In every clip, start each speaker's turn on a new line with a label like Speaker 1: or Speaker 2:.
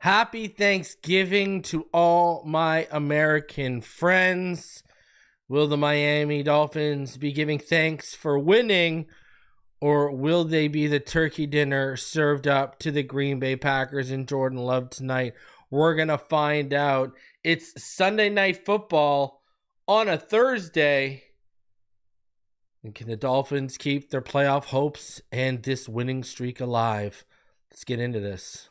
Speaker 1: Happy Thanksgiving to all my American friends. Will the Miami Dolphins be giving thanks for winning, or will they be the turkey dinner served up to the Green Bay Packers and Jordan Love tonight? We're going to find out. It's Sunday Night Football on a Thursday. And can the Dolphins keep their playoff hopes and this winning streak alive? Let's get into this.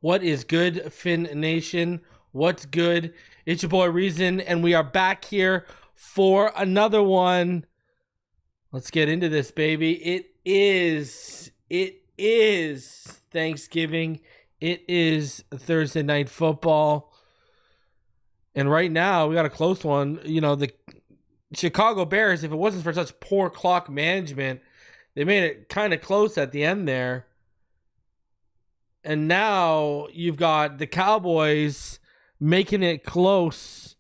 Speaker 1: What is good, Fin Nation? What's good? It's your boy Reason, and we are back here for another one. Let's get into this, baby. It is Thanksgiving. It is Thursday Night Football. And right now, we got a close one. You know, the Chicago Bears, if it wasn't for such poor clock management, they made it kind of close at the end there. And now you've got the Cowboys making it close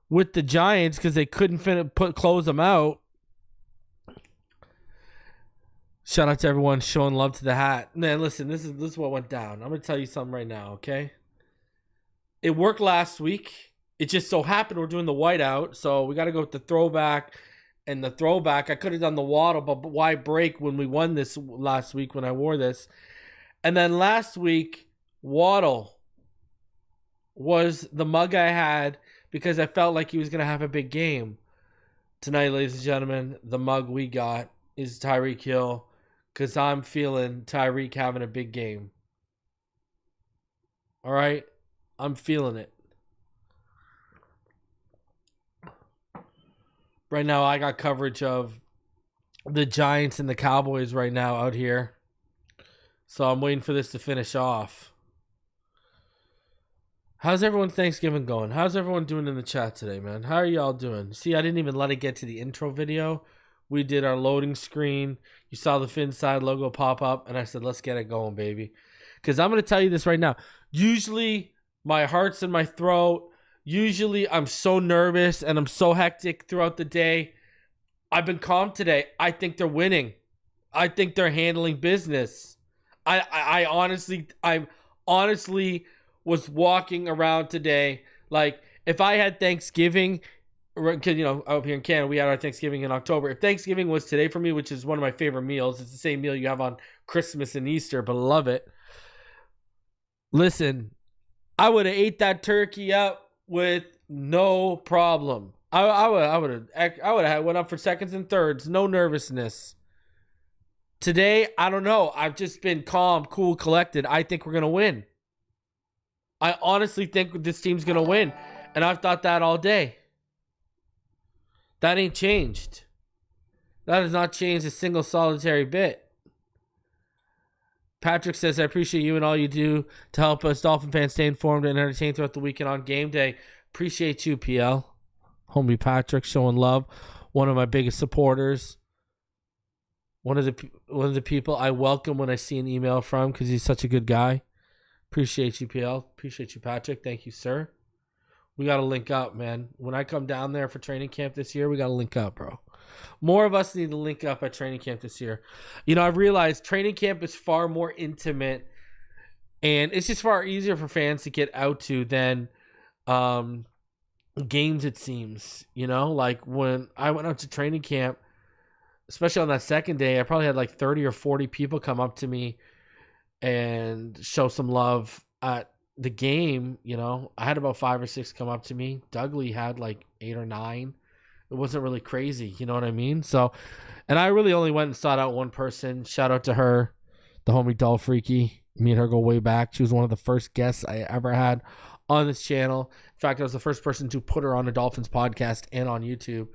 Speaker 1: with the Giants because they couldn't close them out. Shout out to everyone showing love to the hat. Man, listen, this is what went down. I'm going to tell you something right now, okay? It worked last week. It just so happened we're doing the whiteout, so we got to go with the throwback. And the throwback, I could have done the waddle, but why break when we won this last week when I wore this? And then last week, Waddle was the mug I had because I felt like he was going to have a big game. Tonight, ladies and gentlemen, the mug we got is Tyreek Hill because I'm feeling Tyreek having a big game. All right? I'm feeling it. Right now, I got coverage of the Giants and the Cowboys right now out here. So I'm waiting for this to finish off. How's everyone's Thanksgiving going? How's everyone doing in the chat today, man? How are y'all doing? See, I didn't even let it get to the intro video. We did our loading screen. You saw the Phinside logo pop up, and I said, let's get it going, baby. Because I'm going to tell you this right now. Usually my heart's in my throat. Usually I'm so nervous and I'm so hectic throughout the day. I've been calm today. I think they're winning. I think they're handling business. I honestly was walking around today like if I had Thanksgiving, because up here in Canada we had our Thanksgiving in October. If Thanksgiving was today for me, which is one of my favorite meals, it's the same meal you have on Christmas and Easter, but I love it. Listen, I would have ate that turkey up with no problem. I would have went up for seconds and thirds, no nervousness. Today, I don't know. I've just been calm, cool, collected. I think we're going to win. I honestly think this team's going to win. And I've thought that all day. That ain't changed. That has not changed a single solitary bit. Patrick says, I appreciate you and all you do to help us Dolphin fans stay informed and entertained throughout the weekend on game day. Appreciate you, PL. Homie Patrick showing love. One of my biggest supporters. One of the people I welcome when I see an email from because he's such a good guy. Appreciate you, PL. Appreciate you, Patrick. Thank you, sir. We got to link up, man. When I come down there for training camp this year, we got to link up, bro. More of us need to link up at training camp this year. I've realized training camp is far more intimate and it's just far easier for fans to get out to than games, it seems. Like when I went out to training camp, especially on that second day, I probably had like 30 or 40 people come up to me and show some love at the game. I had about 5 or 6 come up to me. Dougley had like 8 or 9. It wasn't really crazy. You know what I mean? So, and I really only went and sought out one person. Shout out to her, the homie Doll Freaky. Me and her go way back. She was one of the first guests I ever had on this channel. In fact, I was the first person to put her on a Dolphins podcast and on YouTube.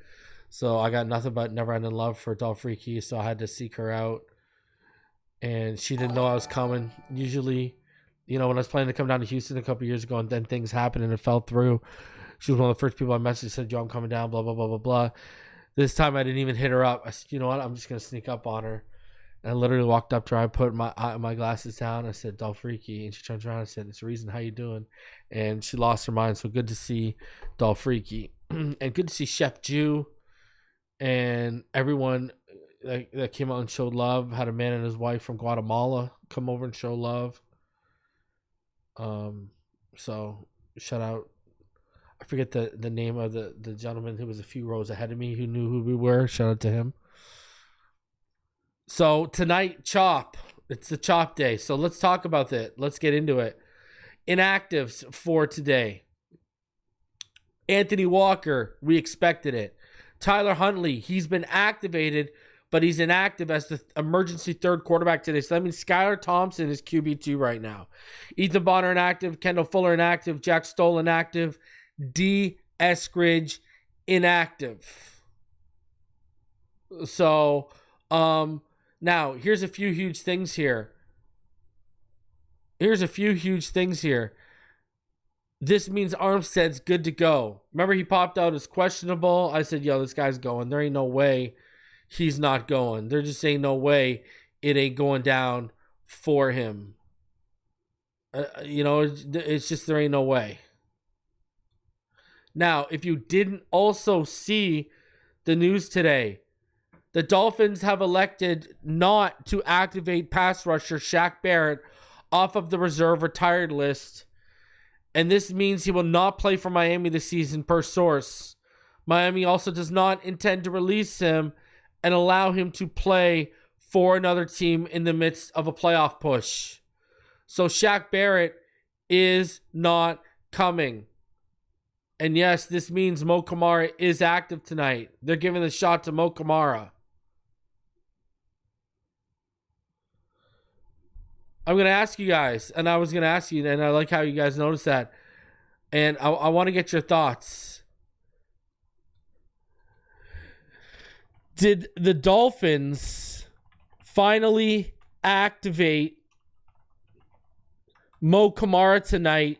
Speaker 1: So I got nothing but never-ending love for Doll Freaky, so I had to seek her out. And she didn't know I was coming. Usually, when I was planning to come down to Houston a couple years ago and then things happened and it fell through, she was one of the first people I messaged, said, yo, I'm coming down, blah, blah, blah, blah, blah. This time I didn't even hit her up. I said, you know what? I'm just going to sneak up on her. And I literally walked up to her. I put my glasses down. I said, Doll Freaky. And she turns around and said, it's Reason, how you doing? And she lost her mind. So good to see Doll Freaky. And good to see Chef Jew. And everyone that came out and showed love. Had a man and his wife from Guatemala come over and show love. So shout out. I forget the name of the gentleman who was a few rows ahead of me who knew who we were. Shout out to him. So tonight, Chop. It's the Chop Day. So let's talk about that. Let's get into it. Inactives for today. Anthony Walker, we expected it. Tyler Huntley, he's been activated, but he's inactive as the emergency third quarterback today. So that means Skylar Thompson is QB2 right now. Ethan Bonner inactive, Kendall Fuller inactive, Jack Stoll inactive, D. Eskridge inactive. So, now here's a few huge things here. This means Armstead's good to go. Remember, he popped out as questionable. I said, yo, this guy's going. There ain't no way he's not going. There just ain't no way it ain't going down for him. It's just there ain't no way. Now, if you didn't also see the news today, the Dolphins have elected not to activate pass rusher Shaq Barrett off of the reserve retired list. And this means he will not play for Miami this season per source. Miami also does not intend to release him and allow him to play for another team in the midst of a playoff push. So Shaq Barrett is not coming. And yes, this means Mo Kamara is active tonight. They're giving the shot to Mo Kamara. I'm going to ask you guys, and I was going to ask you, and I like how you guys noticed that. And I want to get your thoughts. Did the Dolphins finally activate Mo Kamara tonight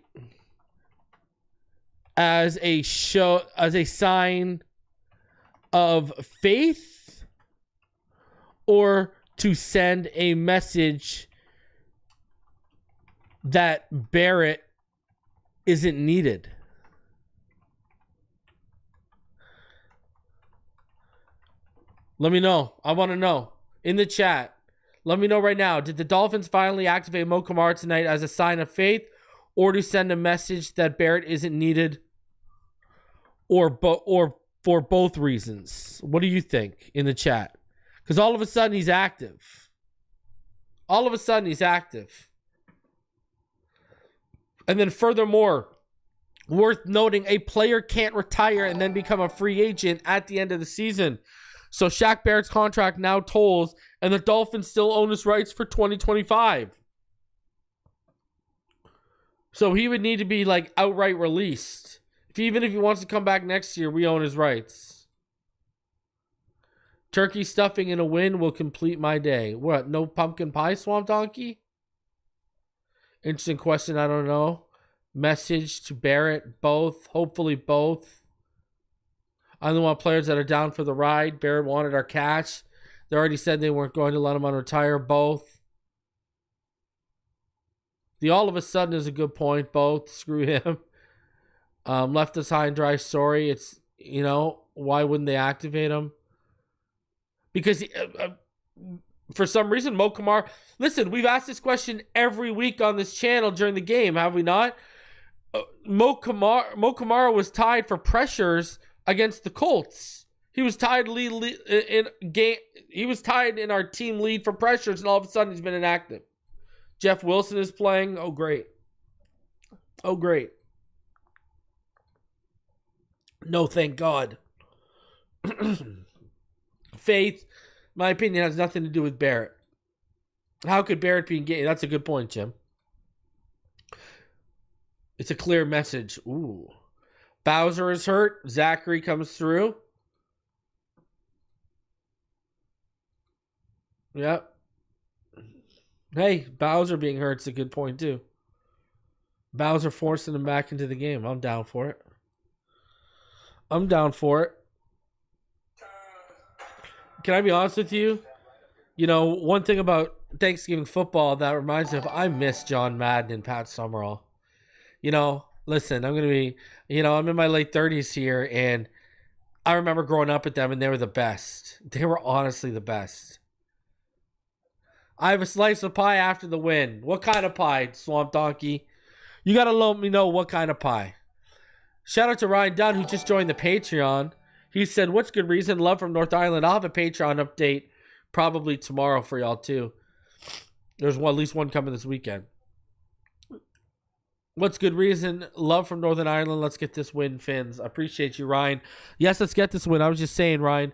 Speaker 1: as a sign of faith, or to send a message that Barrett isn't needed. Let me know. I want to know in the chat. Let me know right now. Did the Dolphins finally activate Mo Kamara tonight as a sign of faith, or to send a message that Barrett isn't needed, or for both reasons? What do you think in the chat? Because all of a sudden he's active. All of a sudden he's active. And then furthermore, worth noting, a player can't retire and then become a free agent at the end of the season. So Shaq Barrett's contract now tolls, and the Dolphins still own his rights for 2025. So he would need to be like outright released. Even if he wants to come back next year, we own his rights. Turkey stuffing and a win will complete my day. What? No pumpkin pie, Swamp Donkey? Interesting question. I don't know. Message to Barrett. Both. Hopefully both. I only want players that are down for the ride. Barrett wanted our cash. They already said they weren't going to let him unretire. Both. The all of a sudden is a good point. Both. Screw him. Left us high and dry. Sorry. It's, why wouldn't they activate him? Because for some reason, Mo Kamara... Listen, we've asked this question every week on this channel during the game, have we not? Mo Kamara was tied for pressures against the Colts. He was tied He was tied in our team lead for pressures, and all of a sudden he's been inactive. Jeff Wilson is playing. Oh, great. Oh, great. No, thank God. Faith, my opinion, has nothing to do with Barrett. How could Barrett be engaged? That's a good point, Jim. It's a clear message. Ooh. Bowser is hurt. Zachary comes through. Yep. Hey, Bowser being hurt is a good point, too. Bowser forcing him back into the game. I'm down for it. I'm down for it. Can I be honest with you? One thing about Thanksgiving football that reminds me of, I miss John Madden and Pat Summerall. Listen, I'm going to be, I'm in my late 30s here, and I remember growing up with them, and they were the best. They were honestly the best. I have a slice of pie after the win. What kind of pie, Swamp Donkey? You got to let me know what kind of pie. Shout out to Ryan Dunn, who just joined the Patreon. He said, what's good reason? Love from North Island. I'll have a Patreon update probably tomorrow for y'all, too. There's at least one coming this weekend. What's good reason? Love from Northern Ireland. Let's get this win, Fins. I appreciate you, Ryan. Yes, let's get this win. I was just saying, Ryan.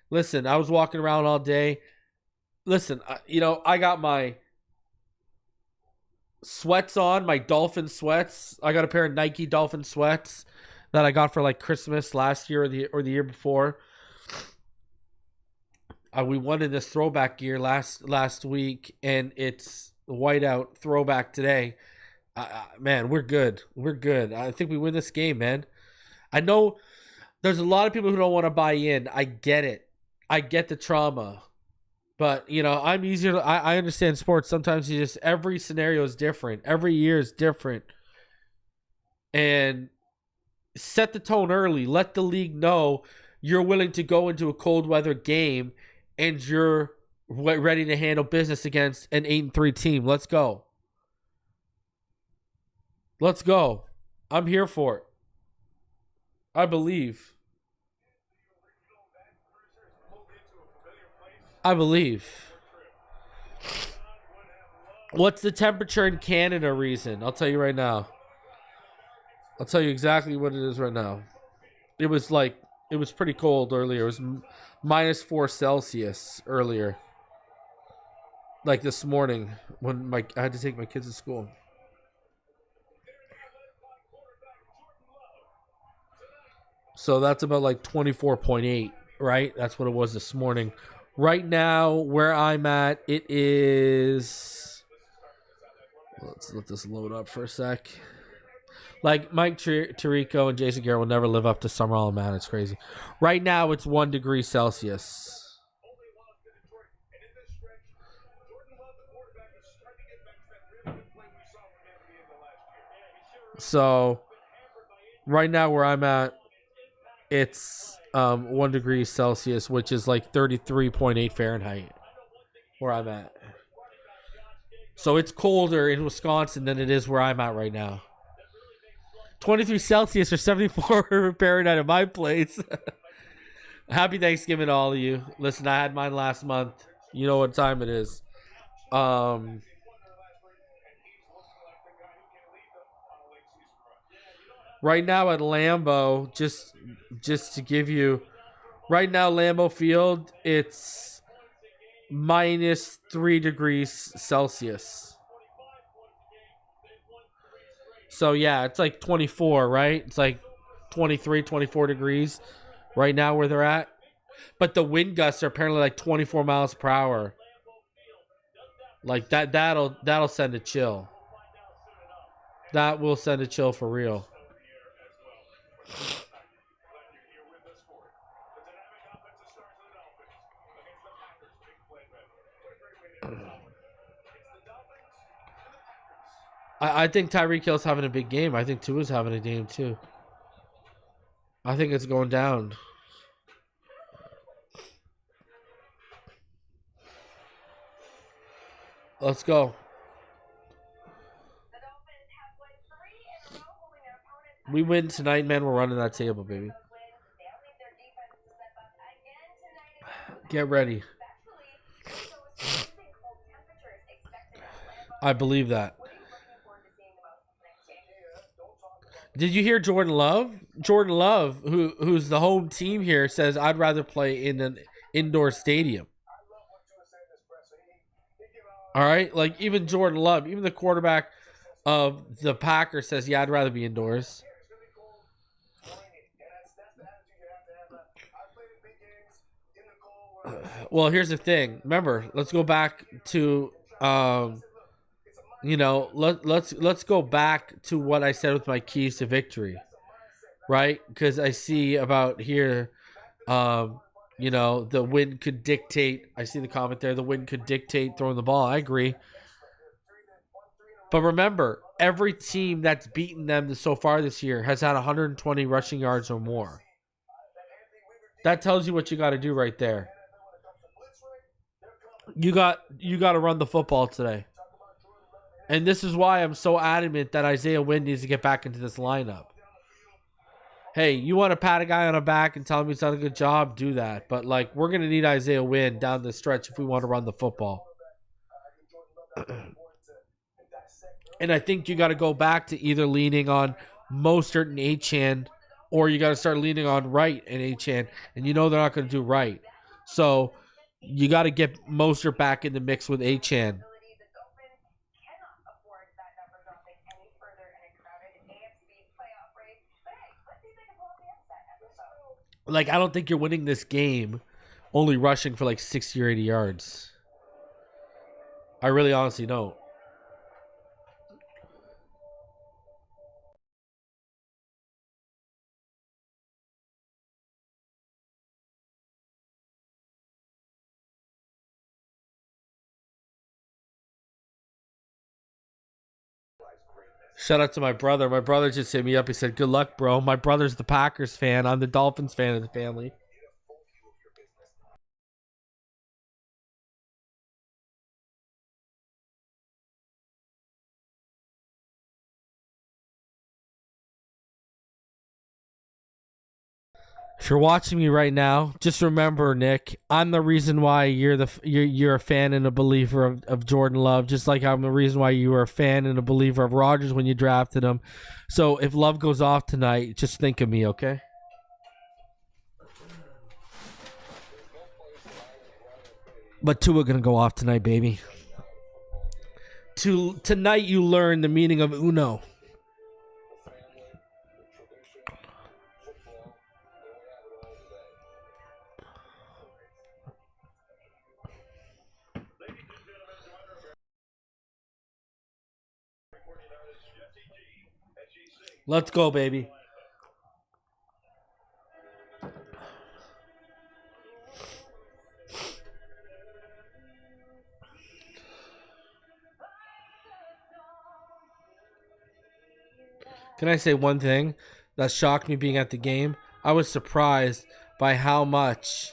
Speaker 1: Listen, I was walking around all day. Listen, I got my sweats on, my Dolphin sweats. I got a pair of Nike Dolphin sweats that I got for like Christmas last year or the year before. We won in this throwback gear last week, and it's whiteout throwback today. Man, we're good. We're good. I think we win this game, man. I know there's a lot of people who don't want to buy in. I get it. I get the trauma. But, I'm easier. I understand sports. Sometimes every scenario is different. Every year is different. And set the tone early. Let the league know you're willing to go into a cold weather game and you're ready to handle business against an 8-3 team. Let's go. Let's go. I'm here for it. I believe. What's the temperature in Canada reason? I'll tell you right now. I'll tell you exactly what it is right now. It was pretty cold earlier. It was -4 Celsius earlier. Like this morning when I had to take my kids to school. So that's about like 24.8, right? That's what it was this morning. Right now, where I'm at, it is... Let's let this load up for a sec. Like, Mike Tirico and Jason Garrett will never live up to Summerall, man. It's crazy. Right now, it's 1 degree Celsius. So right now where I'm at, it's 1 degree Celsius, which is like 33.8 Fahrenheit where I'm at. So it's colder in Wisconsin than it is where I'm at right now. 23 Celsius or 74 Fahrenheit at my place. Happy Thanksgiving to all of you. Listen, I had mine last month. You know what time it is. Right now at Lambeau, just to give you, right now Lambeau Field, it's minus 3 degrees Celsius. So yeah, it's like 24, right? It's like 23, 24 degrees right now where they're at. But the wind gusts are apparently like 24 miles per hour. Like that'll send a chill. That will send a chill for real. I think Tyreek Hill's having a big game. I think Tua's having a game too. I think it's going down. Let's go. We win tonight, man. We're running that table, baby. Get ready. I believe that. Did you hear Jordan Love? Jordan Love, who's the home team here, says I'd rather play in an indoor stadium. All right, like even Jordan Love, even the quarterback of the Packers says, yeah, I'd rather be indoors. Well, here's the thing. Remember, let's go back to let's go back to what I said with my keys to victory, right? Because I see about here, the wind could dictate. I see the comment there. The wind could dictate throwing the ball. I agree. But remember, every team that's beaten them so far this year has had 120 rushing yards or more. That tells you what you got to do right there. You got to run the football today. And this is why I'm so adamant that Isaiah Wynn needs to get back into this lineup. Hey, you want to pat a guy on the back and tell him he's done a good job? Do that. But, we're going to need Isaiah Wynn down the stretch if we want to run the football. And I think you got to go back to either leaning on Mostert and Achane, or you got to start leaning on Wright and Achane. And you know they're not going to do Wright. So you got to get Mostert back in the mix with Achane. I don't think you're winning this game only rushing for 60 or 80 yards. I really honestly don't. Shout out to my brother. My brother just hit me up. He said, good luck, bro. My brother's the Packers fan. I'm the Dolphins fan of the family. If you're watching me right now, just remember, Nick, I'm the reason why you're a fan and a believer of Jordan Love, just like I'm the reason why you were a fan and a believer of Rodgers when you drafted him. So if Love goes off tonight, just think of me, okay? But Tua gonna go off tonight, baby. Tonight you learn the meaning of Uno. Let's go, baby. Can I say one thing that shocked me being at the game? I was surprised by how much.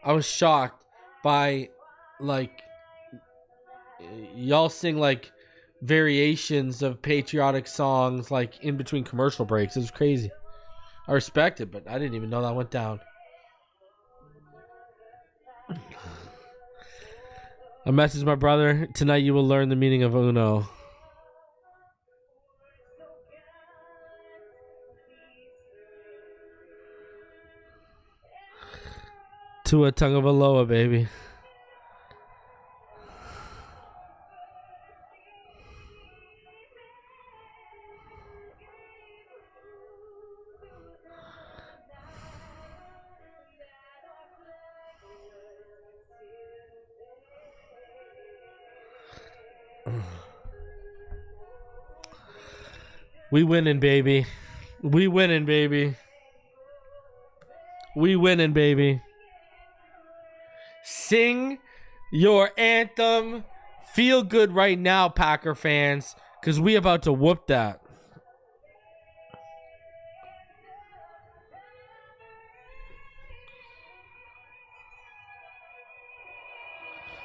Speaker 1: I was shocked by, like, y'all sing, like, variations of patriotic songs, like, in between commercial breaks. It was crazy. I respect it, but I didn't even know that went down. I messaged my brother. Tonight you will learn the meaning of Uno. Tua Tagovailoa, baby. We winning, baby. We winning, baby. We winning, baby. Sing your anthem. Feel good right now, Packer fans, because we about to whoop that.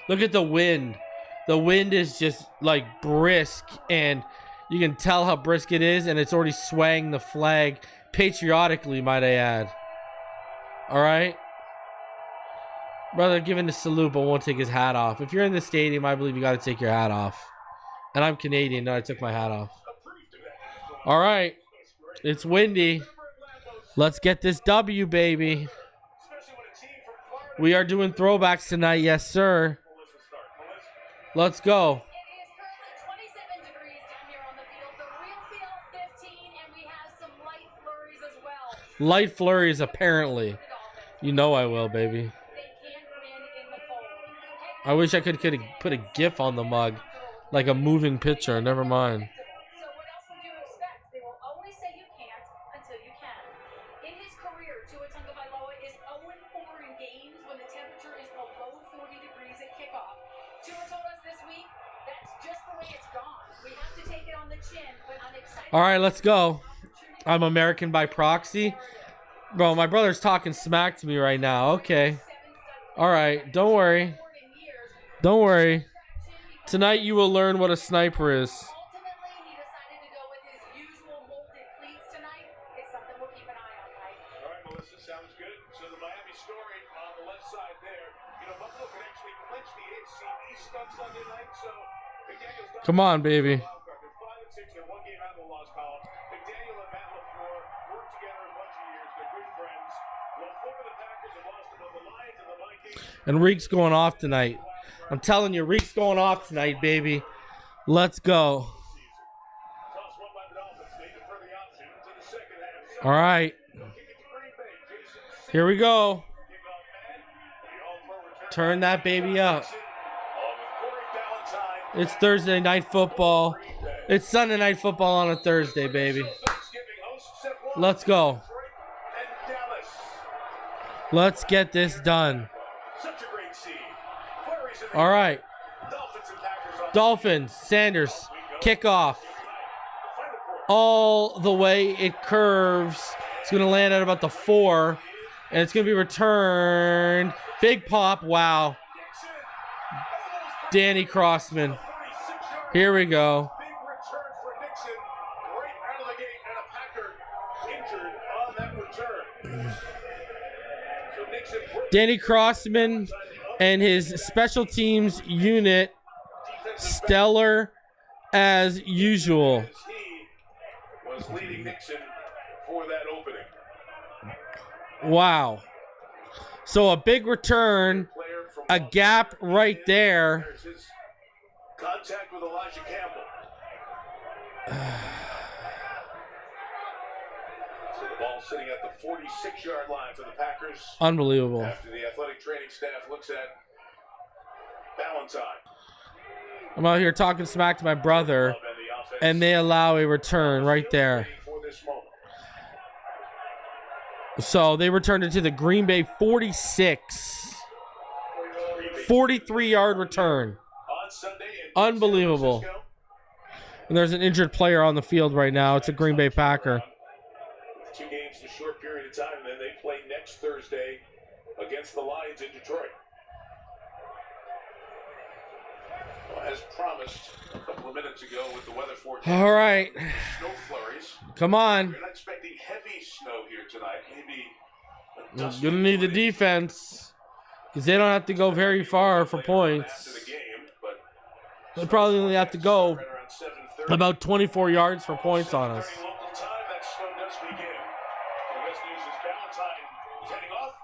Speaker 1: Look at the wind. The wind is just like brisk, and you can tell how brisk it is, and it's already swaying the flag patriotically, might I add. All right? Brother giving the salute but won't take his hat off. If you're in the stadium, I believe you got to take your hat off. And I'm Canadian, no, I took my hat off. All right. It's windy. Let's get this W, baby. We are doing throwbacks tonight, yes, sir. Let's go. Light flurries, apparently. You know I will, baby. I wish I could put a GIF on the mug, like a moving picture. Never mind.
Speaker 2: So what else would you expect? They will always say you can't until you can. In his career, Tua Tagovailoa is 0-4 in games when the temperature is below 40 degrees at kickoff. Tua told us this week that's just the way it's gone. We have to take it on the chin, but I'm excited.
Speaker 1: All right, let's go. I'm American by proxy. Bro, my brother's talking smack to me right now. Okay. All right, don't worry. Don't worry. Tonight you will learn what a sniper is.
Speaker 2: Ultimately, he decided to go with his usual molded cleats tonight. It's something we'll keep an eye on, Mike.
Speaker 3: All right, Melissa, sounds good. So the Miami story on the left side there. You know, Buffalo could actually clinch the AFC East on Sunday night. So McDaniel's
Speaker 1: Come on, baby.
Speaker 3: They're 5-6. They're one game out of the loss column. McDaniel and Matt LaFleur worked together a bunch of years. They're good friends. LaFleur and the Packers have lost to both the Lions and the Vikings.
Speaker 1: And Reek's going off tonight. I'm telling you, Reek's going off tonight, baby. Let's go. All right. Here we go. Turn that baby up. It's Thursday night football. It's Sunday night football on a Thursday, baby. Let's go. Let's get this done. All right. Dolphins, Sanders, kickoff. All the way it curves. It's going to land at about the 4. And it's going to be returned. Big pop. Wow. Danny Crossman. Here we go.
Speaker 3: Big return for Nixon right out of the gate, and a Packer injured on that return. So Nixon,
Speaker 1: Danny Crossman and his special teams unit, stellar as usual.
Speaker 3: he was leading Nixon for that opening.
Speaker 1: Wow. So a big return, a gap right there.
Speaker 3: There's his contact with Elijah Campbell. So the ball sitting at the 46-yard line for the Packers.
Speaker 1: Unbelievable.
Speaker 3: After the athletic training staff looks at Valentine.
Speaker 1: I'm out here talking smack to my brother, and they allow a return right there. So they returned it to the Green Bay 46. 43-yard return. Unbelievable. And there's an injured player on the field right now. It's a Green Bay Packer.
Speaker 3: 2 games in a short period of time, and then they play next Thursday against the Lions in Detroit. Well, as promised a couple of minutes ago with the weather forecast.
Speaker 1: All right.
Speaker 3: Snow flurries.
Speaker 1: Come on.
Speaker 3: We're not expecting heavy snow here tonight. Maybe a
Speaker 1: You're
Speaker 3: dusty
Speaker 1: going to need the defense because they don't have to go very far for points.
Speaker 3: after the game, but
Speaker 1: They probably only have to go
Speaker 3: right around 7:30.
Speaker 1: about 24 yards for points on us.
Speaker 3: 7:30 local time, that snow does begin. The West News is Valentine is heading off,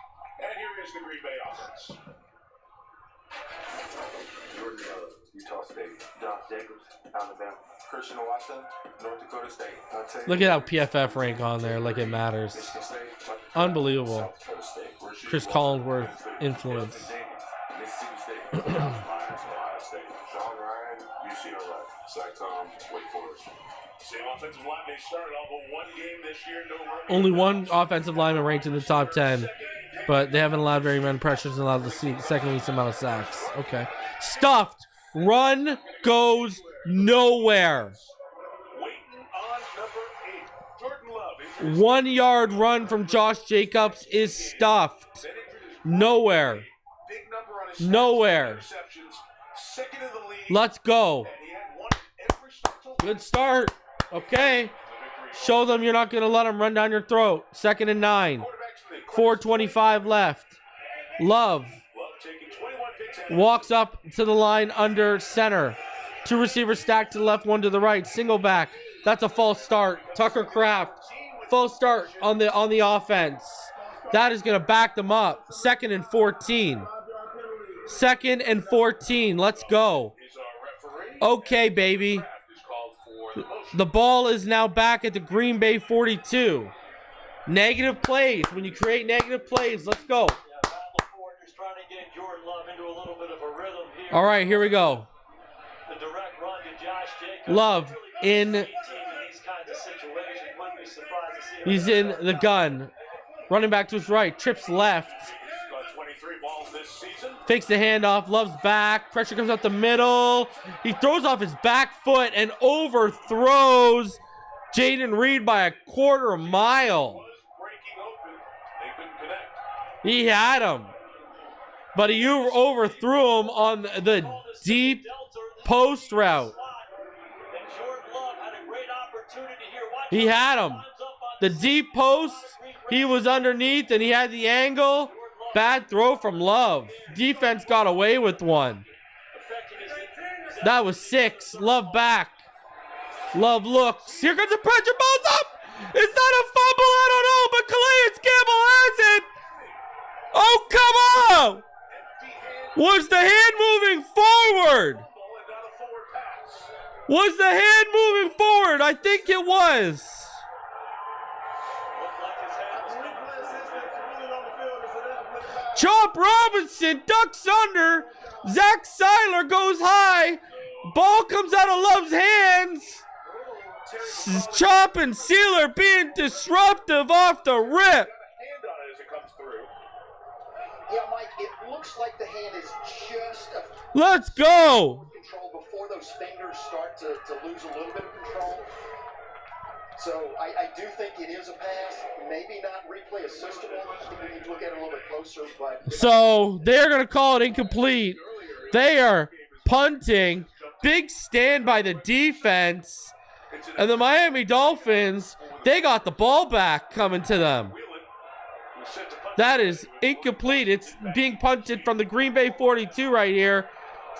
Speaker 3: and here is the Green Bay offense.
Speaker 4: Jordan Love, Utah State. Josh Jacobs, Alabama. Christian Watson, North Dakota State.
Speaker 1: Look at how PFF rank on there, like it matters.
Speaker 4: Michigan State,
Speaker 1: Unbelievable.
Speaker 4: South Dakota State.
Speaker 1: Chris Collinsworth influence.
Speaker 4: Mississippi State, Myers, Ohio State. Sean Ryan, UCLA. Zach Tom, Wake Forest.
Speaker 3: Same offensive line they started off with 1 game this year. No
Speaker 1: Only one offensive lineman ranked in the top 10, but they haven't allowed very many pressures and allowed the second least amount of sacks. Okay. Stuffed. Run goes nowhere.
Speaker 3: Waiting on number 8, Jordan Love.
Speaker 1: 1 yard run from Josh Jacobs is stuffed. Nowhere.
Speaker 3: Big number on his
Speaker 1: Nowhere.
Speaker 3: interceptions. Second in the league.
Speaker 1: Let's go.
Speaker 3: And he had 1 every start till
Speaker 1: Good start. Okay. Show them you're not going to let them run down your throat. 2nd and 9. 4:25 left. Love
Speaker 3: Love taking 21 picks.
Speaker 1: walks up to the line under center. 2 receivers stacked to the left, 1 to the right. Single back. That's a false start. Tucker Kraft. False start on the offense. That is going to back them up. 2nd and 14. 2nd and 14. Let's go.
Speaker 3: Is our referee.
Speaker 1: Okay, baby.
Speaker 3: Kraft is called for the motion.
Speaker 1: The ball is now back at the Green Bay 42. Negative plays. When you create negative plays, let's go. All right, here we go. Love in. He's in the gun. Running back to his right. Trips left.
Speaker 3: Got 23 balls this season.
Speaker 1: Fakes the handoff. Love's back. Pressure comes up the middle. He throws off his back foot and overthrows Jaden Reed by a quarter mile.
Speaker 3: Was breaking open. They couldn't connect.
Speaker 1: He had him. But he overthrew him on the deep post route. He had him. The deep post, he was underneath and he had the angle. Bad throw from Love. Defense got away with one. That was 6. Love back. Love looks. Here comes the pressure. Ball's up. Is that a fumble? I don't know, but Calais Campbell has it. Oh, come on. Was the hand moving forward? Was the hand moving forward? I think it was. Chop Robinson ducks under. Zach Seiler goes high. Ball comes out of Love's hands. Chop and Sealer being disruptive off the rip.
Speaker 3: Hand on it as it comes through.
Speaker 5: Yeah, Mike, it looks like the hand is just a
Speaker 1: Let's go.
Speaker 5: control before those fingers start to lose a little bit of control. So I do think it is a pass. Maybe not replay assistable. I think we need to look at it a little bit closer. But
Speaker 1: So they're going to call it incomplete. They are punting. Big stand by the defense. And the Miami Dolphins, they got the ball back coming to them. That is incomplete. It's being punted from the Green Bay 42 right here.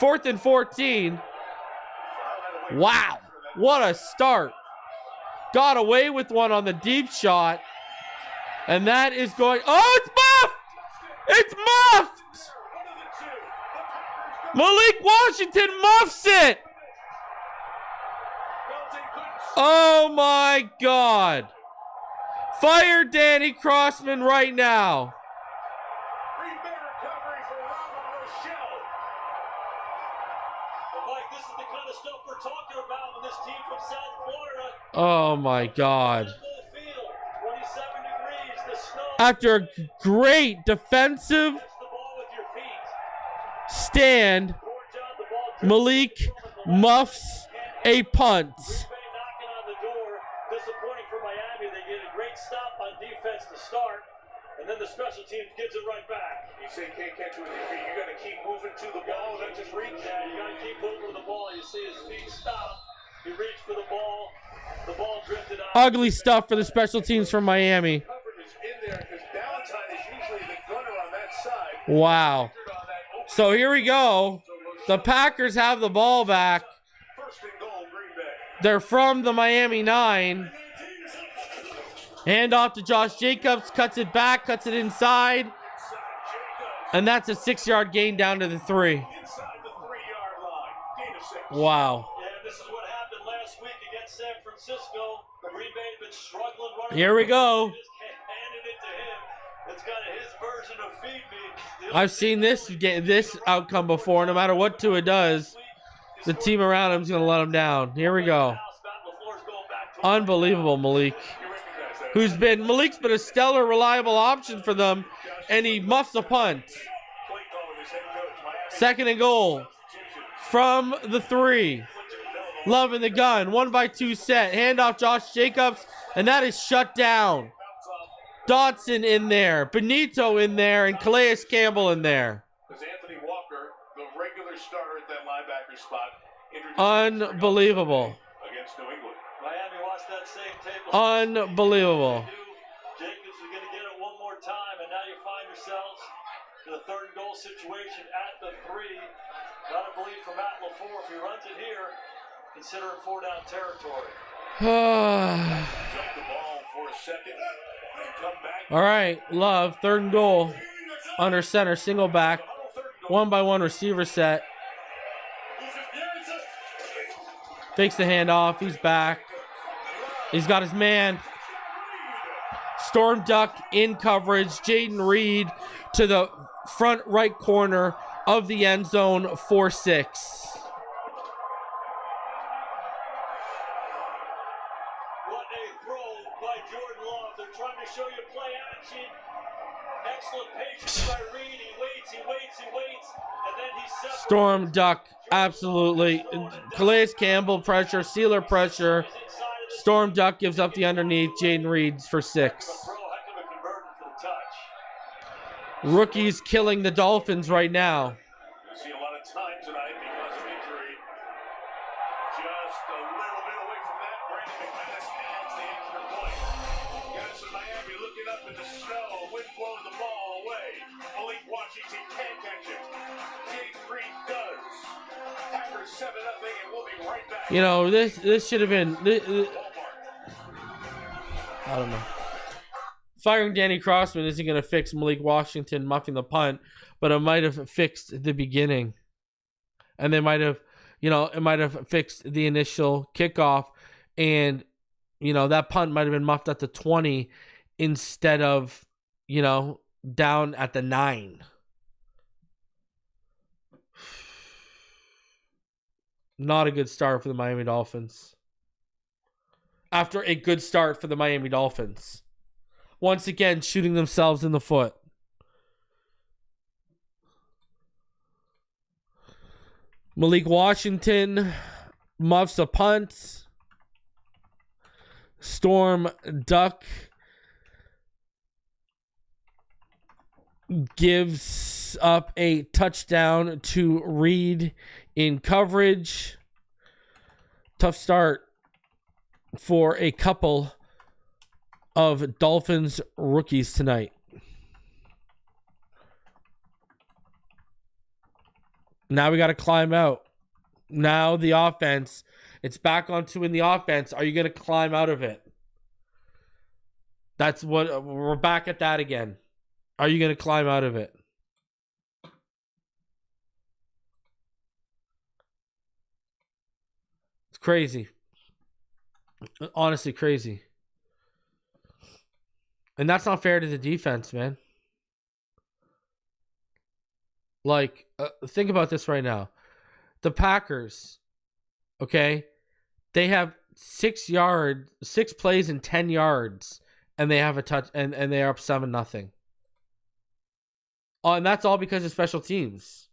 Speaker 1: 4th and 14. Wow. What a start. Got away with one on the deep shot. And that is going... Oh, it's muffed! It's muffed! Malik Washington muffs it! Oh, my God. Fire Danny Crossman right now.
Speaker 3: Green Bay recovery for Robert Rochelle.
Speaker 6: Mike, this is the kind of stuff we're talking about when this team from South Florida.
Speaker 1: Oh, my God.
Speaker 6: Lambeau Field, 27 degrees, the snow.
Speaker 1: After a great defensive
Speaker 6: Catch the ball with your feet.
Speaker 1: stand,
Speaker 6: Poor job, the ball
Speaker 1: Malik muffs a punt.
Speaker 6: Green Bay knocking on the door. Disappointing for Miami. They get a great stop on defense to start, and then the special teams gives it right back.
Speaker 3: You say can't catch with your feet. You got to keep moving to the ball, not just reach.
Speaker 6: Yeah, you got to keep moving to the ball. You see his feet stop. He reached for the ball. The ball drifted out.
Speaker 1: Ugly stuff for the special teams from Miami.
Speaker 3: Coverage is in there because Valentine is usually the gunner on that side.
Speaker 1: Wow. So here we go. The Packers have the ball back.
Speaker 3: First and goal, Green Bay.
Speaker 1: They're from the Miami 9. Hand off to Josh Jacobs. Cuts it back. Cuts it inside. And that's a 6-yard gain down to the 3.
Speaker 3: Inside the 3-yard line. Gain of 6.
Speaker 1: Wow.
Speaker 6: Yeah, this is what happened last week against San Francisco. Green Bay had been struggling running.
Speaker 1: Here we go.
Speaker 6: They just handed it to him. It's kind of his version of feed me.
Speaker 1: I've seen this outcome before. No matter what Tua does, the team around him is going to let him down. Here we go. Unbelievable, Malik. Malik's been a stellar, reliable option for them, and he muffs a punt. Second and goal from the 3. Love in the gun. 1-by-2 set. Handoff Josh Jacobs, and that is shut down. Dotson in there, Benito in there, and Calais Campbell in there.
Speaker 3: Anthony Walker, the regular starter at that linebacker spot,
Speaker 1: Unbelievable.
Speaker 3: against New England.
Speaker 6: Miami watched that same tape.
Speaker 1: Unbelievable.
Speaker 6: Jacobs is going to get it one more time, and now you find yourselves in a third and goal situation at the 3. Gotta believe for Matt LaFleur, if he runs it here, consider it 4-down territory.
Speaker 3: Jump the ball for a second and come back.
Speaker 1: All right, Love, third and goal. Under center, single back. 1-by-1 receiver set. Fakes the handoff. He's back. He's got his man. Storm duck in coverage. Jaden Reed to the front right corner of the end zone, 4-6.
Speaker 6: What a throw by Jordan Love. They're trying to show you play action. Excellent patience by Reed. He waits, and then he separates.
Speaker 1: Storm duck, absolutely. Calais Campbell pressure, Sealer pressure. Storm duck gives up the underneath. Jaden Reed for 6.
Speaker 6: Heck of a conversion for the touch.
Speaker 1: Rookies killing the Dolphins right now.
Speaker 3: You see a lot of time tonight because of injury. Just a little bit away from that. Brandon McManus adds the extra point. Guys in Miami looking up at the snow. Wind blowing the ball away. Malik Washington can't catch it. James Reed does. Packers 7-0, and we'll be right back.
Speaker 1: You know, this should have been... I don't know. Firing Danny Crossman isn't going to fix Malik Washington muffing the punt, but it might have fixed the beginning. And they might have, it might have fixed the initial kickoff. And, that punt might have been muffed at the 20 instead of, down at the 9. Not a good start for the Miami Dolphins. After a good start for the Miami Dolphins. Once again, shooting themselves in the foot. Malik Washington muffs a punt. Storm duck gives up a touchdown to Reed in coverage. Tough start for a couple of Dolphins rookies tonight. Now we got to climb out. Now the offense, it's back on two in the offense. Are you going to climb out of it? That's what we're back at that again. Are you going to climb out of it? It's crazy. Honestly, crazy. And that's not fair to the defense, man. Like, think about this right now. The Packers, okay, they have 6 plays and 10 yards, and they have a touch, and they are up 7-0. And that's all because of special teams.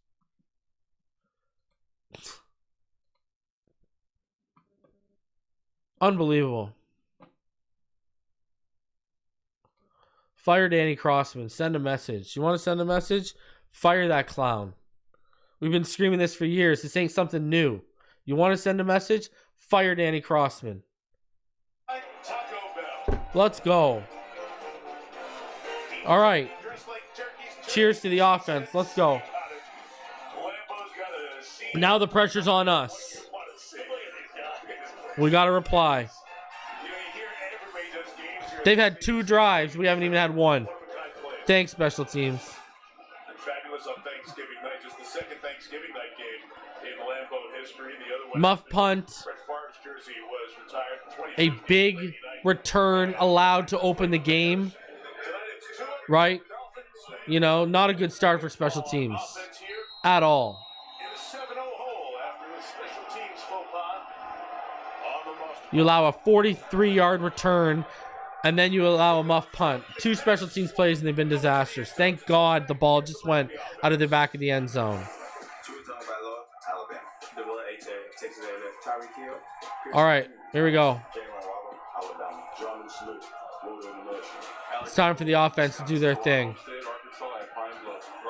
Speaker 1: Unbelievable. Fire Danny Crossman. Send a message. You want to send a message? Fire that clown. We've been screaming this for years. This ain't something new. You want to send a message? Fire Danny Crossman. Let's go. All right. Cheers to the offense. Let's go. Now the pressure's on us. We got to reply. They've had 2 drives. We haven't even had 1. Thanks, special teams.
Speaker 3: Fabulous on Thanksgiving night, just the second Thanksgiving night game in Lambeau history. The other one,
Speaker 1: Muff punt.
Speaker 3: Brett Favre's jersey was retired.
Speaker 1: A big return allowed to open the game. Right? You know, not a good start for special teams. At all.
Speaker 3: In a 7-0 hole after the special teams faux pas on the muff.
Speaker 1: You allow a 43-yard return, and then you allow a muff punt. 2 special teams plays, and they've been disasters. Thank God the ball just went out of the back of the end zone.
Speaker 7: Tua Tagovailoa, Alabama. Double H.A. Texas A&M. Tyreek Hill.
Speaker 1: All right, here we go.
Speaker 7: Alabama. Drummond Snoop.
Speaker 1: It's time for the offense to do their thing.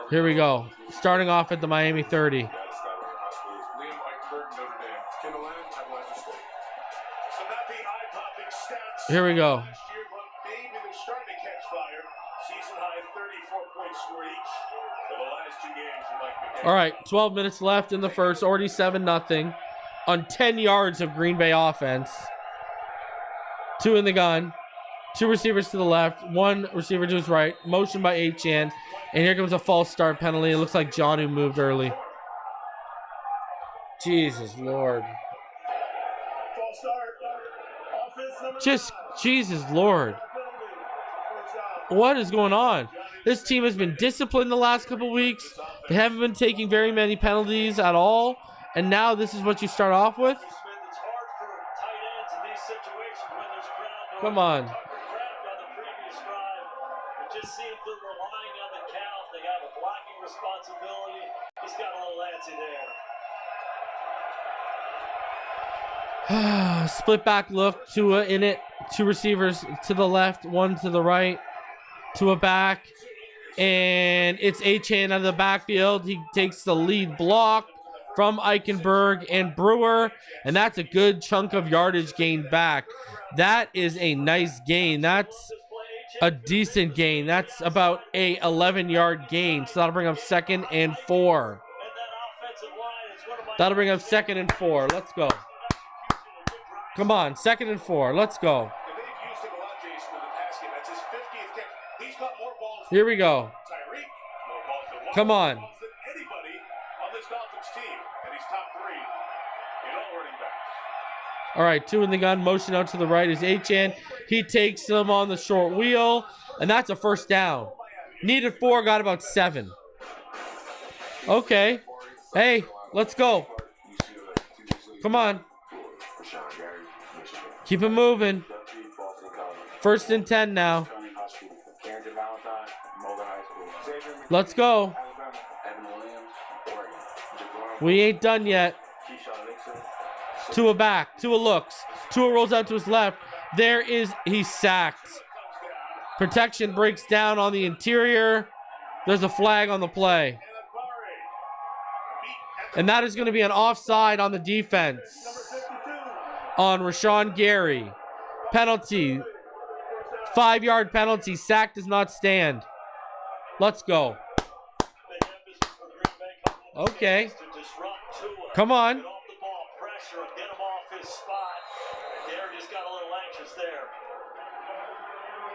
Speaker 1: Here we go. Starting off at the Miami 30. Here we go. All right, 12 minutes left in the first. Already 7-0 on 10 yards of Green Bay offense. 2 in the gun. 2 receivers to the left. 1 receiver to his right. Motion by Achane. And here comes a false start penalty. It looks like Jonnu moved early. Jesus Lord. Just Jesus Lord. What is going on? This team has been disciplined the last couple weeks. They haven't been taking very many penalties at all. And now this is what you start off with? Come on.
Speaker 6: Just seems they're relying on the count. They have a blocking responsibility. Just got a little antsy there.
Speaker 1: Split back look. Tua in it. 2 receivers to the left, 1 to the right. Tua back. And it's Achane out of the backfield. He takes the lead block from Eichenberg and Brewer. And that's a good chunk of yardage gained back. That is a nice gain. That's a decent gain. That's about a 11-yard gain. So that'll bring up 2nd and 4. That'll bring up 2nd and 4. Let's go. Come on, 2nd and 4. Let's go. Here we go. Come on. All right, 2 in the gun. Motion out to the right is Achane. He takes them on the short wheel, and that's a first down. Needed 4, got about 7. Okay. Hey, let's go. Come on. Keep it moving. 1st and 10 now. Let's go. We ain't done yet. Tua back. Tua looks. Tua rolls out to his left. He's sacked. Protection breaks down on the interior. There's a flag on the play. And that is going to be an offside on the defense. On Rashawn Gary. Penalty. 5-yard penalty. Sack does not stand. Let's go. Okay. Come on.
Speaker 6: Get him off his spot. Jaire just got a little anxious there.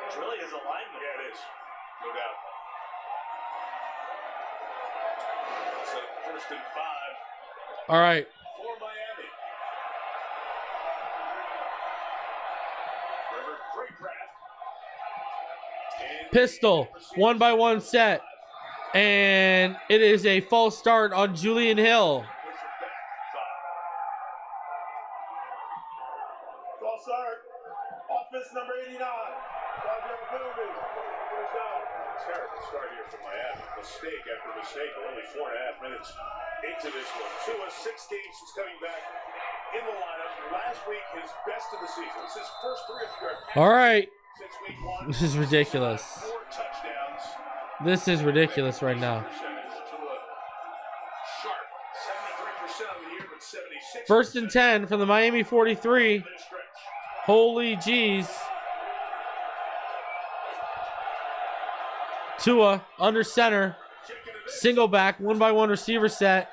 Speaker 6: It's really his alignment.
Speaker 3: Yeah, it is. No doubt. So 1st and 5.
Speaker 1: All right.
Speaker 3: For Miami.
Speaker 1: Pistol. 1-by-1 set. And it is a false start on Julian Hill.
Speaker 3: False start. Offense number 89. Terrible start here for Miami. Mistake after mistake. Only 4.5 minutes into this one. Tua, 6 games since coming back in the lineup. Last week, his best of the season. This is his first 300-yard pass.
Speaker 1: All right.
Speaker 3: Since week 1.
Speaker 1: This is ridiculous.
Speaker 3: 4 touchdowns.
Speaker 1: This is ridiculous right now.
Speaker 3: Sharp, 73% on the year, but 76%.
Speaker 1: First and 10 from the Miami 43. Holy jeez. Tua under center. Single back, 1-by-1 receiver set.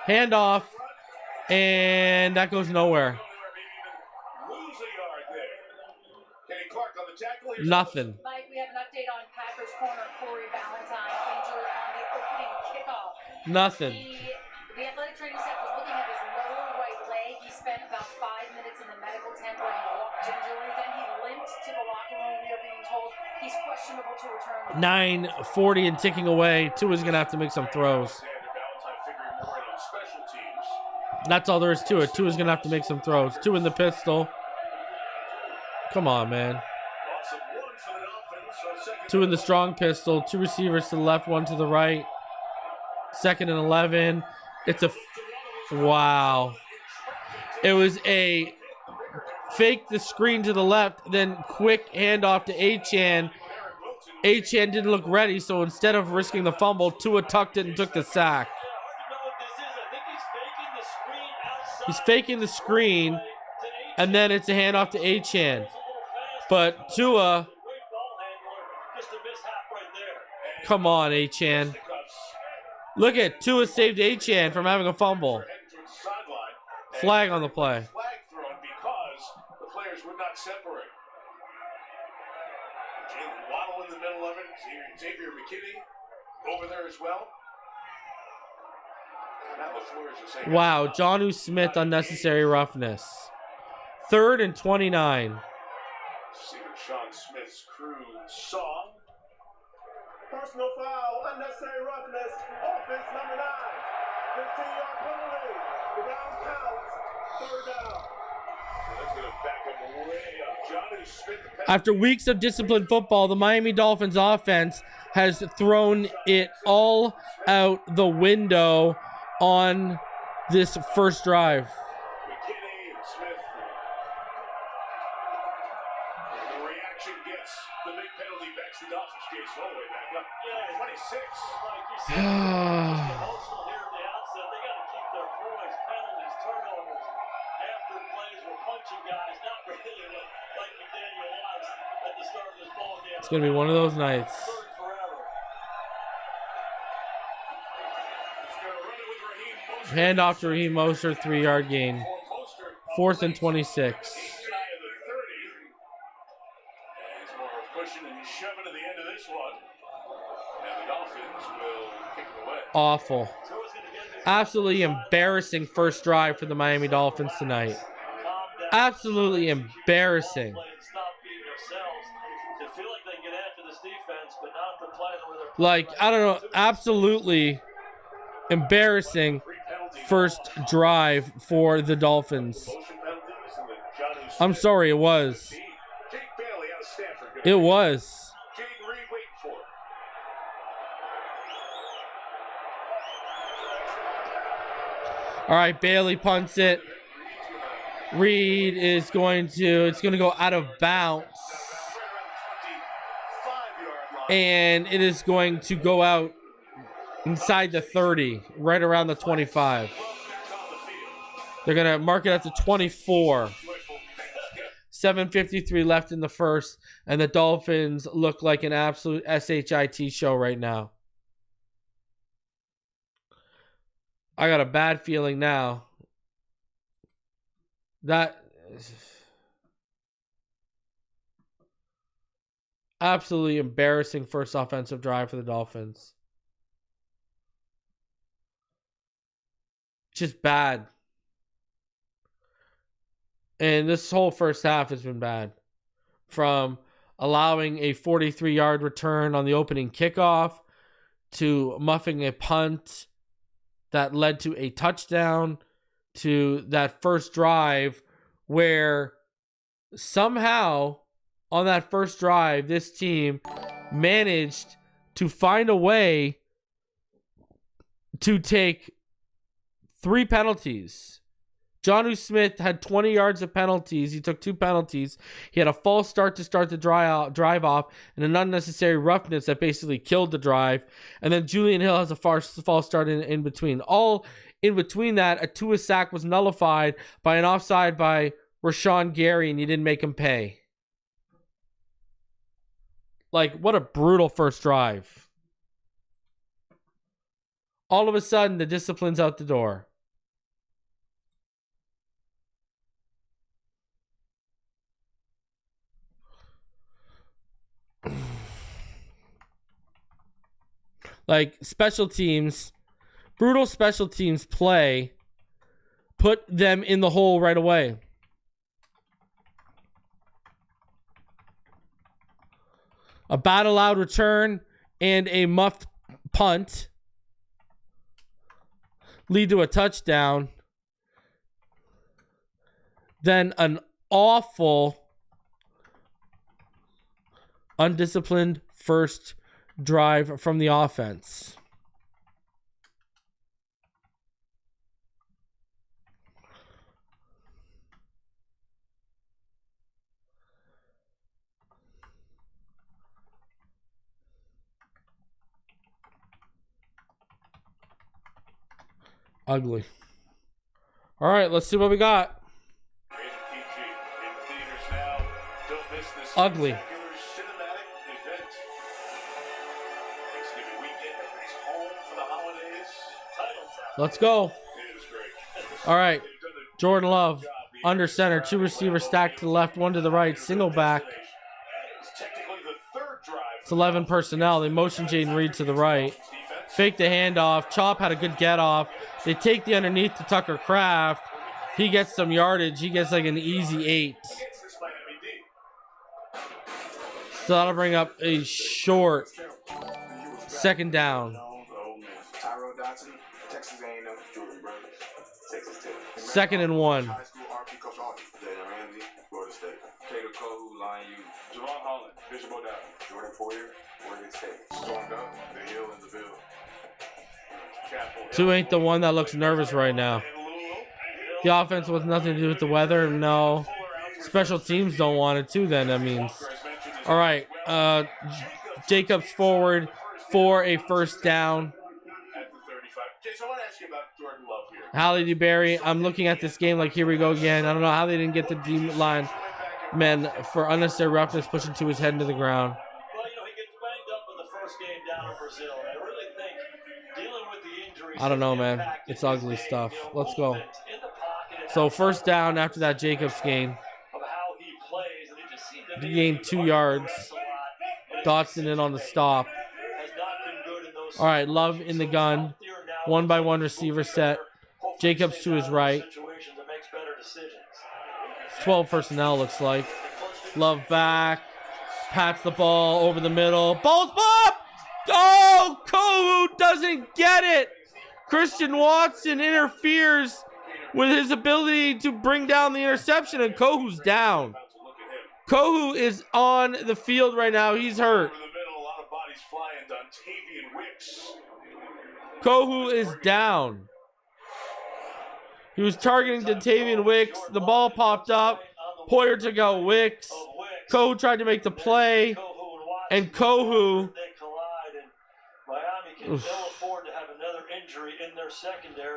Speaker 1: Handoff. And that goes nowhere. Nothing.
Speaker 2: Mike, we have an update on Packers corner Corey Valentine injured on the opening kickoff.
Speaker 1: Nothing.
Speaker 2: The athletic training staff was looking at his lower right leg. He spent about 5 minutes in the medical tent where he walked gingerly. Then he limped to the locker room. We are being told he's questionable to return.
Speaker 1: 9:40 and ticking away. Tua's going to have to make some throws. That's all there is to it. Tua's going to have to make some throws. Two in the pistol. Come on, man. Two in the strong pistol. Two receivers to the left, one to the right. 2nd and 11. It's a... Wow. It was a fake the screen to the left, then quick handoff to Achane. Achane didn't look ready, so instead of risking the fumble, Tua tucked it and took the sack. He's faking the screen, and then it's a handoff to Achane. But Tua... Come on, Achane. Look at Tua saved Achane from having a fumble. Flag on the play.
Speaker 3: Flag thrown because the players would not separate. Jalen Waddle in the middle of it. Xavier McKinney over there as well.
Speaker 1: Wow, Jonnu Smith, unnecessary roughness. 3rd and 29.
Speaker 3: Sing Sean Smith's crew song.
Speaker 4: Personal foul, unnecessary roughness, offense number 9. 15-yard penalty. The down counts. 3rd down.
Speaker 3: That's going to back him way up. Jonnu Smith.
Speaker 1: After weeks of disciplined football, the Miami Dolphins offense has thrown it all out the window on this first drive.
Speaker 3: McKinney and Smith. The reaction gets the big penalty, backs the Dolphins chase all the way back up. 26.
Speaker 6: Like you said, emotional here at the outset. They got to keep their poise. Penalties, turnovers, after plays, we're punching guys. Not really like McDaniel was at the start of this ball game.
Speaker 1: It's going to be one of those nights.
Speaker 6: Third forever.
Speaker 1: Handoff to Raheem Mostert, 3-yard gain. 4th and 26. Awful. Absolutely embarrassing first drive for the Miami Dolphins tonight. Absolutely embarrassing. Like, I don't know, absolutely embarrassing first drive for the Dolphins. I'm sorry, it was. It was. All right, Bailey punts it. Reed is going to, it's going to go out of bounds. And it is going to go out inside the 30, right around the 25. They're going to mark it at the 24. 7:53 left in the first, and the Dolphins look like an absolute SHIT show right now. I got a bad feeling now. That absolutely embarrassing first offensive drive for the Dolphins. Just bad. And this whole first half has been bad. From allowing a 43-yard return on the opening kickoff to muffing a punt that led to a touchdown to that first drive where somehow on that first drive, this team managed to find a way to take 3 penalties, Jonnu Smith had 20 yards of penalties. He took 2 penalties. He had a false start to start the drive off and an unnecessary roughness that basically killed the drive. And then Julian Hill has a false start in between. All in between that, a Tua sack was nullified by an offside by Rashawn Gary, and you didn't make him pay. Like, what a brutal first drive. All of a sudden, the discipline's out the door. Like, special teams, brutal special teams play, put them in the hole right away. A bad allowed return and a muffed punt lead to a touchdown. Then an awful, undisciplined first drive from the offense. Ugly. All right, let's see what we got. Ugly. Let's go. All right. Jordan Love, under center, 2 receivers stacked to the left, 1 to the right, single back. It's 11 personnel. They motion Jaden Reed to the right. Fake the handoff. Chop had a good get off. They take the underneath to Tucker Kraft. He gets some yardage. He gets like an easy 8. So that'll bring up a short second down. Second and 1. Two ain't the one that looks nervous right now. The offense wants nothing to do with the weather. No. Special teams don't want it too, then that means. All right. Jacobs forward for a first down. Halle DeBerry, I'm looking at this game like, here we go again. I don't know how they didn't get the D line men for unnecessary roughness pushing to his head into the ground.
Speaker 6: Well, you know, he gets banged up in the first game down in Brazil. And I really think dealing with the injuries.
Speaker 1: I don't know, man. It's ugly stuff. Let's go. So first down after that Jacobs game. He gained 2 yards. Dotson in on the stop. All right, Love in the gun. 1-by-1 receiver set. Jacobs to his right. 12 personnel looks like. Love back. Pats the ball over the middle. Ball's up! Oh, Kohu doesn't get it. Christian Watson interferes with his ability to bring down the interception, and Kohu's down. Kohu is on the field right now. He's hurt. Kohu is down. He was targeting Dontavian Wicks. The ball popped up. Poyer took out Wicks. Kohu tried to make the play. And Kohu.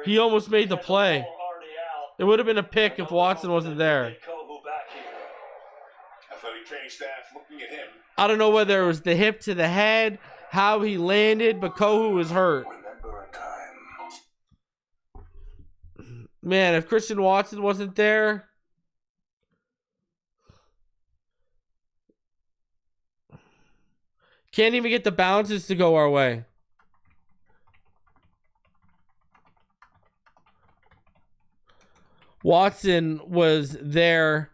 Speaker 1: He almost made the play. It would have been a pick if Watson wasn't there. I don't know whether it was the hip to the head, how he landed, but Kohu was hurt. Man, if Christian Watson wasn't there, can't even get the bounces to go our way. Watson was there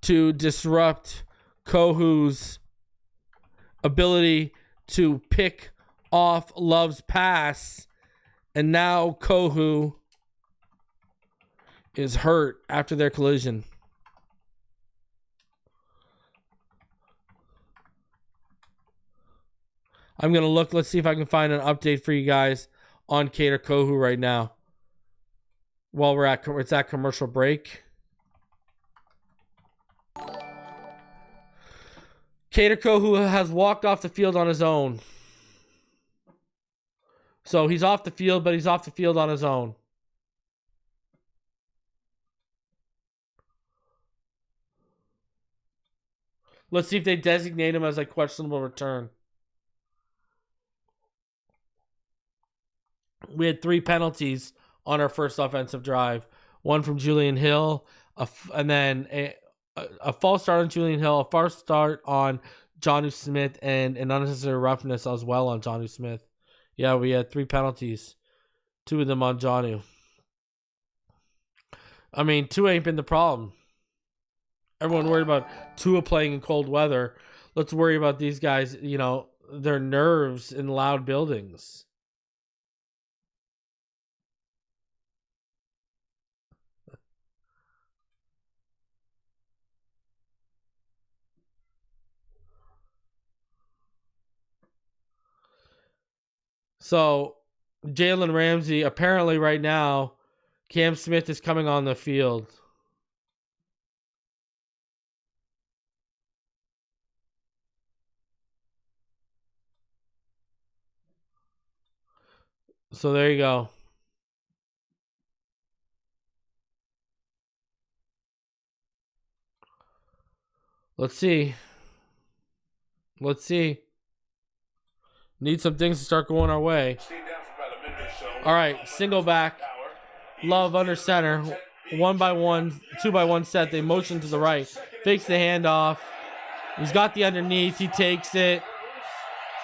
Speaker 1: to disrupt Kohu's ability to pick off Love's pass, and now Kohu is hurt after their collision. I'm going to look. Let's see if I can find an update for you guys on Kader Kohu right now. while it's at commercial break. Caterco, who has walked off the field on his own. So he's off the field, but he's off the field on his own. Let's see if they designate him as a questionable return. We had 3 penalties on our first offensive drive. One from Julian Hill, and then a false start on Julian Hill, a false start on Jonnu Smith, and an unnecessary roughness as well on Jonnu Smith. Yeah, we had 3 penalties. 2 of them on Jonnu. I mean, Tua ain't been the problem. Everyone worried about Tua playing in cold weather. Let's worry about these guys, you know, their nerves in loud buildings. So, Jalen Ramsey, apparently right now, Cam Smith is coming on the field. So there you go. Let's see. Let's see. Need some things to start going our way. All right, single back. Love under center. 1-by-1, 2-by-1 set. They motion to the right. Fakes the handoff. He's got the underneath. He takes it.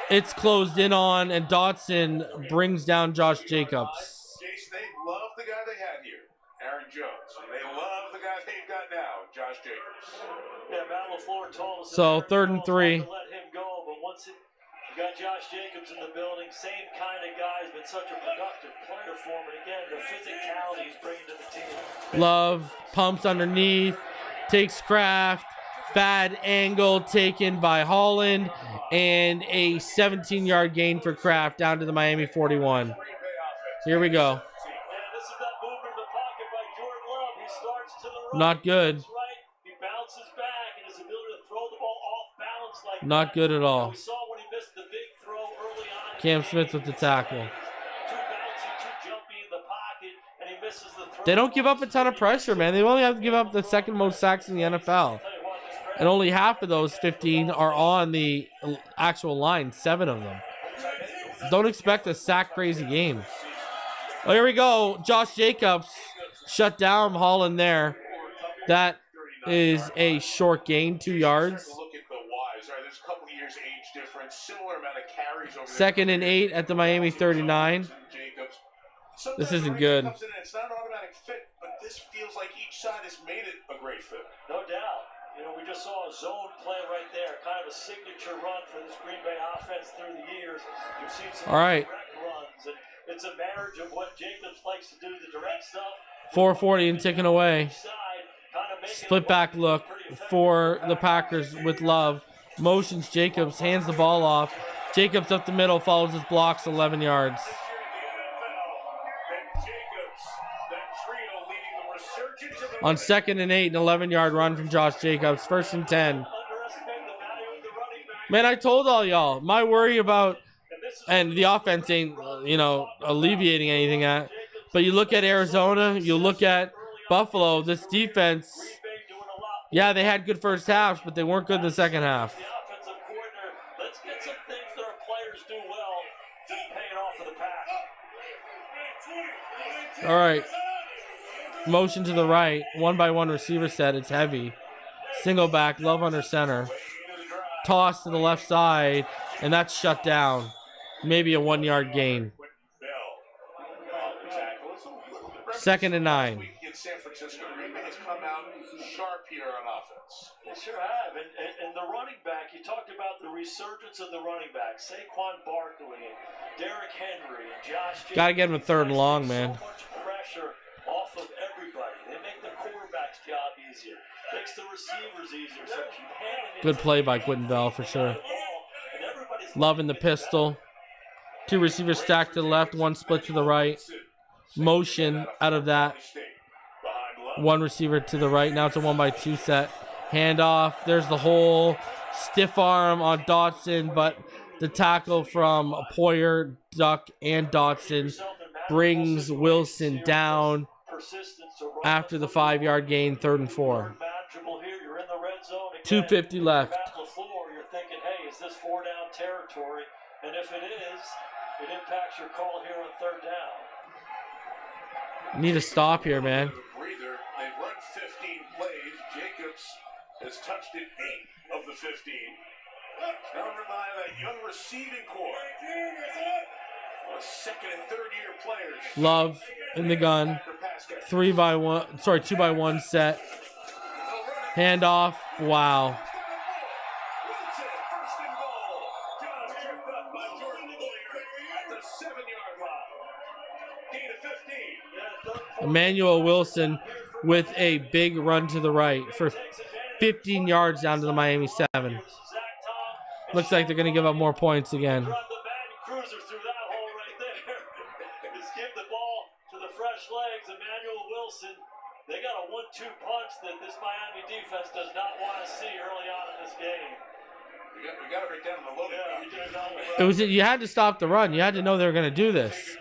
Speaker 1: It's closed in on, and Dotson brings down Josh Jacobs.
Speaker 3: Jason, they love the guy they had here, Aaron Jones. They love the guy they've got now, Josh Jacobs.
Speaker 6: Yeah, Matt LaFleur told us.
Speaker 1: So 3rd and 3.
Speaker 6: Let him go, but once you got Josh Jacobs in the building, same kind of guy, has been such a productive player for him. And again, the physicality he's bringing to the team.
Speaker 1: Love pumps underneath, takes Kraft. Bad angle taken by Holland, and a 17-yard gain for Kraft down to the Miami 41. Here we go.
Speaker 6: This is that movement in the pocket by Jordan Love. He starts to the right.
Speaker 1: Not good.
Speaker 6: Right. He bounces back, and his ability to throw the ball off balance like
Speaker 1: Not good at all.
Speaker 6: we saw when he missed the big throw early on.
Speaker 1: Cam Smith with the tackle.
Speaker 6: Too bouncy, too jumpy in the pocket, and he misses the throw.
Speaker 1: They don't give up a ton of pressure, man. They only have to give up the 2nd most sacks in the NFL. And only half of those 15 are on the actual line, 7 of them. Don't expect a sack-crazy game. Oh, here we go. Josh Jacobs shut down Holland there. That is a short gain, 2 yards.
Speaker 3: Look at the Y's. Right, there's a couple of years age difference, similar amount of carries over
Speaker 1: 2nd and 8 at the Miami 39. This isn't good.
Speaker 3: It's not an automatic fit, but this feels like each side has made it a great fit.
Speaker 6: No doubt. You know, we just saw a zone play right there, kind of a signature run for this Green Bay offense through the years. You've seen some direct runs, and it's a marriage of what Jacobs likes to do, the direct stuff.
Speaker 1: 440 and ticking away. Split back look for the Packers with Love. Motions Jacobs, hands the ball off. Jacobs up the middle, follows his blocks 11 yards. On 2nd and 8, an 11-yard run from Josh Jacobs. 1st and 10. Man, I told all y'all, my worry about, and the offense ain't, you know, alleviating anything at, but you look at Arizona, you look at Buffalo, this defense, yeah, they had good first halves, but they weren't good in the second half.
Speaker 6: Let's get some things that our players do well, paying off for the pack.
Speaker 1: All right. Motion to the right, 1-by-1 receiver set. It's heavy. Single back, Love under center. Toss to the left side, and that's shut down. Maybe a 1-yard gain. 2nd and 9.
Speaker 3: In San Francisco, Green Bay has come out sharp here on offense.
Speaker 6: They sure have. And the running back, you talked about the resurgence of the running back. Saquon Barkley and Derrick Henry and Josh Jacobs.
Speaker 1: Gotta get him a 3rd and long, man.
Speaker 6: So much pressure off of everybody. They make the quarterback's job easier. Makes the receivers easier. So keep handing it.
Speaker 1: Good play by Quentin Bell for sure. Love in the pistol. 2 receivers stacked to the left, 1 split to the right. Motion out of that one receiver to the right. Now it's a 1x2 set. Handoff. There's the hole. Stiff arm on Dotson, but the tackle from Poyer, Duck, and Dotson brings Wilson down after the 5-yard gain, 3rd and 4. 2:50 left.
Speaker 6: You're thinking, hey, is this 4-down territory? And if it is, it impacts your call here on 3rd down.
Speaker 1: Need to stop here, man.
Speaker 3: Breather. They've run 15 plays. Jacobs has touched it 8 of the 15. Now rely on that young receiving core. 2nd and 3rd year players.
Speaker 1: Love in the gun. 2x1 set. Handoff. Wow. Emmanuel Wilson with a big run to the right for 15 yards down to the Miami 7. Looks like they're going to give up more points again.
Speaker 6: Cruiser through that hole right there. Just give the ball to the fresh legs. Emmanuel Wilson. They got a 1-2 punch that this Miami defense does not want to see early on in this game.
Speaker 3: We got to break down the loading.
Speaker 1: It was you had to stop the run. You had to know they were going to do this.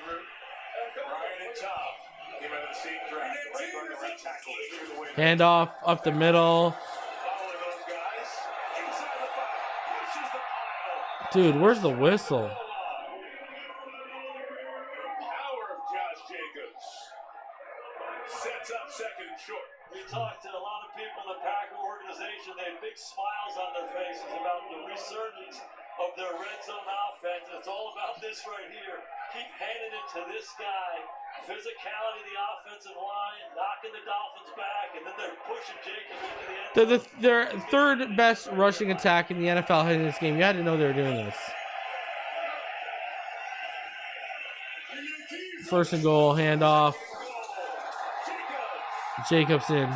Speaker 1: Handoff up the middle. Dude, where's the whistle?
Speaker 3: Sets up 2nd and short.
Speaker 6: We talked to a lot of people in the Packer organization. They have big smiles on their faces about the resurgence of their red zone offense. It's all about this right here. Keep handing it to this guy. Physicality, the offensive line, knocking the Dolphins back, and then they're pushing Jacobs into the end zone.
Speaker 1: They're the 3rd best rushing attack in the NFL heading this game. You had to know they were doing this. 1st and goal, handoff. Jacobs in.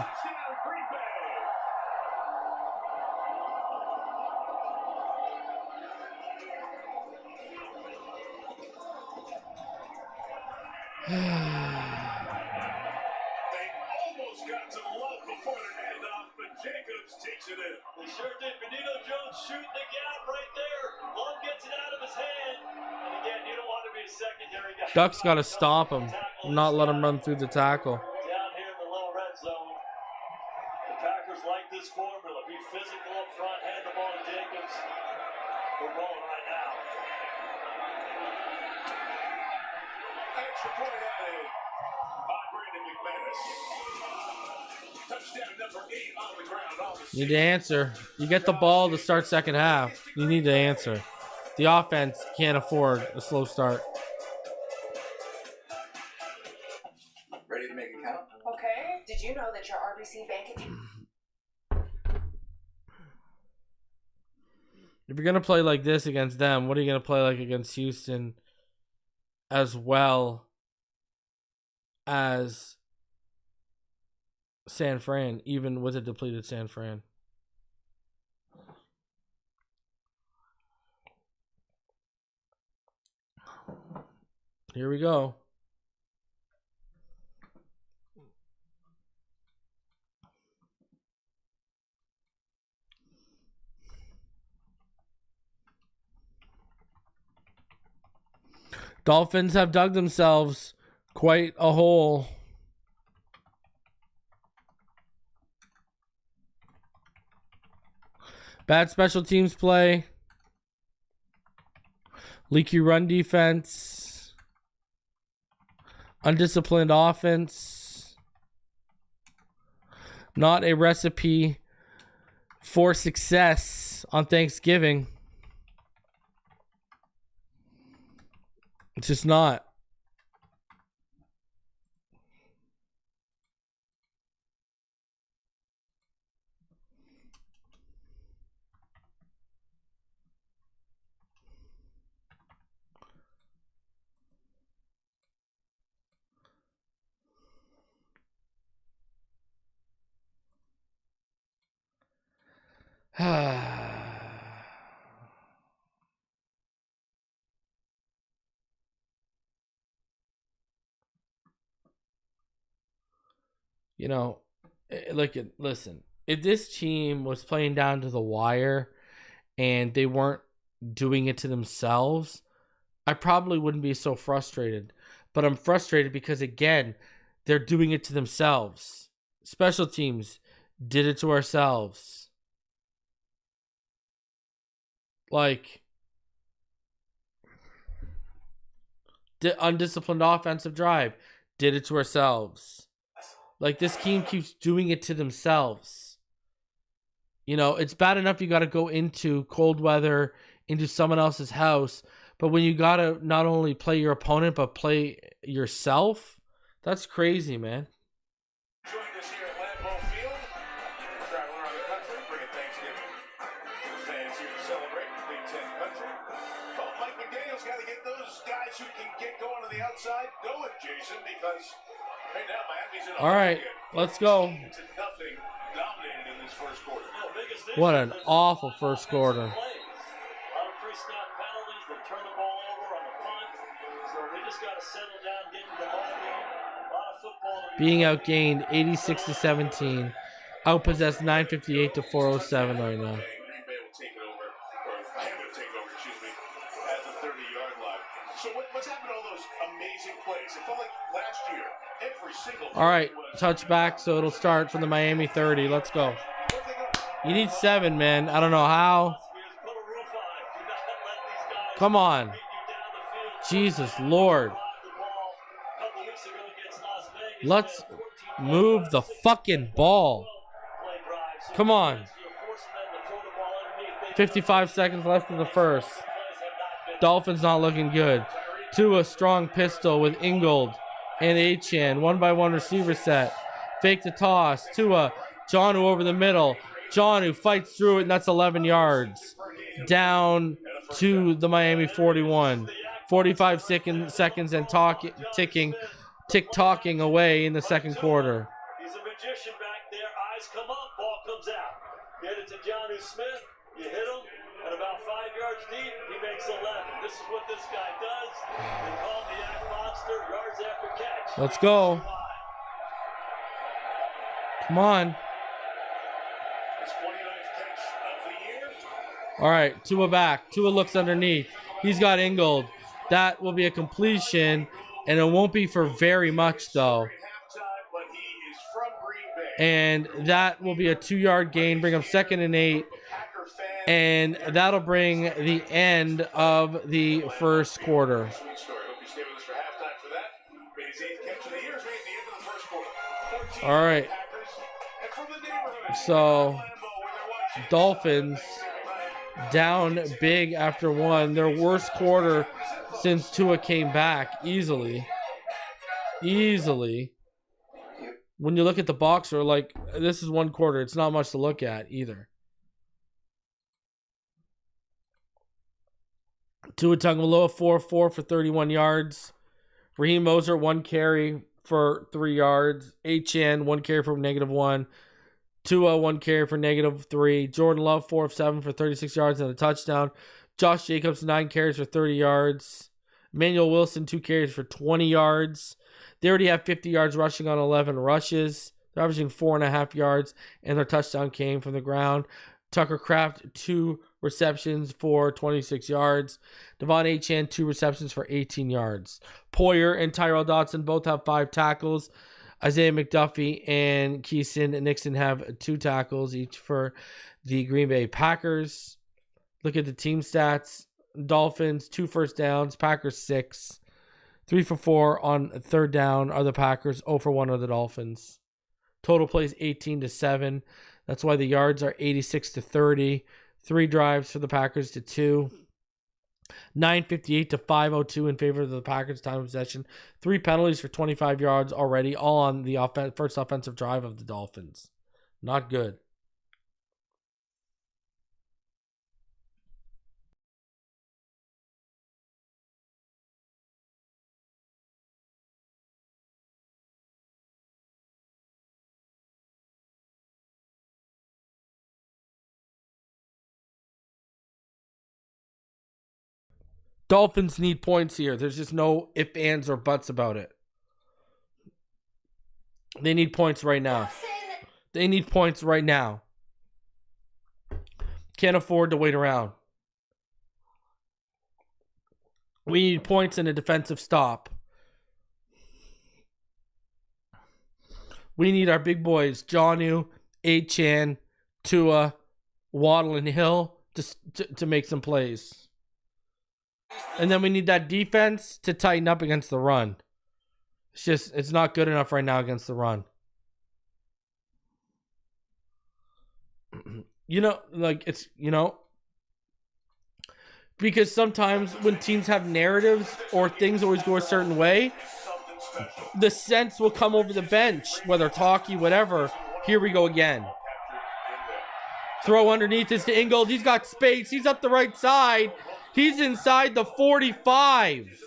Speaker 3: They almost got to Love before the handoff, but Jacobs takes it in.
Speaker 6: They sure did. Benito Jones shooting the gap right there. Love gets it out of his hand. And again, you don't want to be a secondary guy.
Speaker 1: Duck's got to stop him, not let him run through the tackle.
Speaker 6: Down here in the low red zone. The Packers like this formula. Be physical up front, hand the ball to Jacobs. We're rolling right now.
Speaker 3: Extra point added by Brandon McManus. Touchdown number 8 on the ground.
Speaker 1: You need to answer. You get the ball to start second half. You need to answer. The offense can't afford a slow start.
Speaker 7: Ready to make it count?
Speaker 8: Okay. Did you know that your RBC bank account?
Speaker 1: If you're going to play like this against them, what are you going to play like against Houston as well as San Fran, even with a depleted San Fran? Here we go. Dolphins have dug themselves quite a hole. Bad special teams play. Leaky run defense. Undisciplined offense. Not a recipe for success on Thanksgiving. It's just not. You know, Listen, if this team was playing down to the wire and they weren't doing it to themselves, I probably wouldn't be so frustrated. But I'm frustrated because, again, they're doing it to themselves. Special teams did it to ourselves. Like, the undisciplined offensive drive did it to ourselves. Like, this team keeps doing it to themselves. You know, it's bad enough you got to go into cold weather, into someone else's house, but when you got to not only play your opponent, but play yourself, that's crazy, man.
Speaker 3: Joined us here at Lambeau Field, traveling around the country, bringing Thanksgiving to the fans here to celebrate Big Ten country. Well, Mike McDaniel's got to get those guys who can get going on the outside going, Jason, because right now Miami's in a
Speaker 1: All right, let's go.
Speaker 3: 14-0 dominated in this first quarter.
Speaker 1: What an awful first quarter.
Speaker 6: A lot of pre-snap penalties that turn the ball over on the punt. So we just got to settle down, get into the ball game. A lot of football to be
Speaker 1: Being outgained 86-17. Outpossessed 958 to 407 right now.
Speaker 3: Green Bay will take it over, or Miami will take it over, excuse me, at the 30-yard line. So what's happened to all those amazing plays? It felt like last year, every single
Speaker 1: All right,
Speaker 3: play was
Speaker 1: touchback, so it'll start from the Miami 30. Let's go. You need 7, man. I don't know how. Come on. Jesus Lord. Let's move the fucking ball. Come on. 55 seconds left in the first. Dolphins not looking good. Tua strong pistol with Ingold and Achane. 1-by-1 receiver set. Fake the toss. Tua. Johnu over the middle. Johnu fights through it, and that's 11 yards. Down to the Miami 41. 45 seconds and tick-tocking away in the second quarter.
Speaker 6: He's a magician back there. Eyes come up, ball comes out. Get it to Jonnu Smith. You hit him, and about 5 yards deep, he makes 11. This is what this guy does. They call him the Yak Monster, yards after catch.
Speaker 1: Let's go. Come on.
Speaker 3: his 29th catch of the year.
Speaker 1: All right, Tua back. Tua looks underneath. He's got Ingold. That will be a completion, and it won't be for very much, though. And that will be a 2-yard gain, bring him 2nd and 8. And that'll bring the end of the first quarter. All right. So, Dolphins down big after one. Their worst quarter since Tua came back, easily. When you look at the box score, like, this is one quarter. It's not much to look at either. Tua Tagovailoa 4-4 for 31 yards. Raheem Mostert 1 carry for 3 yards. Achane 1 carry for -1. Tua 1 carry for -3. Jordan Love 4 of 7 for 36 yards and a touchdown. Josh Jacobs 9 carries for 30 yards. Emmanuel Wilson 2 carries for 20 yards. They already have 50 yards rushing on 11 rushes. They're averaging 4.5 yards, and their touchdown came from the ground. Tucker Kraft 2 receptions for 26 yards. Devon Achane 2 receptions for 18 yards. Poyer and Tyrell Dodson both have 5 tackles. Isaiah McDuffie and Keeson Nixon have 2 tackles each for the Green Bay Packers. Look at the team stats. Dolphins 2 first downs. Packers 6. 3 for 4 on 3rd down are the Packers. 0 for 1 are the Dolphins. Total plays 18-7. That's why the yards are 86-30. 3 drives for the Packers to 2. 9:58 to 5:02 in favor of the Packers time of possession. 3 penalties for 25 yards already, all on the first offensive drive of the Dolphins. Not good. Dolphins need points here. There's just no ifs, ands, or buts about it. They need points right now. They need points right now. Can't afford to wait around. We need points in a defensive stop. We need our big boys, Jonnu, Achane, Tua, Waddle, and Hill to make some plays. And then we need that defense to tighten up against the run. It's not good enough right now against the run. Because sometimes when teams have narratives or things always go a certain way, the sense will come over the bench, whether it's hockey, whatever. Here we go again. Throw underneath is to Ingold. He's got space. He's up the right side. He's inside the 45.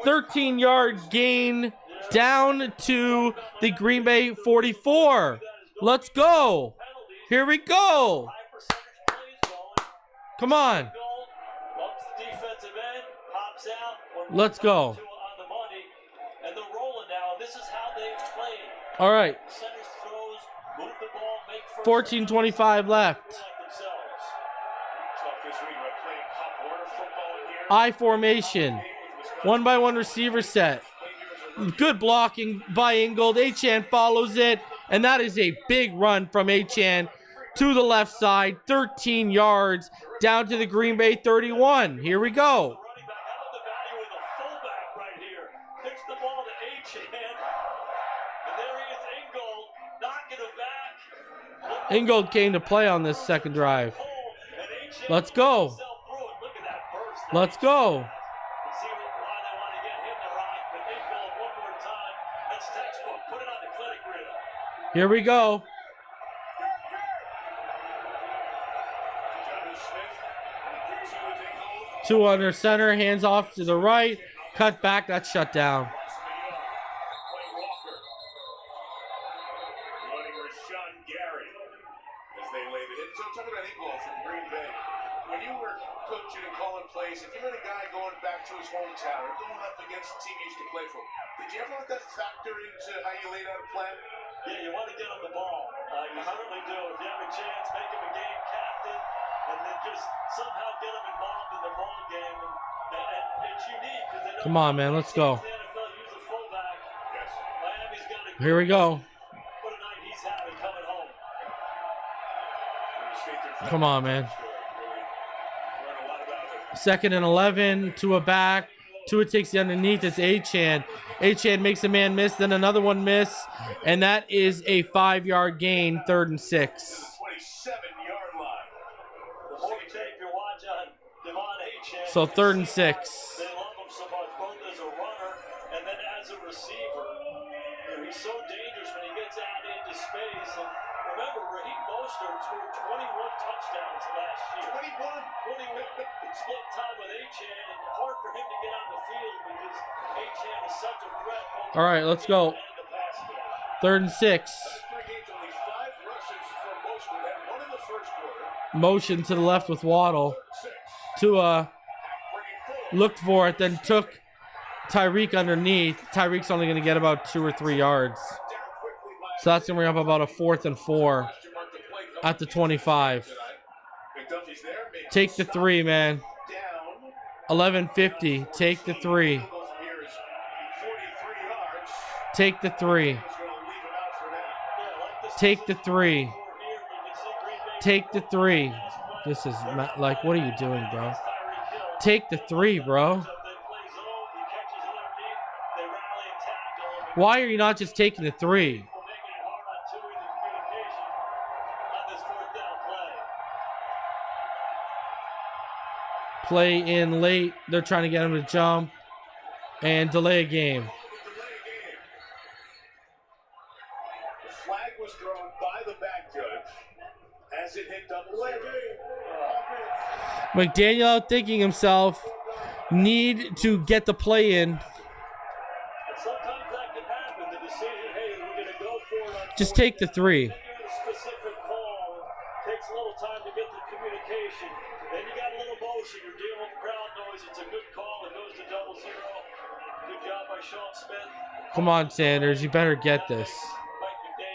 Speaker 1: 13-yard gain down to the Green Bay 44. Let's go. Here we go. Come on. Let's go. All right. 14:25 left. I formation. 1-by-1 receiver set. Good blocking by Ingold. Achane follows it. And that is a big run from Achane to the left side. 13 yards down to the Green Bay 31. Here we go. Ingold came to play on this second drive. Let's go. Let's go. Here we go. Two under center, hands off to the right. Cut back, that's shut down. Come on, man. Let's go. Here we go. Come on, man. 2nd and 11. Tua back. Tua takes the underneath. It's Achane. Achane makes a man miss, then another one miss. And that is a 5-yard gain, 3rd and 6. So 3rd and 6. All right, let's go. 3rd and 6. Motion to the left with Waddle. Tua looked for it, then took Tyreek underneath. Tyreek's only going to get about 2 or 3 yards. So that's going to bring up about a 4th and 4 at the 25. Take the 3, man. 11:50. Take the 3. Take the 3. Take the 3. Take the 3. This is like, what are you doing, bro? Take the 3, bro. Why are you not just taking the 3? Play in late. They're trying to get him to jump and delay a game.
Speaker 4: The flag was thrown by the back judge as it hit double leg.
Speaker 1: McDaniel outthinking himself. Need to get the play in.
Speaker 6: Sometimes that can happen. The decision, hey, we're going to go for it.
Speaker 1: Just take the 3.
Speaker 6: Specific call. Takes a little time to get the communication. Then you got a little motion. You're dealing with crowd noise. It's a good call. It goes to 0-0. Good job by Sean Smith.
Speaker 1: Come on, Sanders. You better get this.
Speaker 6: Mike McDaniel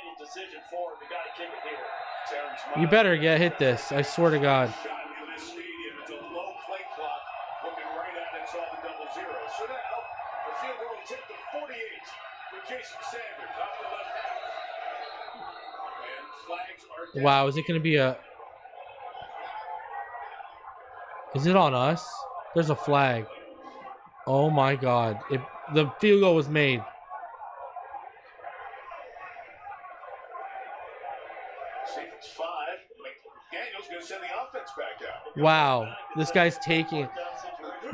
Speaker 1: You better hit this. I swear to God.
Speaker 3: Shot in this stadium. It's a low play clock. Looking right at it, saw the double zero. So now the field goal attempt to 48 for Jason Sanders off the left hand. And flags are down.
Speaker 1: Wow, is it going to be a... Is it on us? There's a flag. Oh my God. The field goal was made.
Speaker 3: See if it's 5. McDaniel's going to send the offense back out.
Speaker 1: Wow. This guy's taking...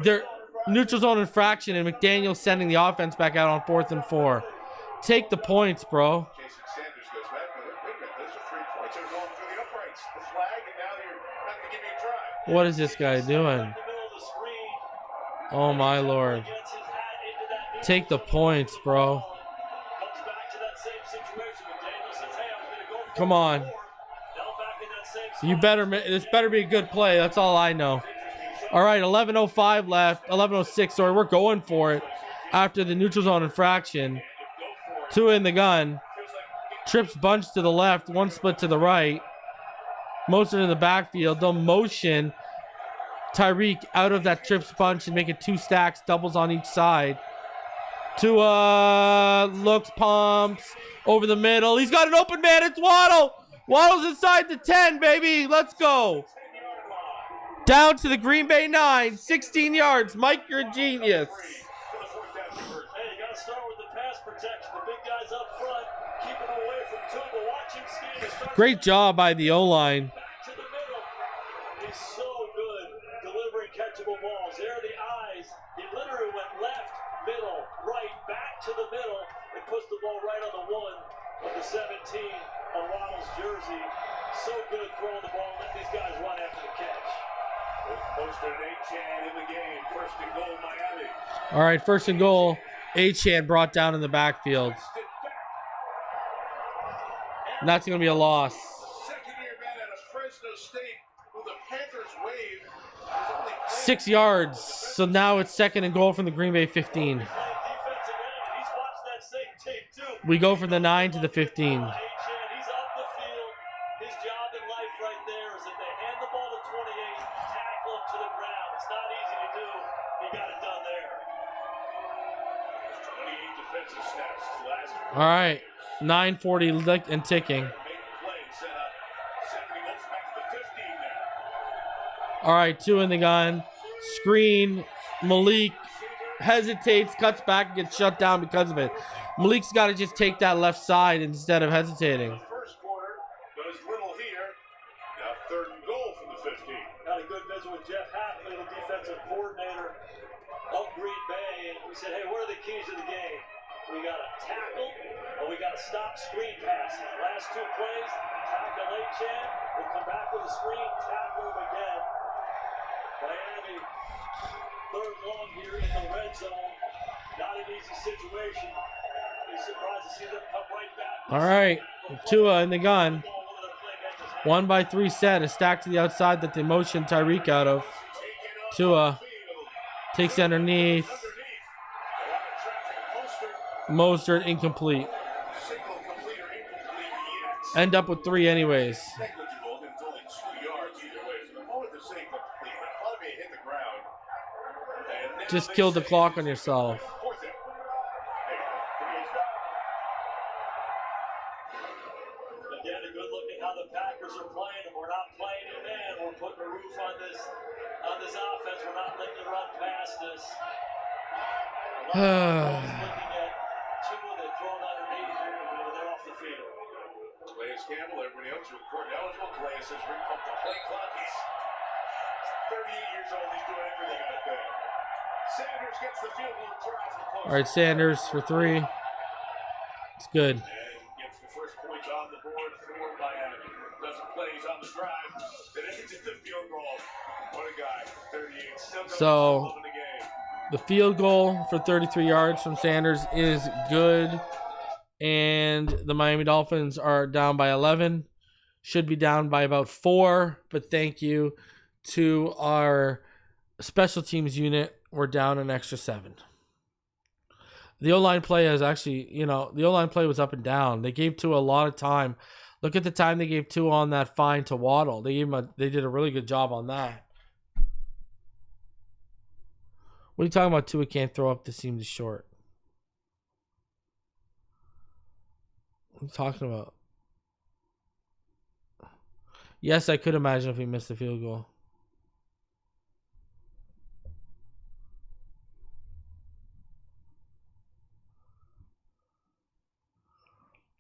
Speaker 1: They're neutral zone infraction, and McDaniel's sending the offense back out on 4th and 4. Take the points, bro.
Speaker 3: Jason Sanders goes back. Wait a minute, those are 3 points. They're going through the uprights. The flag, and now you're not going to give me a try.
Speaker 1: What is this guy doing? Oh my Lord. Take the points, bro. Come on. This better be a good play. That's all I know. All right, 11:05 left. 11:06, sorry. We're going for it after the neutral zone infraction. 2 in the gun. Trips bunch to the left. 1 split to the right. Mostert in the backfield. They'll motion Tyreek out of that trips bunch and make it 2 stacks, doubles on each side. Tua looks, pumps over the middle. He's got an open man. It's Waddle. Waddle's inside the 10, baby. Let's go. Down to the Green Bay 9, 16 yards. Mike, you're a genius.
Speaker 6: Hey, you got to start with the pass protection. The big guys up front, keeping away from Tua. Watch him scheme.
Speaker 1: Great job by the O-line.
Speaker 6: Back to the middle. He's so good delivering catchable balls. There are the eyes. He literally went left, middle, right, back to the middle, and puts the ball right on the 1 of the 17 on Waddle's jersey. So good throwing the ball. Let these guys run after the catch.
Speaker 3: Posted an 8-chan in the game. 1st and goal, Miami.
Speaker 1: All right, 1st and goal. A-Chan brought down in the backfield. And that's going to be a loss.
Speaker 3: Second-year man out of Fresno State, who the Panthers waived. Was only
Speaker 1: 6 yards. So now it's 2nd and goal from the Green Bay 15. We go from the 9 to the 15.
Speaker 6: He's up the field. His job in life right there is if they hand the ball to 28, tackle him to the ground. It's not easy to do. He got it done there.
Speaker 3: 28 defensive snaps last week.
Speaker 1: All right, 9:40 and ticking.
Speaker 3: Make play, set up. Second and goal back to the 15 now.
Speaker 1: All right, 2 in the gun. Screen. Malik hesitates, cuts back, and gets shut down because of it. Malik's got to just take that left side instead of hesitating.
Speaker 3: First quarter does little here. Now 3rd and goal from the 15.
Speaker 6: Got a good visit with Jeff Hackman, the defensive coordinator of Green Bay. And we said, hey, what are the keys of the game? We got to tackle, or we got to stop screen passes. Last 2 plays, tackle A-Chan. We'll come back with a screen, tackle him again. Miami, 3rd long here in the red zone. Not an easy situation. Be surprised to see them come right back.
Speaker 1: All right, Tua in the gun. 1-by-3 set, a stack to the outside that they motion Tyreek out of. Tua takes underneath. Mostert incomplete.
Speaker 3: Single complete or incomplete yet.
Speaker 1: End up with 3 anyways.
Speaker 3: Negligible, it's only 2 yards either way. For the moment to say complete, but probably hit the ground. And now
Speaker 1: Just
Speaker 3: they
Speaker 1: killed the
Speaker 3: say
Speaker 1: clock on yourself.
Speaker 3: 4th down.
Speaker 6: Again, a good look at how the Packers are playing, and we're not playing in man. We're putting a roof on this offense. We're not letting it run past us. Looking at Tua, they're thrown underneath here, and they're off the field.
Speaker 3: Calais Campbell, everybody else report eligible. Calais says bring up the play clock. He's 38 years old. He's doing everything out there. Sanders gets the field goal, drives the post.
Speaker 1: All right, Sanders for 3. It's good.
Speaker 3: And gets the first points on the board for Miami. Doesn't play, he's on the drive. Then it's the field goal. What a guy, 38. Still got
Speaker 1: So
Speaker 3: in the game.
Speaker 1: the field goal for 33 yards from Sanders is good. And the Miami Dolphins are down by 11. Should be down by about 4. But thank you to our special teams unit. We're down an extra 7. The O-line play is actually, the O-line play was up and down. They gave Tua a lot of time. Look at the time they gave Tua on that fine to Waddle. They did a really good job on that. What are you talking about? Tua can't throw up the seam to short. What are you talking about? Yes, I could imagine if he missed the field goal.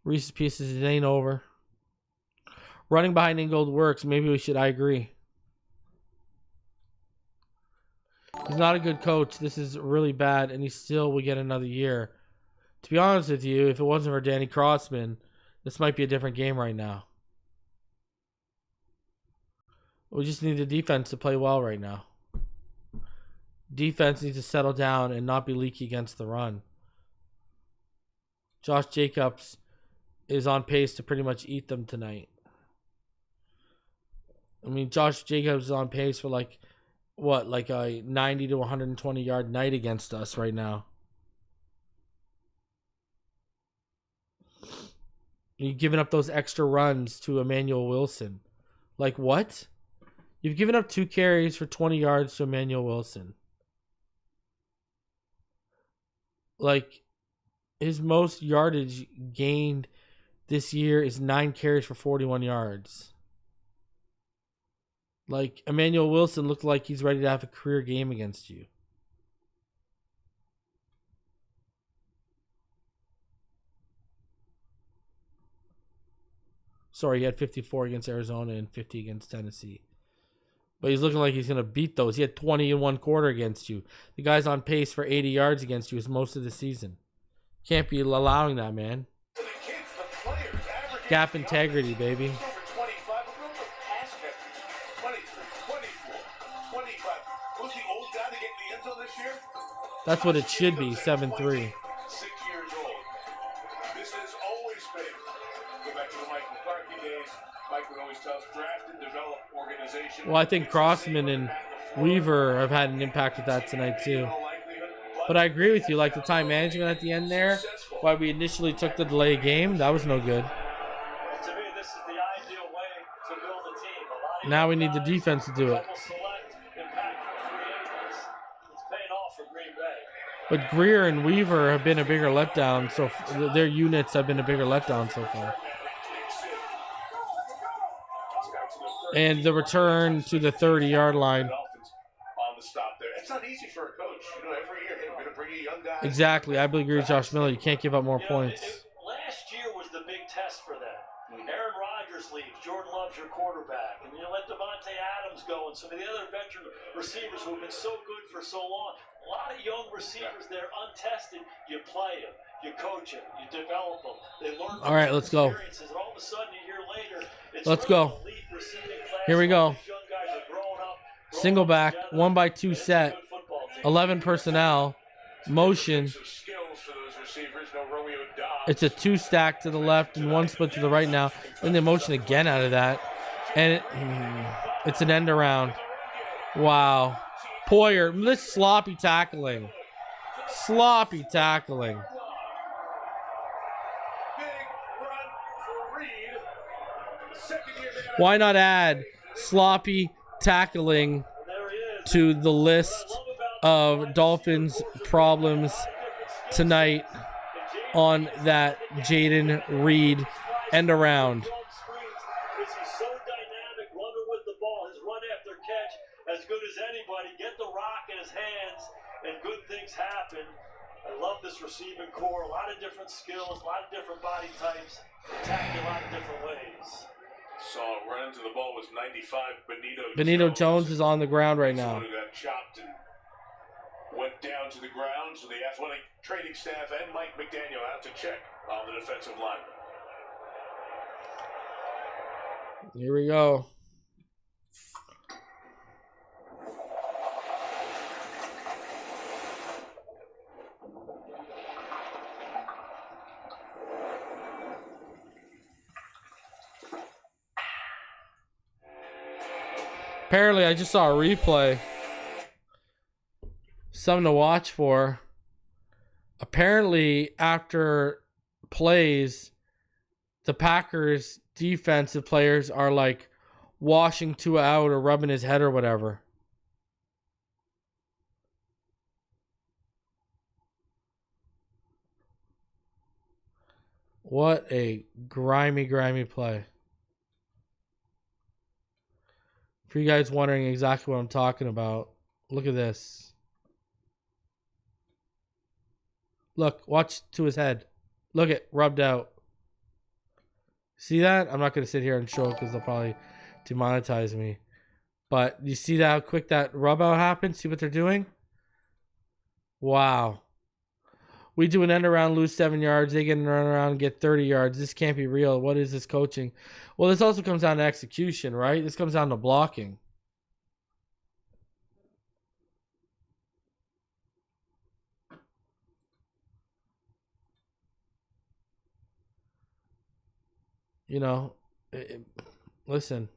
Speaker 1: Reese's Pieces, it ain't over. Running behind Ingold works. Maybe we should. I agree. He's not a good coach. This is really bad, and he still will get another year. To be honest with you, if it wasn't for Danny Crossman, this might be a different game right now. We just need the defense to play well right now. Defense needs to settle down and not be leaky against the run. Josh Jacobs is on pace to pretty much eat them tonight. I mean, Josh Jacobs is on pace for like a 90 to 120 yard night against us right now. You've given up those extra runs to Emmanuel Wilson. Like what? You've given up 2 carries for 20 yards to Emmanuel Wilson. Like, his most yardage gained this year is 9 carries for 41 yards. Like, Emmanuel Wilson looked like he's ready to have a career game against you. Sorry, he had 54 against Arizona and 50 against Tennessee. But he's looking like he's going to beat those. He had 20 in one quarter against you. The guy's on pace for 80 yards against you as most of the season. Can't be allowing that, man. Gap integrity, baby. That's what it should be, 7-3.
Speaker 3: 6 years old. This has always been, go back to the Mike McCarthy days, Mike would always tell us, draft and develop organization.
Speaker 1: Well, I think Crossman and Weaver have had an impact with that tonight, too. But I agree with you, like the time management at the end there, why we initially took the delay game, that was no good.
Speaker 6: To me, this is the ideal way to build a team.
Speaker 1: Now we need the defense to do it. But Greer and Weaver have been a bigger letdown, so their units have been a bigger letdown so far. And the return to the 30-yard line.
Speaker 3: It's not easy for a coach. You know, every year they're going to bring you young guys.
Speaker 1: Exactly. I agree with Josh Miller. You can't give up more points.
Speaker 6: Last year was the big test for them. Aaron Rodgers leaves. Jordan Love's your quarterback. And you let Devontae Adams go and some of the other veteran receivers who have been so good for so long. A lot of young receivers there, untested. You play them. You coach them. You develop them. They learn.
Speaker 1: All right, let's go.
Speaker 6: And all of a sudden, a year later, it's
Speaker 1: let's go. Here we go. Single back, 1x2 set, 11 personnel, motion. It's a 2 stack to the left and 1 split to the right now. Then they motion again out of that. And it's an end around. Wow. Poyer, this sloppy tackling. Sloppy tackling. Why not add sloppy tackling to the list of Dolphins problems tonight on that Jaden Reed end around?
Speaker 6: He's so dynamic, running with the ball. His run after catch, as good as anybody. Get the rock in his hands, and good things happen. I love this receiving core. A lot of different skills, a lot of different body types, attacking a lot of different ways.
Speaker 3: Saw running to the ball was 95.
Speaker 1: Benito Jones is on the ground right now.
Speaker 3: Got chopped and went down to the ground. So the athletic training staff and Mike McDaniel out to check on the defensive line.
Speaker 1: Here we go. Apparently, I just saw a replay. Something to watch for. Apparently, after plays, the Packers defensive players are like washing Tua out or rubbing his head or whatever. What a grimy play. For you guys wondering exactly what I'm talking about, look at this. Look, watch Tua's head. Look it, rubbed out. See that? I'm not going to sit here and show it because they'll probably demonetize me. But you see that how quick that rub out happened? See what they're doing? Wow. We do an end around, lose 7 yards. They get an run around and get 30 yards. This can't be real. What is this coaching? Well, this also comes down to execution, right? This comes down to blocking. You know, listen.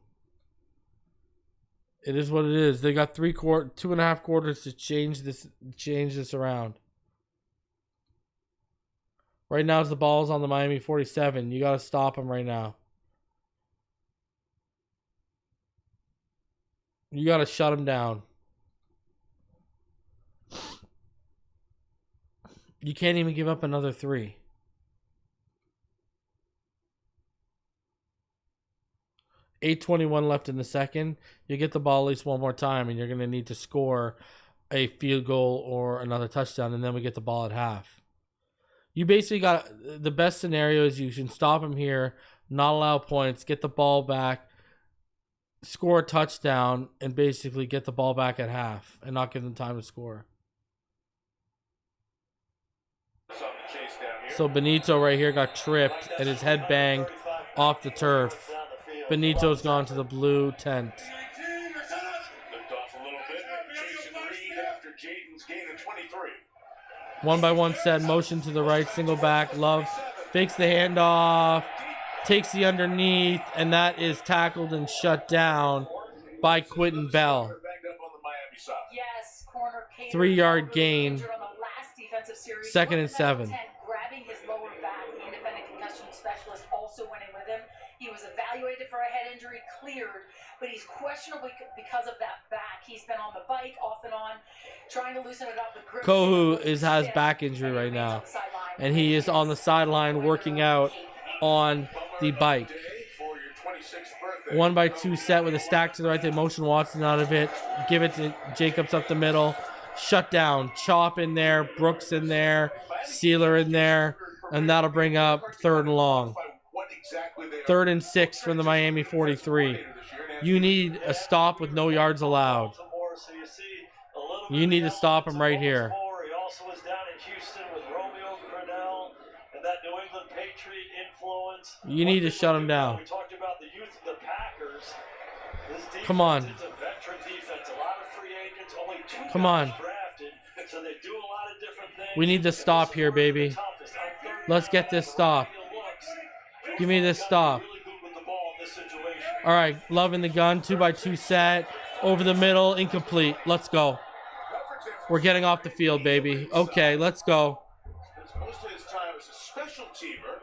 Speaker 1: It is what it is. They got 2.5 quarters to change this around. Right now, the ball's on the Miami 47. You got to stop them right now. You got to shut them down. You can't even give up another 3. .8:21 left in the second. You get the ball at least one more time, and you're going to need to score a field goal or another touchdown, and then we get the ball at half. You basically got the best scenario is you can stop them here, not allow points, get the ball back, score a touchdown, and basically get the ball back at half and not give them time to score. So Benito right here got tripped and his head banged off the turf. Benito's gone to the blue tent.
Speaker 3: Lift off a little bit. Jason Reed after Jaden's gain of 23.
Speaker 1: 1-by-1 set, motion to the right, single back. Love fakes the handoff, takes the underneath, and that is tackled and shut down by Quentin Bell.
Speaker 2: Yes, corner
Speaker 1: 3-yard gain.
Speaker 2: on the last defensive series.
Speaker 1: 2nd and 7.
Speaker 2: Grabbing his lower back, the independent concussion specialist also went in with him. He was evaluated for a head injury, cleared, but he's questionable because of that back. He's been on the bike off and on, trying to loosen it up. But
Speaker 1: Kohu has back injury right now, and he is on the sideline working out on the bike. 1-by-2 set with a stack to the right. They motion Watson out of it. Give it to Jacobs up the middle. Shut down. Chop in there. Brooks in there. Sealer in there. And that'll bring up 3rd and long. 3rd and 6 from the Miami 43. You need a stop with no yards allowed. You need to stop him right here.
Speaker 6: He also was down in Houston with Romeo Crennel and that New England Patriot influence.
Speaker 1: You need to shut him down.
Speaker 6: We talked about the youth of the Packers. This defense,
Speaker 1: come on.
Speaker 6: It's a veteran defense. A lot of free agents, only 2
Speaker 1: come on.
Speaker 6: drafted, so they do a lot of different things.
Speaker 1: We need to stop here, baby. Let's get this stop. Give me this stop. All right, Love in the gun, 2-by-2 set. Over the middle, incomplete. Let's go. We're getting off the field, baby. Okay, let's go.
Speaker 3: Most of his time as a special teamer,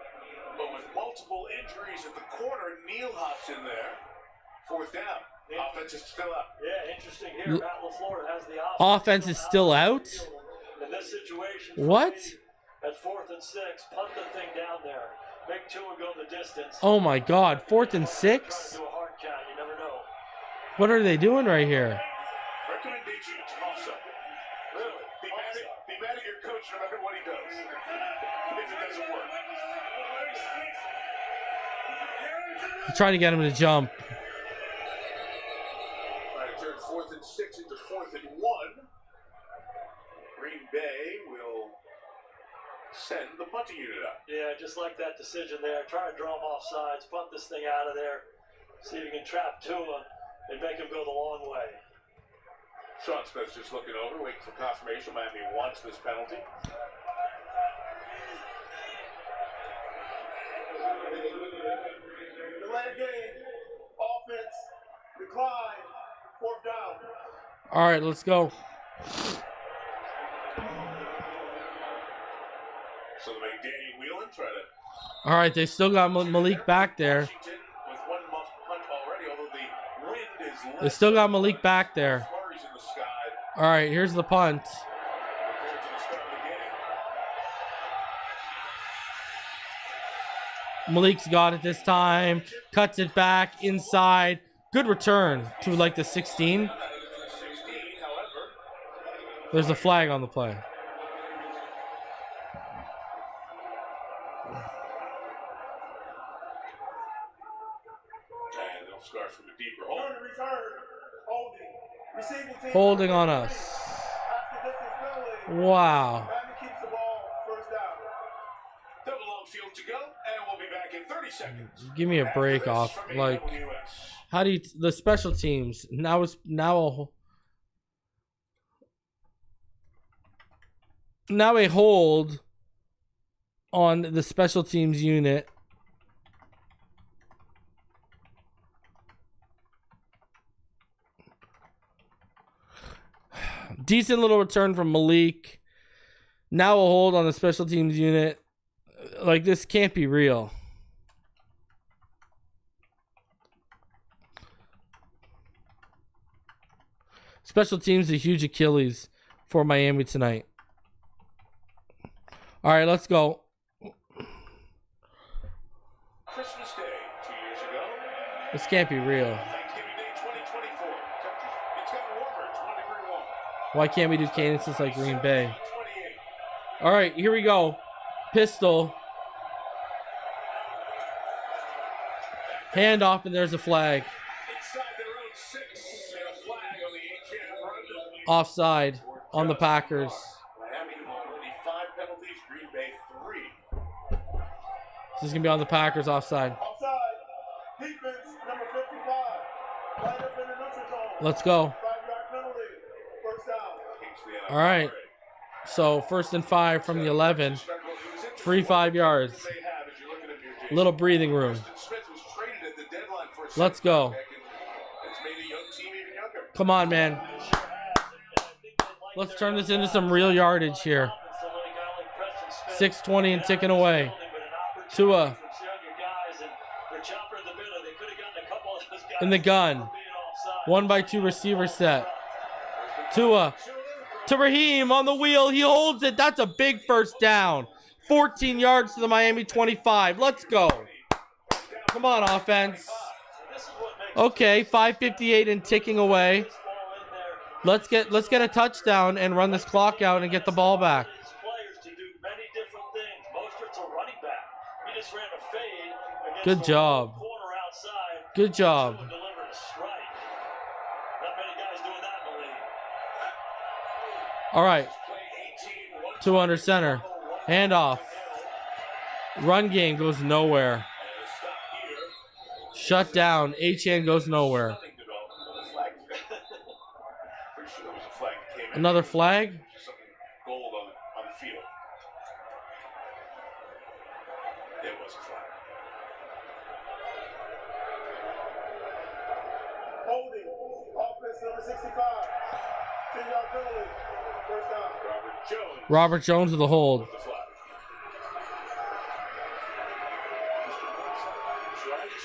Speaker 3: but with multiple injuries at the corner, Neal hops in there. 4th down. Offense is still up.
Speaker 6: Yeah, interesting here. Matt LaFleur has the
Speaker 1: offense is still out?
Speaker 6: In this situation,
Speaker 1: what?
Speaker 6: At 4th and 6, punt the thing down there. Make Tua go the distance.
Speaker 1: Oh my God, 4th and 6?
Speaker 6: Do a hard count. You never know.
Speaker 1: What are they doing right here?
Speaker 3: Recommendation toss-up. Really? Be mad at your coach no matter what he does. If it doesn't work.
Speaker 1: He's trying to get him to jump.
Speaker 3: All right, turn 4th and 6 into 4th and 1. Green Bay will send the punting unit up.
Speaker 6: Yeah, just like that decision there. Try to draw him off sides, punt this thing out of there. See if you can trap Tua and make him go the long way.
Speaker 3: Sean Smith's just looking over, waiting for confirmation. Miami wants this penalty.
Speaker 4: Delay game. Offense. Decline. 4th down.
Speaker 1: All right, let's go.
Speaker 3: So they make Daniel Whelan try to
Speaker 1: All right, they still got Malik back there.
Speaker 3: Washington with one muff punt already, although the wind is less.
Speaker 1: They still got Malik back there.
Speaker 3: Flurries in the sky.
Speaker 1: All right, here's the punt.
Speaker 3: Prepared to the start of the game.
Speaker 1: Malik's got it this time. Cuts it back inside. Good return to like the 16.
Speaker 3: 16, however.
Speaker 1: There's a flag on the play.
Speaker 3: And they'll start from a deeper hole.
Speaker 4: During the return, holding. Receiving team.
Speaker 1: Holding on us.
Speaker 4: After distance penalty.
Speaker 1: Wow.
Speaker 4: Miami keeps the ball first down.
Speaker 3: Double long field to go, and we'll be back in 30 seconds.
Speaker 1: Give me a break off. Like, how do you the special teams now a hold on the special teams unit. Decent little return from Malik. Now a hold on the special teams unit. Like, this can't be real. Special teams, a huge Achilles for Miami tonight. All right, let's go.
Speaker 3: Christmas Day 2 years ago.
Speaker 1: This can't be real.
Speaker 3: Thanksgiving Day 2024. It's gotten warmer. It's 1 degree warmer.
Speaker 1: Why can't we do cadences like Green Bay?
Speaker 3: 28.
Speaker 1: All right, here we go. Pistol. Handoff, and there's a flag.
Speaker 3: Inside their own 6, and a flag on the 8-yard run.
Speaker 1: Offside on the Packers.
Speaker 3: Miami already 5 penalties. Green Bay 3.
Speaker 1: This is going to be on the Packers offside.
Speaker 4: Offside. Defense number 55. Right up in the neutral zone.
Speaker 1: Let's go.
Speaker 4: 5-yard penalty. First down.
Speaker 3: Kicks the NFL
Speaker 1: All right.
Speaker 3: ready.
Speaker 1: So 1st and 5 from the 11. Free 5 yards.
Speaker 3: They have, as you're looking at here, Jason.
Speaker 1: Little breathing room.
Speaker 3: Smith was traded at the deadline for a
Speaker 1: Let's go.
Speaker 3: It's made a young team even younger.
Speaker 1: Come on, man. Let's turn this into some real yardage here. 6:20 and ticking away. Tua in the gun. 1-by-2 receiver set. Tua to Raheem on the wheel. He holds it. That's a big first down. 14 yards to the Miami 25. Let's go. Come on, offense. Okay, 5:58 and ticking away. Let's get a touchdown and run this clock out and get the ball back. Good job. Good job. All right. 2 under center. Handoff. Run game goes nowhere. Shut down. H-N goes nowhere. Another flag?
Speaker 3: Gold on the field. There was a flag.
Speaker 4: Holding. Offense number 65. 10-yard penalty. First down.
Speaker 1: Robert Jones with the hold.
Speaker 3: The flag.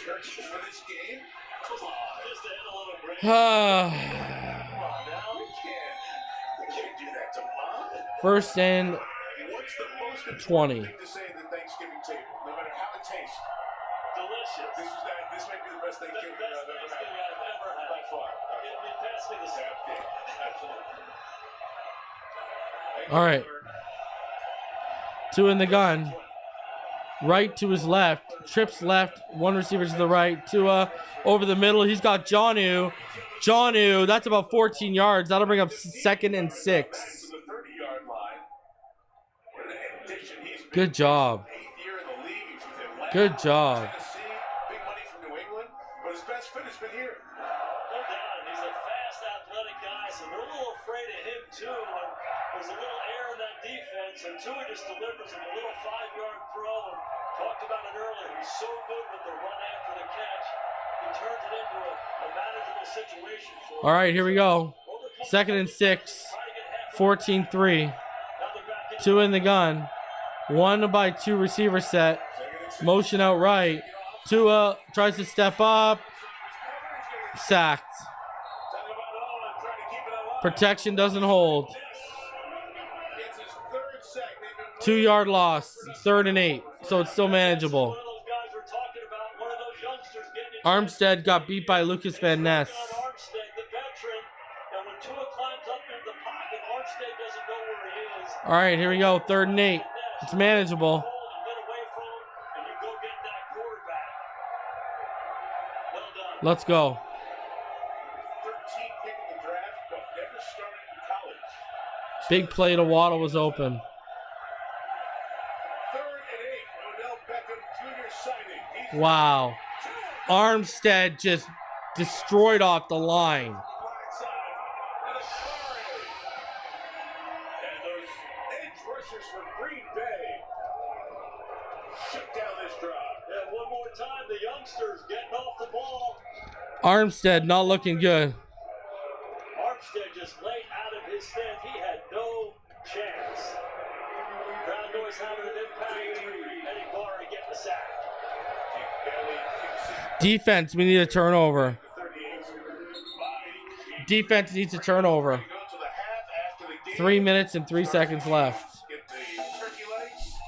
Speaker 3: For this game? Come on. Just add a little break. Come on now. We can't do that to Mom.
Speaker 1: 1st and
Speaker 3: What's the most important
Speaker 1: 20.
Speaker 3: thing to say at the Thanksgiving table? No matter how it tastes.
Speaker 6: Delicious.
Speaker 3: This might be the best Thanksgiving
Speaker 6: Best
Speaker 3: I've ever
Speaker 6: Thanksgiving
Speaker 3: had.
Speaker 6: I've ever had.
Speaker 3: By far.
Speaker 6: It passed me the same.
Speaker 3: Yeah, absolutely.
Speaker 1: All right. 2 in the gun. Right to his left. Trips left. 1 receiver to the right. Tua over the middle. He's got Jonnu. Jonnu. That's about 14 yards. That'll bring up 2nd and 6.
Speaker 3: To the 30-yard line. In addition, he's been
Speaker 1: Good job.
Speaker 3: 8th year in the league. He's with Atlanta,
Speaker 1: Good job.
Speaker 3: Tennessee, big money from New England, but his best fit has been here.
Speaker 6: No doubt. And he's a fast, athletic guy, so they're a little afraid of him, too. When there's a little air in that defense, and Tua just delivers him a little 5-yard throw. And talked about it earlier. He's so good with the run after the catch. He turns it into a manageable situation for him.
Speaker 1: All right, here we go. 2nd and 6. 14-3. 2 in the gun. 1-by-2 receiver set.
Speaker 3: 2nd
Speaker 1: Motion out right. Tua tries to step up. Sacked. Protection doesn't hold. 2-yard loss. 3rd and 8. So it's still manageable. Armstead got beat by Lucas Van Ness. All right, here we go. 3rd and 8. It's manageable. Let's go. Big play to Waddle was open. Wow. Armstead just destroyed off the line. Armstead not looking good.
Speaker 6: Armstead just laid out of his stand. He had no chance. Crowd noise having an impact. Eddie Barrett getting the sack.
Speaker 1: Defense, we need a turnover. Defense needs a turnover. 3 minutes and 3 seconds left.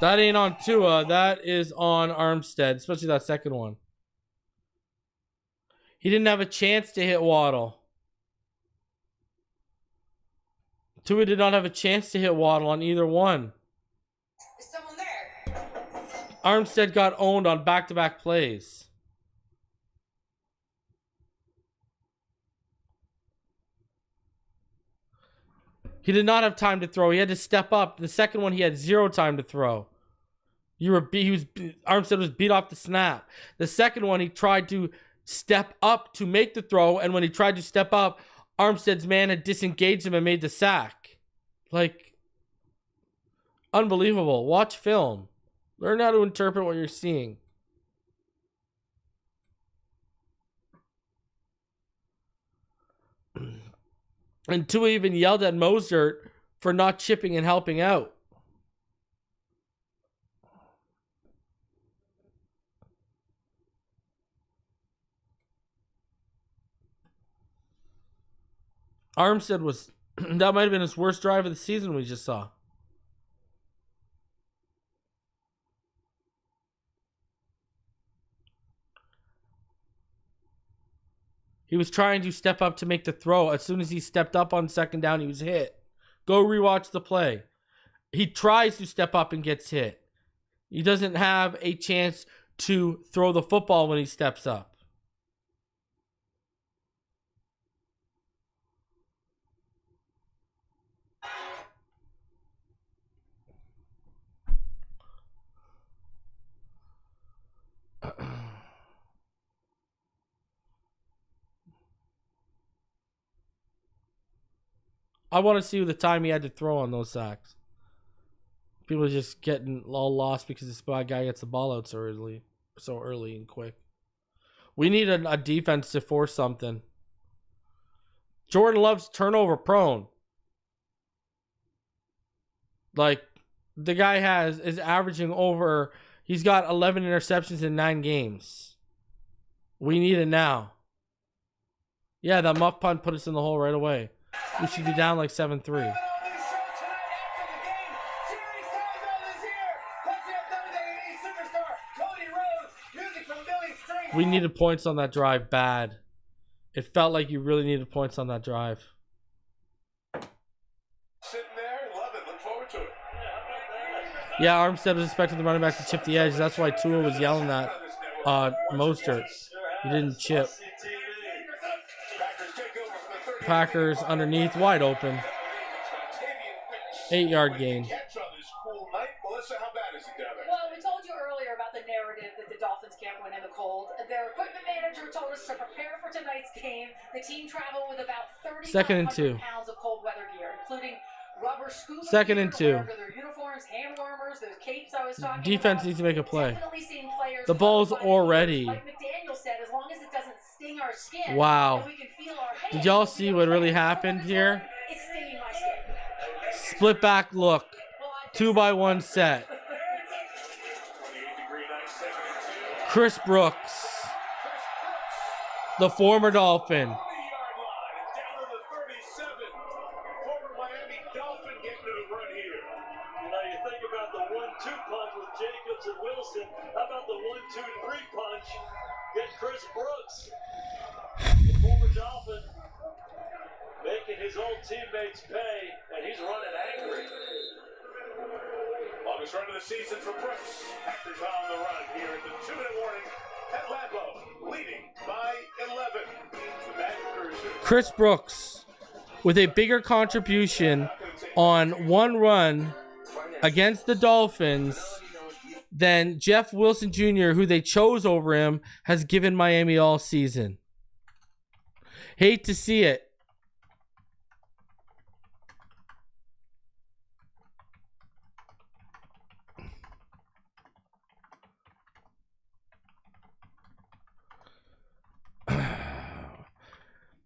Speaker 1: That ain't on Tua. That is on Armstead, especially that second one. He didn't have a chance to hit Waddle. Tua did not have a chance to hit Waddle on either one.
Speaker 8: Is someone there?
Speaker 1: Armstead got owned on back-to-back plays. He did not have time to throw. He had to step up. The second one, he had 0 time to throw. Armstead was beat off the snap. The second one, he tried to step up to make the throw, and when he tried to step up, Armstead's man had disengaged him and made the sack. Like, unbelievable. Watch film. Learn how to interpret what you're seeing. And Tua even yelled at Mostert for not chipping and helping out. Armstead was, that might have been his worst drive of the season we just saw. He was trying to step up to make the throw. As soon as he stepped up on second down, he was hit. Go rewatch the play. He tries to step up and gets hit. He doesn't have a chance to throw the football when he steps up. I want to see the time he had to throw on those sacks. People are just getting all lost because this guy gets the ball out so early and quick. We need a defense to force something. Jordan Love's turnover prone. Like, the guy is averaging over, he's got 11 interceptions in 9 games. We need it now. Yeah, that muff punt put us in the hole right away. We should be down like 7-3. We needed points on that drive bad. It felt like you really needed points on that drive.
Speaker 3: Sitting there, love it, look forward to it.
Speaker 1: Yeah, Armstead was expecting the running back to chip the edge. That's why Tua was yelling at Mostert. He didn't chip. Packers underneath, wide open. 8-yard gain.
Speaker 2: Well, we told you earlier about the narrative that the Dolphins can't win in the cold. Their equipment manager told us to prepare for tonight's game. The team traveled with about 3,500 pounds of cold weather gear, including rubber scuba
Speaker 1: Second and
Speaker 2: gear
Speaker 1: 2.
Speaker 2: their uniforms, hand warmers, those capes I was talking
Speaker 1: Defense
Speaker 2: about.
Speaker 1: needs to make a play.
Speaker 2: The
Speaker 1: ball's already.
Speaker 2: Like McDaniel said, as long as it doesn't sting our skin,
Speaker 1: wow.
Speaker 2: and we can feel our hands,
Speaker 1: did y'all see what really happened here?
Speaker 2: it's stinging my skin.
Speaker 1: Split back look. 2-by-1 set. Chris Brooks, the former Dolphin.
Speaker 3: 20-yard line and down to the 37. Former Miami Dolphin getting to the run here.
Speaker 6: You know, you think about the 1-2 punch with Jacobs and Wilson. How about the 1-2-3 punch? Get Chris Brooks, the former Dolphin, making his old teammates pay, and he's running angry.
Speaker 3: Longest run of the season for Brooks. Packers on the run here at the 2-minute warning at Lambeau, leading by 11. The Magic Cruiser.
Speaker 1: Chris Brooks with a bigger contribution on one run against the Dolphins than Jeff Wilson Jr., who they chose over him, has given Miami all season. Hate to see it.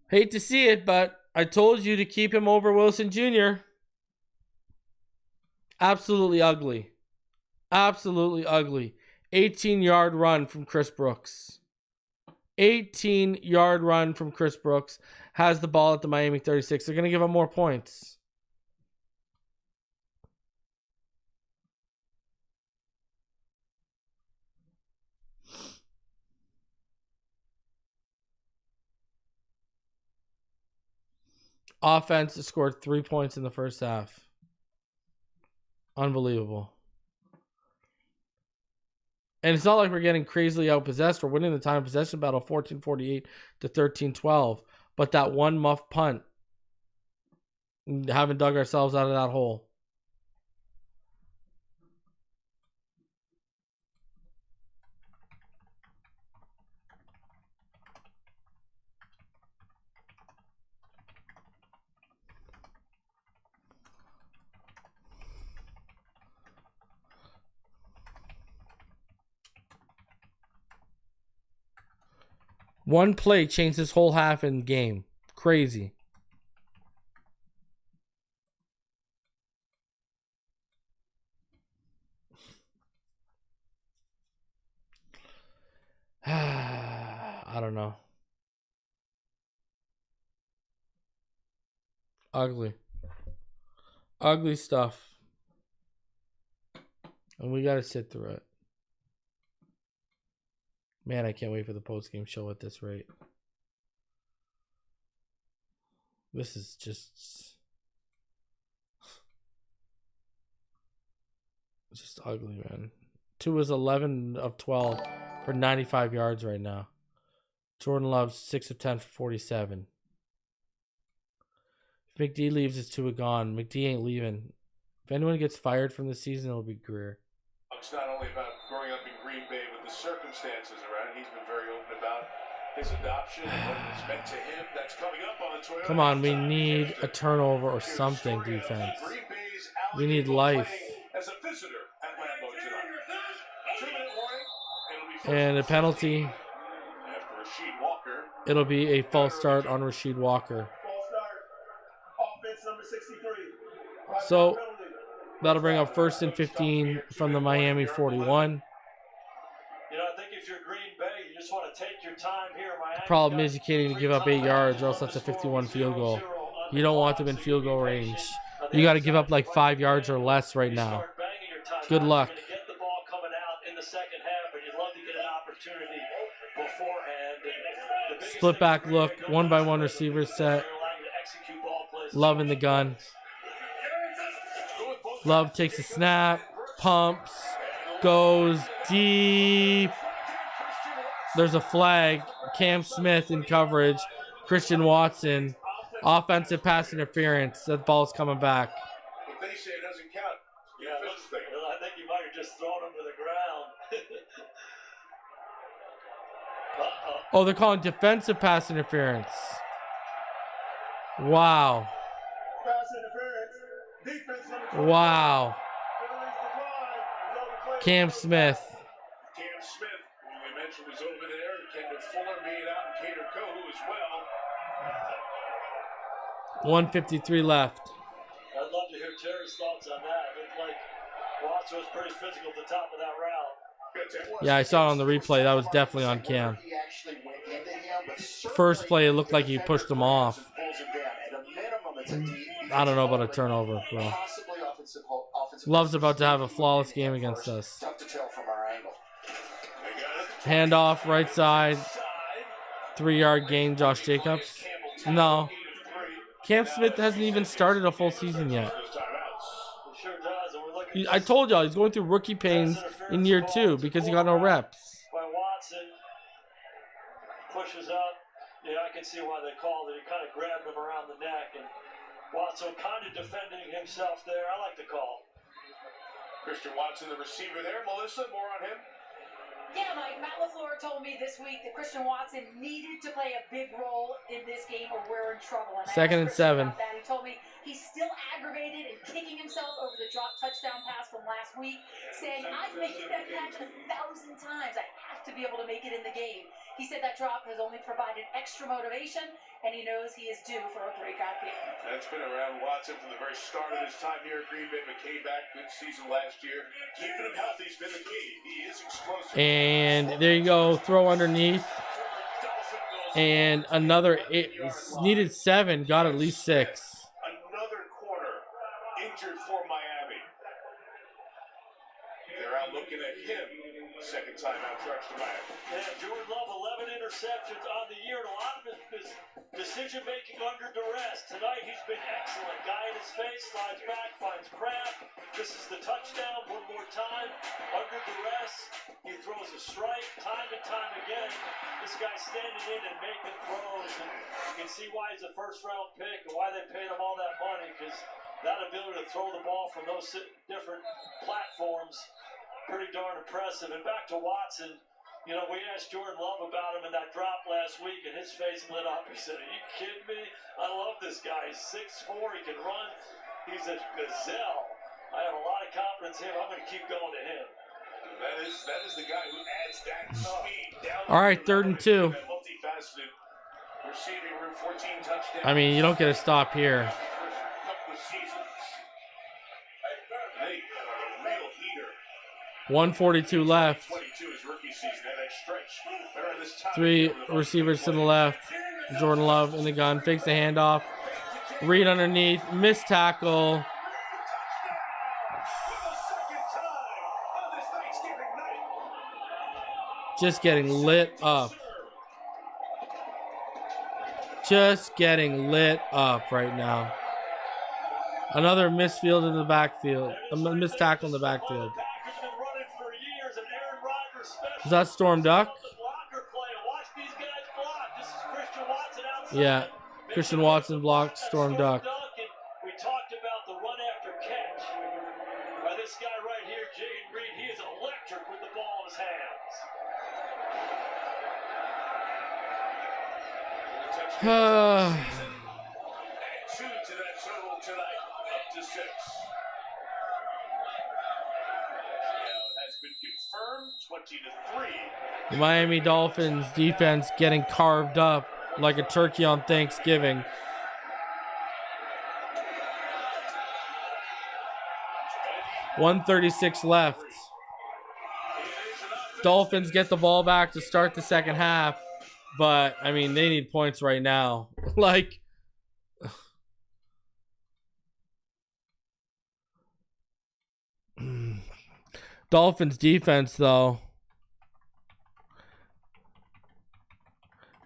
Speaker 1: Hate to see it, but I told you to keep him over Wilson Jr. Absolutely ugly. Absolutely ugly. 18-yard run from Chris Brooks. 18-yard run from Chris Brooks. Has the ball at the Miami 36. They're going to give him more points. Offense has scored 3 points in the first half. Unbelievable. And it's not like we're getting crazily outpossessed. We're winning the time possession battle 14-48 to 13-12. But that one muff punt, haven't dug ourselves out of that hole. One play changed this whole half in game. Crazy. I don't know. Ugly. Ugly stuff. And we got to sit through it. Man, I can't wait for the post-game show at this rate. This is just ugly, man. Tua's 11 of 12 for 95 yards right now. Jordan Love's 6 of 10 for 47. If McD leaves, it's Tua gone. McD ain't leaving. If anyone gets fired from the season, it'll be Greer.
Speaker 3: It's not only about growing up in Green Bay with the circumstances around it. He's been very open about his adoption and what it's meant to him. That's coming up on Toyota.
Speaker 1: Come on, we need a turnover or something, defense. We need life.
Speaker 3: As a visitor at Lambeau tonight. 2-minute warning. It'll be
Speaker 1: And a penalty.
Speaker 3: after Rasheed Walker.
Speaker 1: It'll be a false start on Rasheed Walker.
Speaker 4: False start. Offense number 63.
Speaker 1: So that'll bring up 1st and 15 from the Miami 41.
Speaker 6: You know, I think if you're Green Bay, you just want to take your time here. Miami
Speaker 1: Problem is you can't even give up 8 yards or else that's a 51 field goal. You don't want them in field goal range. You got to give up like 5 yards or less right now. Good luck.
Speaker 6: You're going to get the ball coming out in the second half, but you'd love to get an opportunity beforehand. And the biggest
Speaker 1: Split
Speaker 6: thing
Speaker 1: back
Speaker 6: for
Speaker 1: look,
Speaker 6: Green Bay
Speaker 1: 1-by-1 receiver set.
Speaker 6: they're allowing you to execute ball plays.
Speaker 1: Love in the gun. Love takes a snap, pumps, goes deep. There's a flag. Cam Smith in coverage. Christian Watson. Offensive pass interference. That ball's coming back.
Speaker 3: But they say it doesn't count.
Speaker 6: Yeah, I think you might have just thrown him to the ground.
Speaker 1: Oh, they're calling defensive pass interference. Wow.
Speaker 4: Pass interference. Defense number 20.
Speaker 1: Wow.
Speaker 4: Penalties decline. Result of play.
Speaker 1: Cam Smith.
Speaker 3: Cam Smith, who we mentioned was over there. Kendall Fuller made out and Cater Kohu as well.
Speaker 1: 1:53 left.
Speaker 6: I'd love to hear Terry's thoughts on that. It looked like Watson was pretty physical at the top of that route.
Speaker 1: Yeah, I saw it on the replay. That was definitely on cam.
Speaker 5: He actually went into him, but
Speaker 1: First play, it looked like he pushed him off.
Speaker 5: pulls him down. At a minimum, it's a
Speaker 1: I don't know about a turnover, bro.
Speaker 5: possibly offensive
Speaker 1: Love's about to have a flawless game against us.
Speaker 5: Tough to tell from our angle.
Speaker 1: Handoff, right side. 3-yard gain, Josh Jacobs. No. Cam Smith hasn't even started a full season yet.
Speaker 6: Sure does, and we're looking
Speaker 1: I told y'all, he's going through rookie pains in year 2 because he got no reps.
Speaker 6: by Watson. Pushes up. Yeah, I can see why they called it. He kind of grabbed him around the neck, and Watson kind of defending himself there. I like the call.
Speaker 3: Christian Watson, the receiver there. Melissa, more on him.
Speaker 2: Yeah, Mike, Matt LaFleur told me this week that Christian Watson needed to play a big role in this game or we're in trouble. And I
Speaker 1: Second and
Speaker 2: asked Christian
Speaker 1: 7.
Speaker 2: about that. He told me he's still aggravated and kicking himself over the drop touchdown pass from last week, saying, I've made that catch 1,000 times. I have to be able to make it in the game. He said that drop has only provided extra motivation, and he knows he is due for a breakout game.
Speaker 3: That's been around Watson from the very start of his time here at Green Bay, but came back good season last year. Keeping him healthy has been the key. He is explosive.
Speaker 1: And there you go, throw underneath. And another, needed 7, got at least 6.
Speaker 3: Another corner injured for Miami. They're out looking at him. Second time out charge to Miami.
Speaker 6: Yeah, Jordan Love, 11 interceptions on the year, and a lot of his decision-making under duress. Tonight, he's been excellent. Guy in his face, slides back, finds craft. This is the touchdown one more time. Under duress, he throws a strike time and time again. This guy's standing in and making throws, and you can see why he's a first-round pick and why they paid him all that money, because that ability to throw the ball from those different platforms, pretty darn impressive. And back to Watson, you know, we asked Jordan Love about him in that drop last week, and his face lit up. He said, are you kidding me? I love this guy. He's 6'4", he can run. He's a gazelle. I have a lot of confidence in him. I'm going to keep going to him.
Speaker 3: That is the guy who adds that speed down.
Speaker 1: All right, 3rd and 2.
Speaker 3: Multifaceted receiving room, 14 touchdowns.
Speaker 1: I mean, you don't get a stop here.
Speaker 3: Couple of seasons. Hey, a real heater.
Speaker 1: 1:42 left.
Speaker 3: 22 is rookie season. That stretch. Remember this time
Speaker 1: 3 receivers to the left. Jordan Love in the gun, fakes the handoff. Reed underneath, missed tackle. Just getting lit up. Just getting lit up right now. Another missed field in the backfield. A missed tackle in the backfield. Is that Storm Duck? Yeah. Christian Watson blocked Storm Duck.
Speaker 6: We talked about the run after catch by this guy right here, Jaden Reed. He is electric with the ball in his hands.
Speaker 3: Add 2 to that total tonight, up to 6. Now it has been confirmed, 20-3.
Speaker 1: The Miami Dolphins defense getting carved up like a turkey on Thanksgiving. .136 left. Dolphins get the ball back to start the second half, but I mean they need points right now. Like, Dolphins defense though,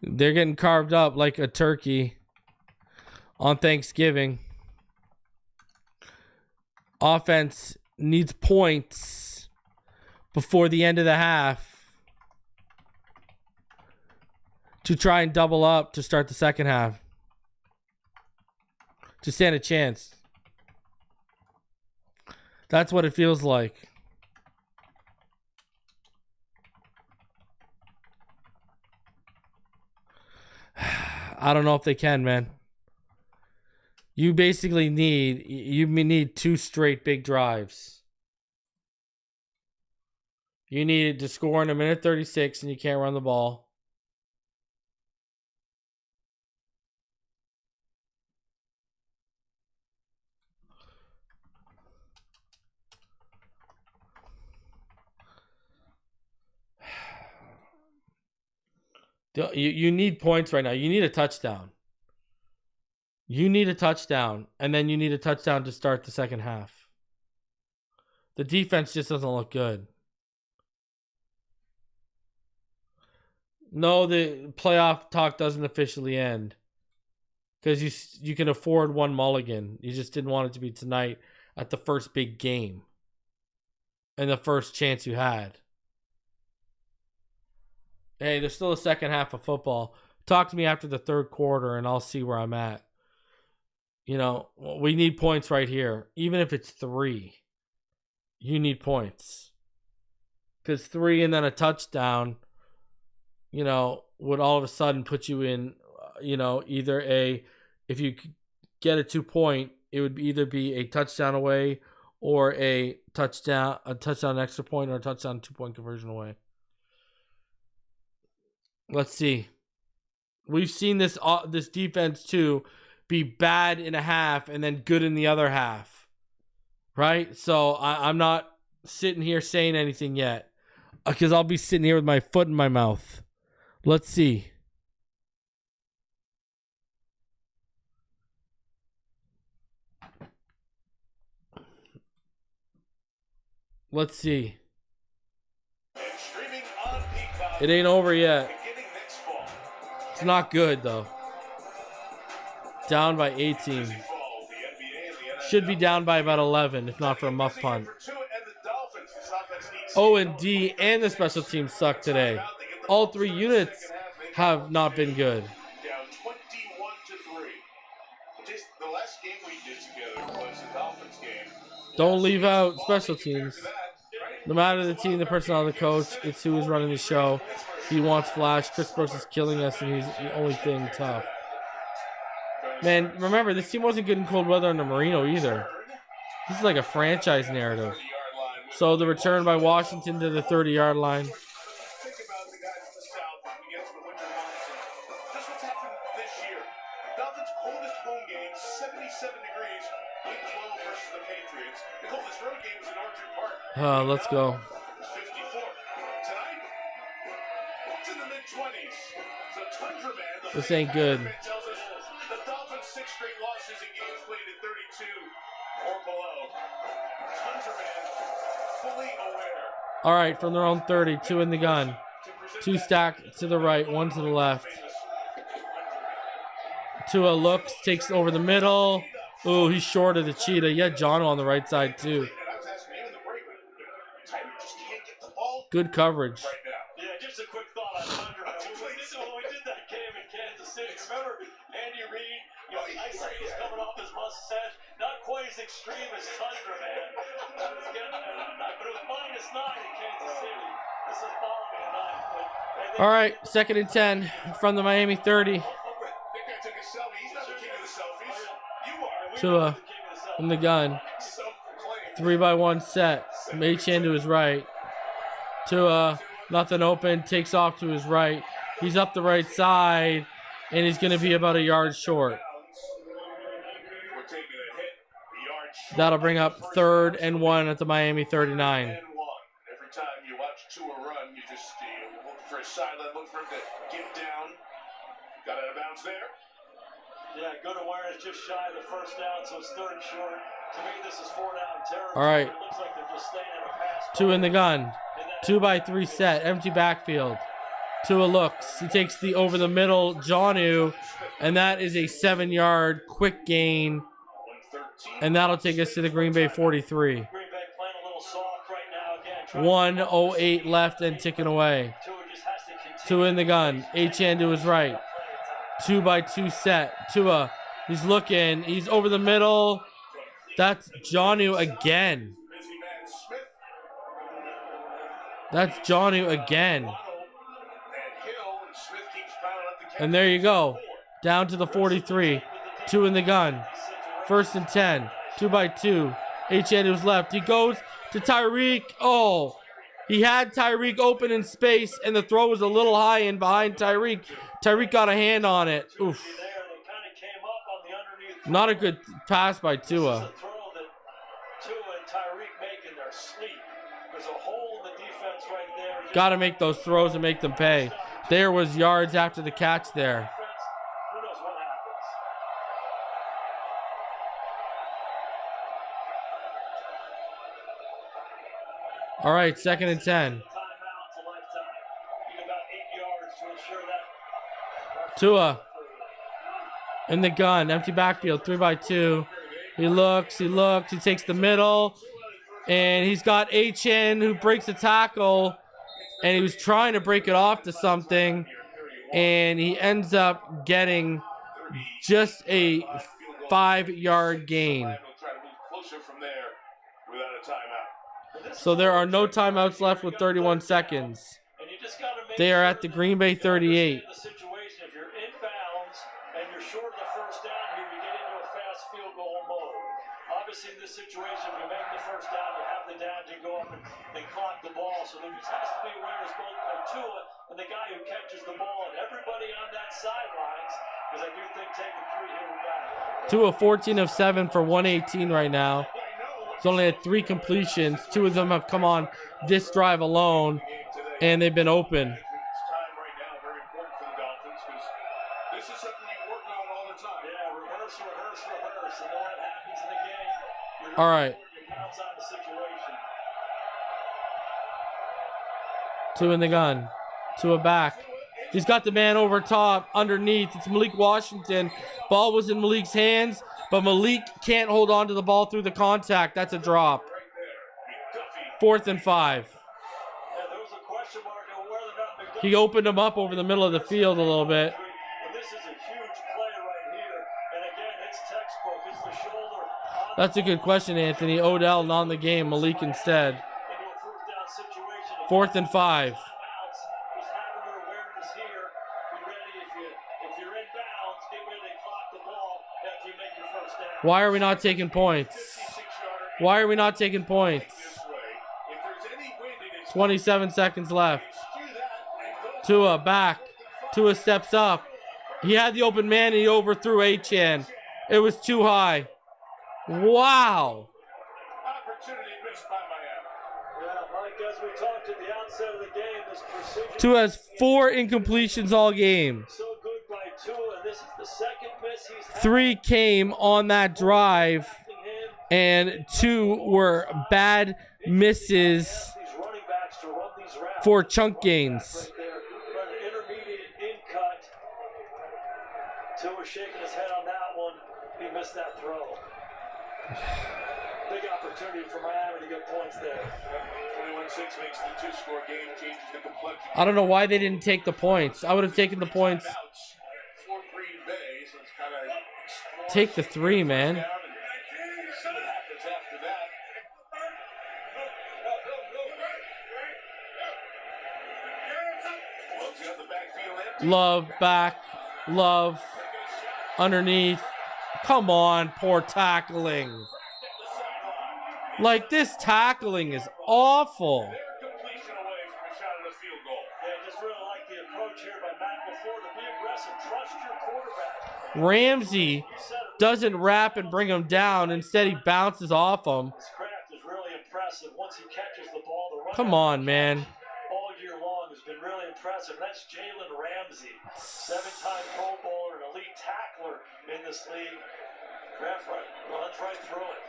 Speaker 1: they're getting carved up like a turkey on Thanksgiving. Offense needs points before the end of the half to try and double up to start the second half, to stand a chance. That's what it feels like. I don't know if they can, man. You basically need 2 straight big drives. You need to score in a minute 36 and you can't run the ball. You need points right now. You need a touchdown. You need a touchdown, and then you need a touchdown to start the second half. The defense just doesn't look good. No, the playoff talk doesn't officially end because you can afford one mulligan. You just didn't want it to be tonight at the first big game and the first chance you had. Hey, there's still a second half of football. Talk to me after the third quarter, and I'll see where I'm at. You know, we need points right here. Even if it's 3, you need points. Because 3 and then a touchdown, you know, would all of a sudden put you in, you know, either if you get a 2-point, it would either be a touchdown away or a touchdown extra point or a touchdown 2-point conversion away. Let's see. We've seen this defense too be bad in a half and then good in the other half, right? So I'm not sitting here saying anything yet because I'll be sitting here with my foot in my mouth. Let's see. Let's see. It ain't over yet. It's not good though. Down by 18. Should be down by about 11 if not for a muff punt. O&D and the special teams suck today. All 3 units have not been good.
Speaker 3: Down 21-3. Just the last game we did together was the Dolphins game.
Speaker 1: Don't leave out special teams. No matter the team, the personnel, the coach, it's who is running the show. He wants flash. Chris Brooks is killing us, and he's the only thing tough. Man, remember, this team wasn't good in cold weather under Marino either. This is like a franchise narrative. So the return by Washington to the 30-yard line.
Speaker 3: Think about the guys from the South against the winter months. Just what's happened this year. Dolphins' coldest home game, 77 degrees, week 12 versus the Patriots. The coldest road game was in Orchard Park.
Speaker 1: Let's go.
Speaker 3: 54. Tonight, it's in the mid-20s. So Tundra Man, the
Speaker 1: This ain't good.
Speaker 3: tells us the Dolphins' 6 straight losses in games played at 32 or below. Tundra Man, fully aware.
Speaker 1: All right, from their own 30, 2 in the gun. 2 stacked to the right, 1 to the left. Tua looks, takes over the middle. Ooh, he's short of the cheetah. You had John on the right side, too. Good coverage.
Speaker 6: Yeah, just a quick thought on Tundra. This is when we did that game in Kansas City. Remember Andy Reid? You know, ice was coming off his mustache. Not quite as extreme as Tundra, man. But it was -9 in Kansas City. This is following a 9.
Speaker 1: All right, 2nd and 10 from the Miami 30. Tua in the gun. 3-by-1 set. Machan to his right. Tua, nothing open, takes off to his right. He's up the right side, and he's going to be about a yard short. That'll bring up 3rd and 1 at the Miami 39.
Speaker 3: Every time you watch Tua run, you look for a sideline, look for him to get down. Got out of bounds there.
Speaker 6: Yeah, good awareness, just shy of the first down, so it's 3rd and short. To me, this is 4-down territory.
Speaker 1: All right.
Speaker 6: It looks like they're just staying in a pass.
Speaker 1: 2 in the gun. 2-by-3 set. Empty backfield. Tua looks. He takes the over the middle Jonnu, and that is a 7-yard quick gain. And that'll take us to the Green Bay 43.
Speaker 6: Green Bay playing a little soft right now. Again,
Speaker 1: 1:08 left and ticking away.
Speaker 6: Tua just has to continue.
Speaker 1: 2 in the gun. Achane to his right. 2-by-2 set. Tua, he's looking. He's over the middle. That's Jonnu again. That's Jonnu again. And there you go. Down to the 43. 2 in the gun. 1st and 10. 2-by-2. Achane to his left. He goes to Tyreek. Oh, he had Tyreek open in space, and the throw was a little high in behind Tyreek. Tyreek got a hand on it. Oof. Not a good pass by Tua. Got to make those throws and make them pay. There was yards after the catch there.
Speaker 6: Who knows what happens?
Speaker 1: All right, 2nd and 10.
Speaker 6: Timeout to lifetime. Need about 8 yards to ensure that.
Speaker 1: Tua in the gun, empty backfield, 3-by-2. He looks, he takes the middle, and he's got HN who breaks a tackle, and he was trying to break it off to something, and he ends up getting just a 5-yard gain. So there are no timeouts left with 31 seconds. They are at the Green Bay 38.
Speaker 6: If you're inbounds and you're short of the first down here, you get into a fast field goal mode. Obviously, in this situation, if you make the first down, you have the down to go up and clock the ball. So there just has to be awareness both by Tua and the guy who catches the ball and everybody on that sidelines, because I do think taking 3 here will back.
Speaker 1: Tua 14 of 7 for 118 right now. He's only had 3 completions. 2 of them have come on this drive alone, and they've been open. All right. Tua in the gun. Tua back. He's got the man over top, underneath. It's Malik Washington. Ball was in Malik's hands, but Malik can't hold on to the ball through the contact. That's a drop. 4th and 5. He opened him up over the middle of the field a little bit.
Speaker 6: This is a huge play right here. And again, it's textbook. It's the shoulder.
Speaker 1: That's a good question, Anthony. Odell not in the game. Malik instead. 4th and 5. Why are we not taking points? Why are we not taking points? 27 seconds left. Tua back. Tua steps up. He had the open man and he overthrew Achane. It was too high. Wow.
Speaker 6: As we talked at the outset of the game, this precision.
Speaker 1: Tua has 4 incompletions all game.
Speaker 6: So good by Tua. This is the second miss he's had.
Speaker 1: 3 came on that drive, and 2 were bad misses for chunk gains.
Speaker 6: Intermediate in cut. Tua shaking his head on that one. He missed that throw. Big opportunity for Miami to get points there.
Speaker 3: 21-6 makes the 2-score game, changes the complexion.
Speaker 1: I don't know why they didn't take the points. I would have taken the points.
Speaker 3: For Green Bay, so it's kind of
Speaker 1: take the 3, man.
Speaker 3: See what happens after that. Love's got the backfield empty.
Speaker 1: Love back. Love underneath. Come on, poor tackling. Like, this tackling is awful.
Speaker 3: Completion away from a shot at a field goal.
Speaker 6: Yeah, just really like the approach here by Matt LaFleur to be aggressive. Trust your quarterback.
Speaker 1: Ramsey doesn't wrap and bring him down. Instead, he bounces off him.
Speaker 6: His craft is really impressive. Once he catches the ball, the run
Speaker 1: Come on, man.
Speaker 6: all year long has been really impressive. That's Jalen Ramsey, 7-time Pro Bowler, an elite tackler in this league. Craft runs right through it.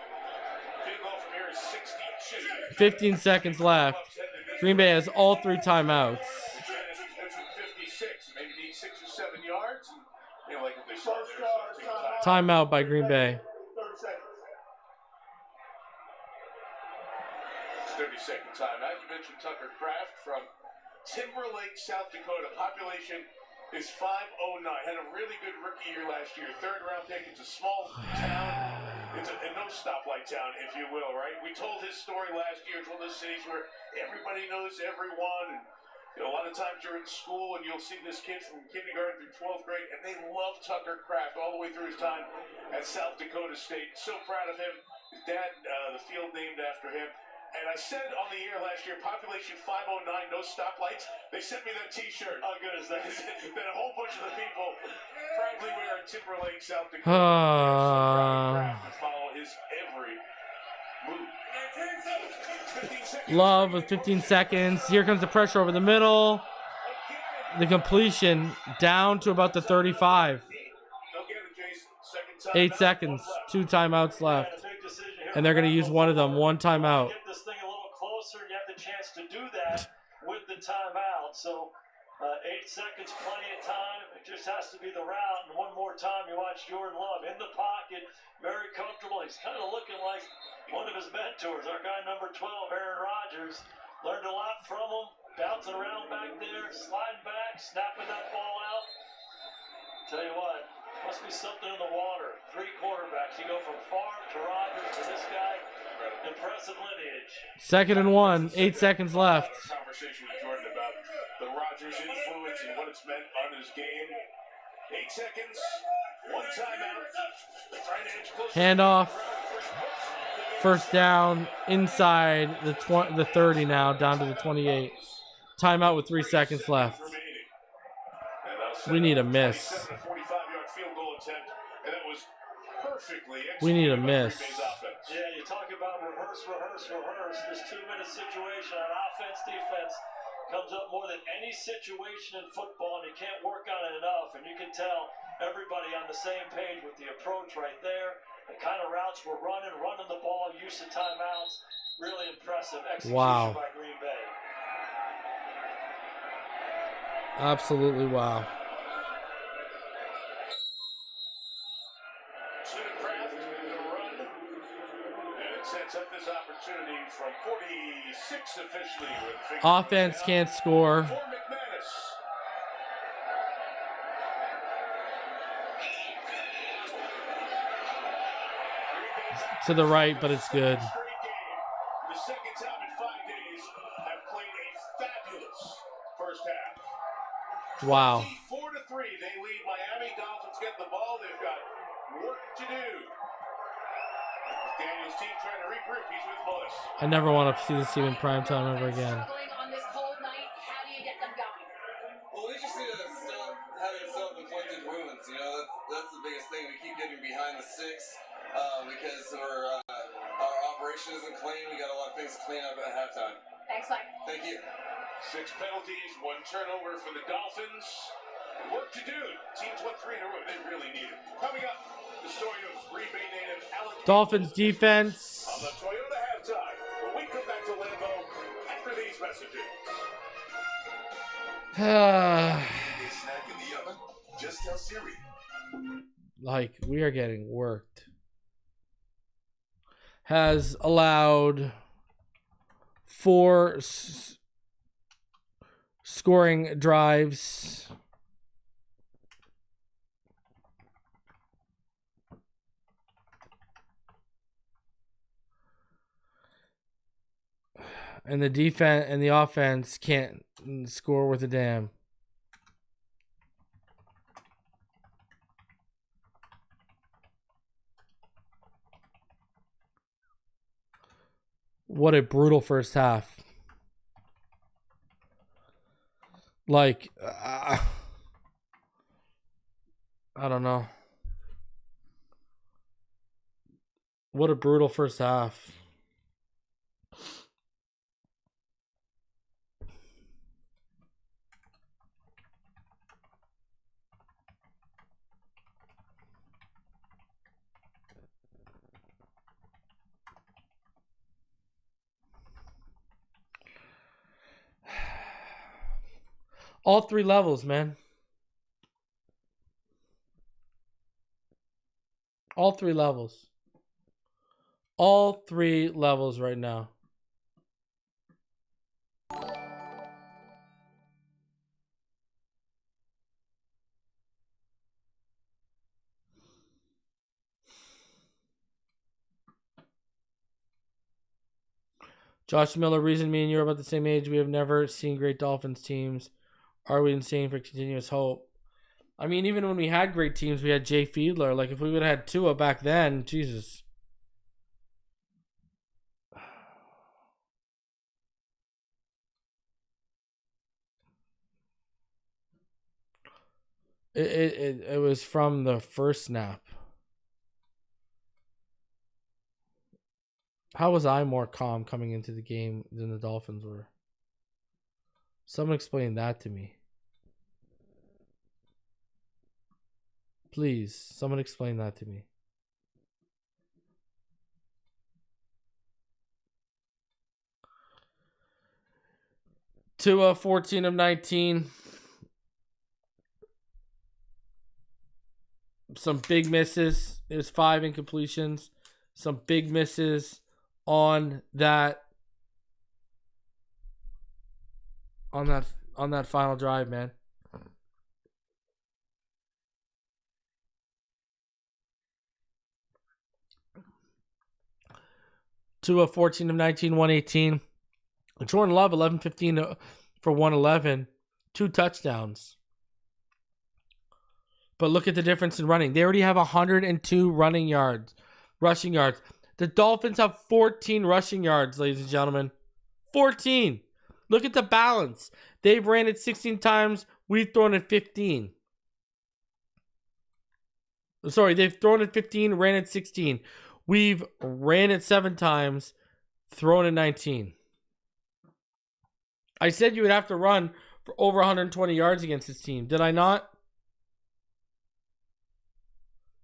Speaker 1: 15 seconds left. Green Bay has all 3 timeouts.
Speaker 3: 56, maybe need 6 or 7 yards. And, like what they saw there,
Speaker 1: Timeout by Green Bay.
Speaker 3: 30-second timeout. You mentioned Tucker Kraft from Timberlake, South Dakota. Population is 509. Had a really good rookie year last year. 3rd-round pick. It's a small town. It's a no stoplight town, if you will, right? We told his story last year. It's one of those cities where everybody knows everyone. And a lot of times you're in school and you'll see this kid from kindergarten through 12th grade, and they love Tucker Kraft all the way through his time at South Dakota State. So proud of him. His dad, the field named after him. And I said on the air last year, population 509, no stoplights. They sent me that T-shirt. How good is that? Then a whole bunch of the people proudly wear Timberlake, South Dakota. So proud to follow his every move.
Speaker 1: Love with 15 seconds. Here comes the pressure over the middle. the completion down to about the 35. 8 seconds, 2 timeouts left. And they're going to use one of them, 1 timeout.
Speaker 6: Get this thing a little closer, and you have the chance to do that with the timeout. So 8 seconds, plenty of time. It just has to be the route. And one more time, you watch Jordan Love in the pocket, very comfortable. He's kind of looking like one of his mentors, our guy number 12, Aaron Rodgers. Learned a lot from him, bouncing around back there, sliding back, snapping that ball out. Tell you what, must be something in the water. 3 quarterbacks. You go from Favre to Rodgers to this guy. Impressive lineage.
Speaker 1: 2nd and 1, 8 seconds left.
Speaker 3: Conversation with Jordan about the Rodgers influence and what it's meant on his game. 8 seconds, 1 timeout. Trying to edge closer.
Speaker 1: Handoff. First down inside the 30 now, down to the 28. Timeout with 3 seconds left. We need a miss. We need a miss.
Speaker 6: Yeah, you talk about rehearse. This 2-minute situation on offense, defense comes up more than any situation in football, and you can't work on it enough. And you can tell everybody on the same page with the approach right there, the kind of routes we're running the ball, use of timeouts. Really impressive execution by Green Bay.
Speaker 1: Absolutely wow.
Speaker 3: From 46 officially with
Speaker 1: offense can't score. To the right, but it's good.
Speaker 3: The second time in 5 days have played a fabulous first half.
Speaker 1: Wow.
Speaker 3: 4-3, they lead. Miami Dolphins get the ball. They've got work to do. Daniel's team trying to regroup. He's with Bullis.
Speaker 1: I never want to see this team in prime time ever again.
Speaker 2: On this cold night, how do you get them going?
Speaker 9: Well, we just need to stop having self-inflicted wounds. You know, that's the biggest thing. We keep getting behind the sticks because our operation isn't clean. We got a lot of things to clean up at halftime.
Speaker 2: Thanks, Mike.
Speaker 9: Thank you.
Speaker 3: 6 penalties, 1 turnover for the Dolphins. Work to do. Teams won 3 in a row. They really need it. Coming up, the story of Green Bay native Alec
Speaker 1: Dolphins defense.
Speaker 3: on the Toyota halftime. When we come back to Lambeau after these messages.
Speaker 10: Snack in the oven? Just tell Siri.
Speaker 1: Like, we are getting worked. Has allowed 4 scoring drives. And the defense and the offense can't score worth a damn. What a brutal first half. Like, I don't know. What a brutal first half. All 3 levels, man. All 3 levels. All 3 levels right now. Josh Miller, reason me and you are about the same age. We have never seen great Dolphins teams. Are we insane for continuous hope? I mean, even when we had great teams, we had Jay Fiedler. Like, if we would have had Tua back then, Jesus. It was from the first snap. How was I more calm coming into the game than the Dolphins were? Someone explain that to me. Please, someone explain that to me. Tua 14 of 19. Some big misses. There's 5 incompletions. Some big misses on that final drive, man. Tua 14 of 19, 118. Jordan Love 11-15 for 111, 2 touchdowns. But look at the difference in running. They already have 102 rushing yards. The Dolphins have 14 rushing yards, ladies and gentlemen. 14. Look at the balance. They've ran it 16 times. We've thrown it 15. Sorry, they've thrown it 15, ran it 16. We've ran it 7 times, thrown it 19. I said you would have to run for over 120 yards against this team. Did I not?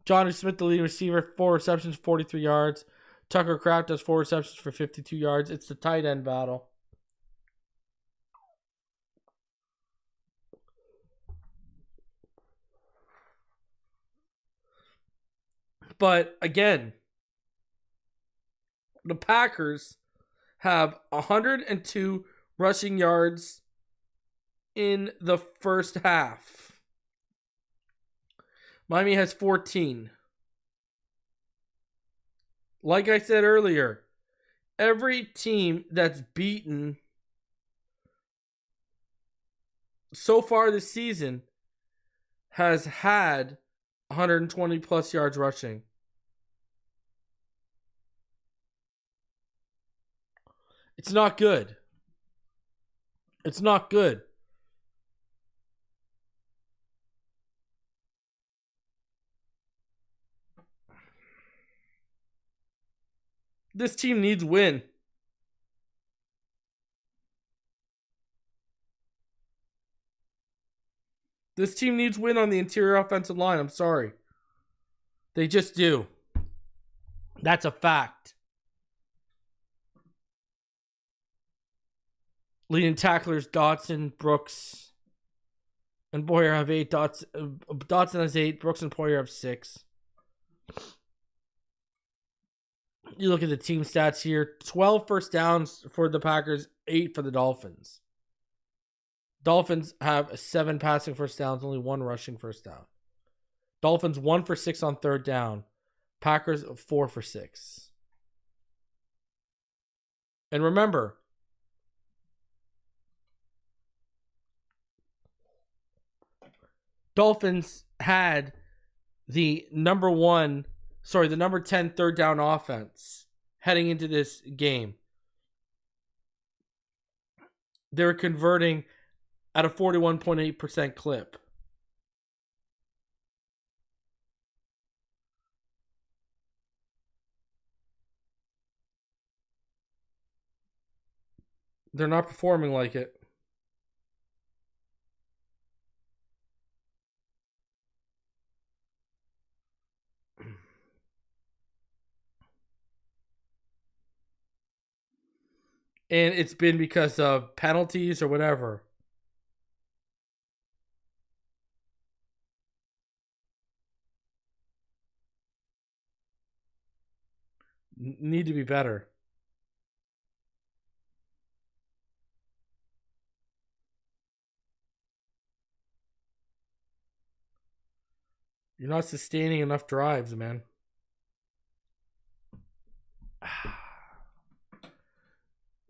Speaker 1: Johnny Smith, the leading receiver, 4 receptions, 43 yards. Tucker Kraft does 4 receptions for 52 yards. It's the tight end battle. But again, the Packers have 102 rushing yards in the first half. Miami has 14. Like I said earlier, every team that's beaten so far this season has had 120 plus yards rushing. It's not good. It's not good. This team needs win. This team needs win on the interior offensive line. I'm sorry. They just do. That's a fact. Leading tacklers, Dotson, Brooks, and Boyer have 8. Dotson has 8. Brooks and Poyer have 6. You look at the team stats here. 12 first downs for the Packers, 8 for the Dolphins. Dolphins have 7 passing first downs, only 1 rushing first down. Dolphins 1 for 6 on third down. Packers 4 for 6. And remember, Dolphins had the number 10 third down offense heading into this game. They were converting at a 41.8% clip. They're not performing like it. And it's been because of penalties or whatever. Need to be better. You're not sustaining enough drives, man.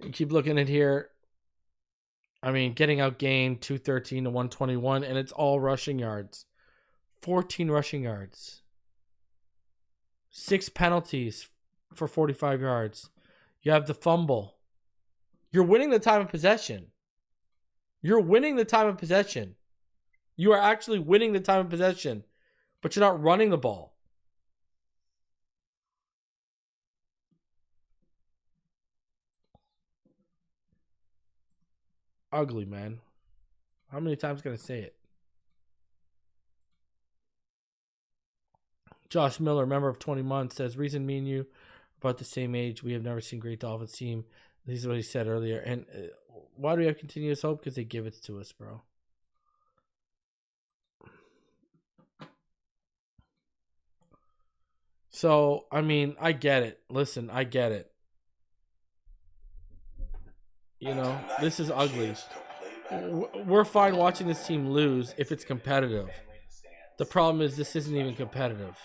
Speaker 1: You keep looking at here. I mean, getting outgained 213 to 121, and it's all rushing yards. 14 rushing yards. 6 penalties for 45 yards. You have the fumble. You're winning the time of possession. You're winning the time of possession. You are actually winning the time of possession, but you're not running the ball. Ugly, man. How many times can I say it? Josh Miller, member of 20 Months, says, reason me and you are about the same age. We have never seen great Dolphins team. This is what he said earlier. And why do we have continuous hope? Because they give it to us, bro. So, I mean, I get it. Listen, I get it. You know, this is ugly. We're fine watching this team lose if it's competitive. The problem is this isn't even competitive.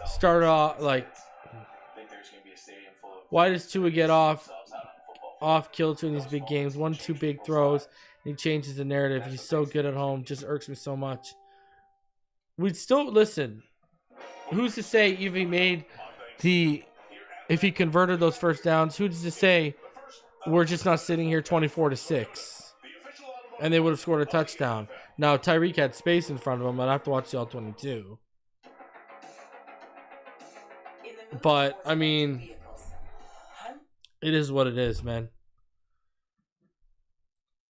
Speaker 1: Start off like, why does Tua get off kilter in these big games? 1-2 big throws, and he changes the narrative. He's so good at home, just irks me so much. We'd still listen. Who's to say if he converted those first downs? Who's to say we're just not sitting here 24-6, and they would have scored a touchdown? Now Tyreek had space in front of him. I'd have to watch the all 22. But I mean, it is what it is, man.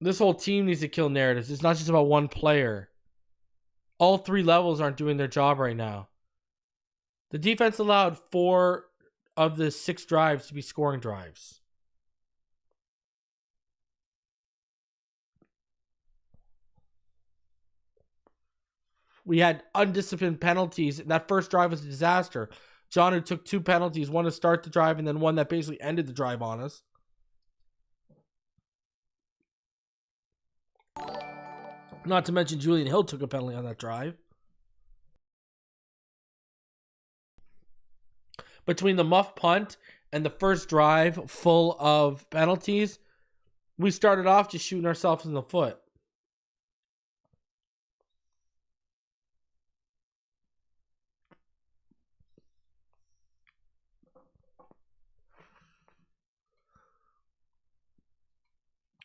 Speaker 1: This whole team needs to kill narratives. It's not just about one player. All three levels aren't doing their job right now. The defense allowed 4 of the 6 drives to be scoring drives. We had undisciplined penalties. That first drive was a disaster. John took 2 penalties, one to start the drive and then one that basically ended the drive on us. Not to mention Julian Hill took a penalty on that drive. Between the muff punt and the first drive full of penalties, we started off just shooting ourselves in the foot.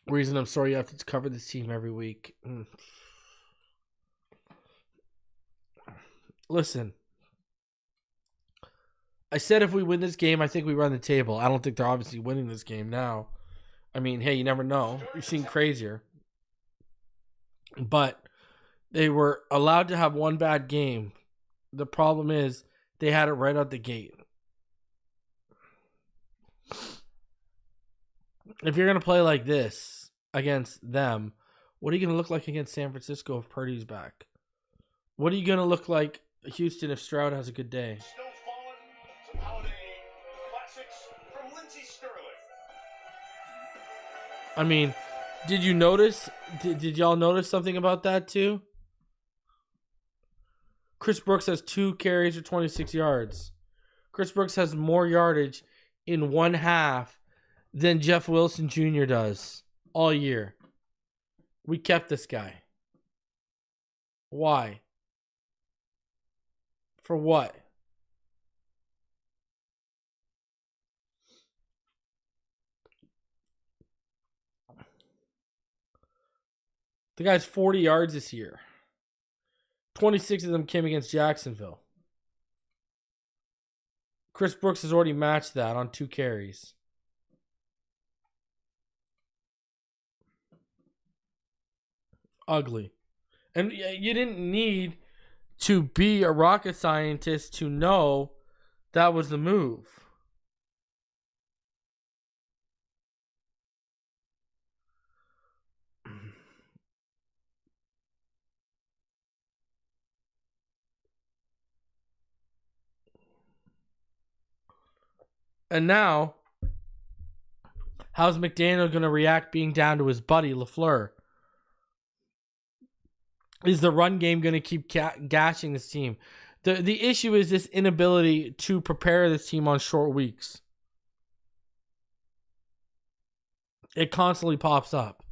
Speaker 1: Reason I'm sorry you have to cover this team every week. Listen. I said if we win this game, I think we run the table. I don't think they're obviously winning this game now. I mean, hey, you never know. We've seen crazier. But they were allowed to have one bad game. The problem is they had it right out the gate. If you're going to play like this against them, what are you going to look like against San Francisco if Purdy's back? What are you going to look like Houston if Stroud has a good day? I mean, did you notice? Did y'all notice something about that too? Chris Brooks has 2 carries for 26 yards. Chris Brooks has more yardage in one half than Jeff Wilson Jr. does all year. We kept this guy. Why? For what? The guy's 40 yards this year. 26 of them came against Jacksonville. Chris Brooks has already matched that on 2 carries. Ugly. And you didn't need to be a rocket scientist to know that was the move. And now, how's McDaniel going to react being down to his buddy LaFleur? Is the run game going to keep gashing this team? The issue is this inability to prepare this team on short weeks. It constantly pops up.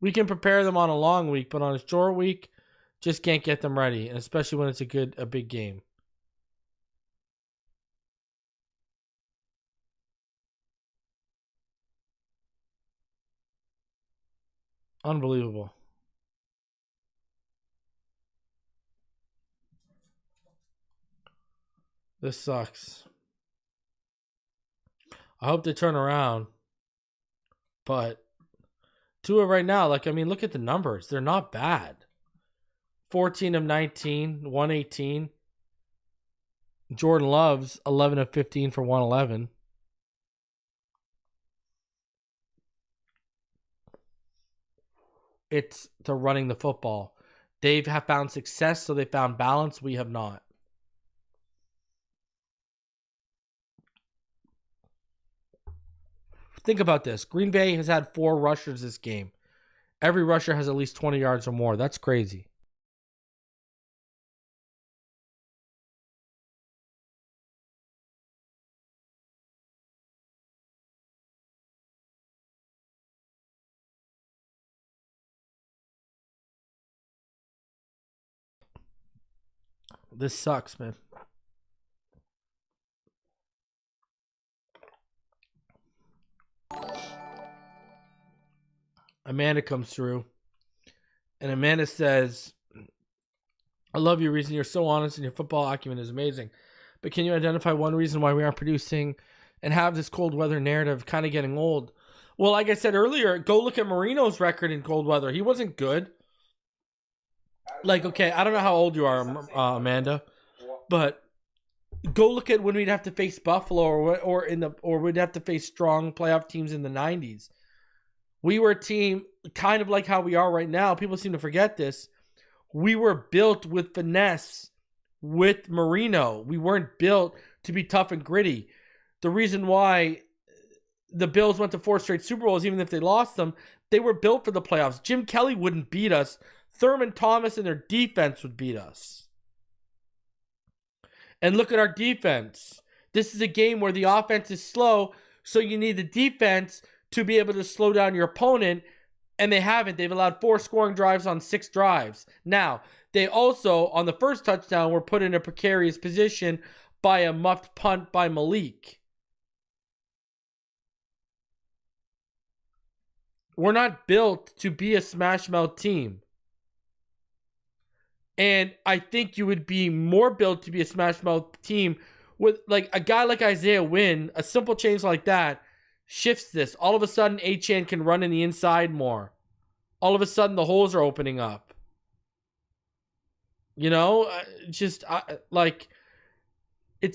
Speaker 1: We can prepare them on a long week, but on a short week, just can't get them ready, and especially when it's a big game. Unbelievable. This sucks. I hope they turn around. But Tua right now, look at the numbers. They're not bad. 14 of 19, 118. Jordan Love's 11 of 15 for 111. It's the running the football. They have found success, so they found balance. We have not. Think about this. Green Bay has had 4 rushers this game. Every rusher has at least 20 yards or more. That's crazy. This sucks, man. Amanda comes through, and Amanda says, I love you, Reason. You're so honest, and your football acumen is amazing. But can you identify one reason why we aren't producing and have this cold weather narrative kind of getting old? Well, like I said earlier, go look at Marino's record in cold weather. He wasn't good. Like, okay, I don't know how old you are, Amanda, but go look at when we'd have to face Buffalo or we'd have to face strong playoff teams in the 90s. We were a team kind of like how we are right now. People seem to forget this. We were built with finesse with Marino. We weren't built to be tough and gritty. The reason why the Bills went to 4 straight Super Bowls, even if they lost them, they were built for the playoffs. Jim Kelly wouldn't beat us. Thurman Thomas and their defense would beat us. And look at our defense. This is a game where the offense is slow, so you need the defense to be able to slow down your opponent, and they haven't. They've allowed 4 scoring drives on 6 drives. Now, they also, on the first touchdown, were put in a precarious position by a muffed punt by Malik. We're not built to be a smash mouth team. And I think you would be more built to be a smash mouth team with like a guy like Isaiah Wynn. A simple change like that shifts this. All of a sudden, Achane can run in the inside more. All of a sudden, the holes are opening up. You know, it's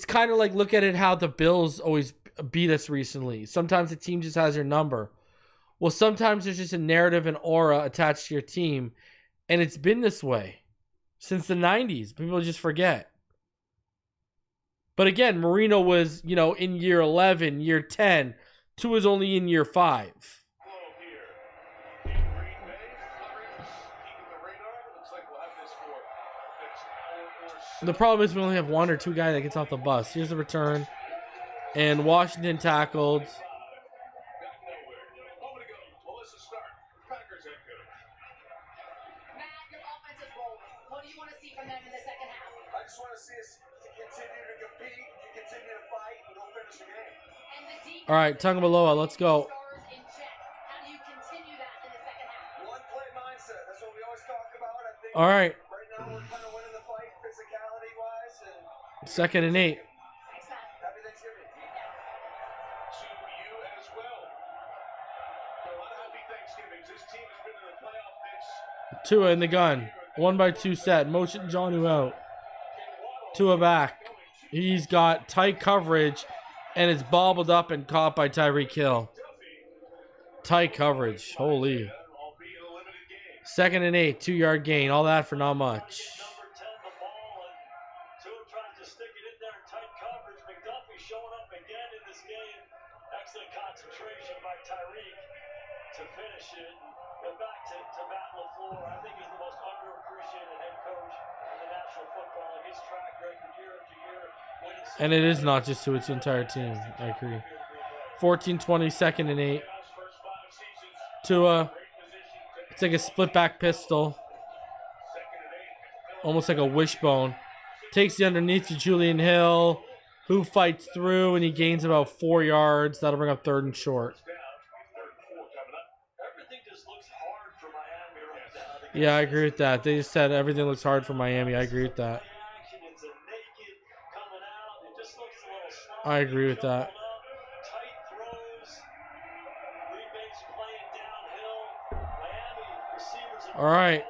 Speaker 1: kind of like, look at it how the Bills always beat us recently. Sometimes the team just has your number. Well, sometimes there's just a narrative and aura attached to your team, and it's been this way since the 90s. People just forget. But again, Marino was, in year 11, year 10. Tua's only in year 5. The problem is we only have 1 or 2 guys that gets off the bus. Here's the return. And Washington tackled. All right, Tagovailoa, let's go. All right. 2nd and 8. Tua in the gun. 1-by-2 set. Motion Jonnu out. Tua back. He's got tight coverage, and it's bobbled up and caught by Tyreek Hill. Tight coverage. Holy. 2nd and 8. 2-yard gain. All that for not much.
Speaker 6: Concentration by Tyreek to finish it. Go back to Matt LaFleur. I think he's the most underappreciated head coach in the National Football League. His track record year after year.
Speaker 1: And it is not just to its entire team. I agree. 14-20, 2nd and 8. Tua. It's like a split back pistol. Almost like a wishbone. Takes the underneath to Julian Hill, who fights through, and he gains about 4 yards. That'll bring up 3rd and short. Yeah, I agree with that. They just said everything looks hard for Miami. I agree with that. I agree with that. All right.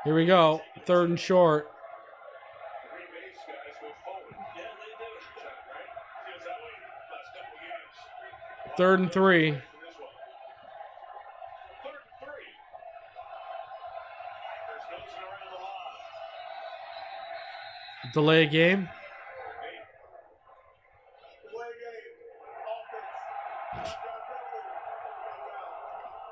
Speaker 1: Here we go. 3rd and short.
Speaker 3: Three base guys go forward.
Speaker 6: Yeah, they do.
Speaker 3: Right? Feels that way last couple games.
Speaker 1: 3rd and 3.
Speaker 3: For this one. 3rd and 3. Packers nosing around the line.
Speaker 1: Delay game.
Speaker 4: Play game. Offense.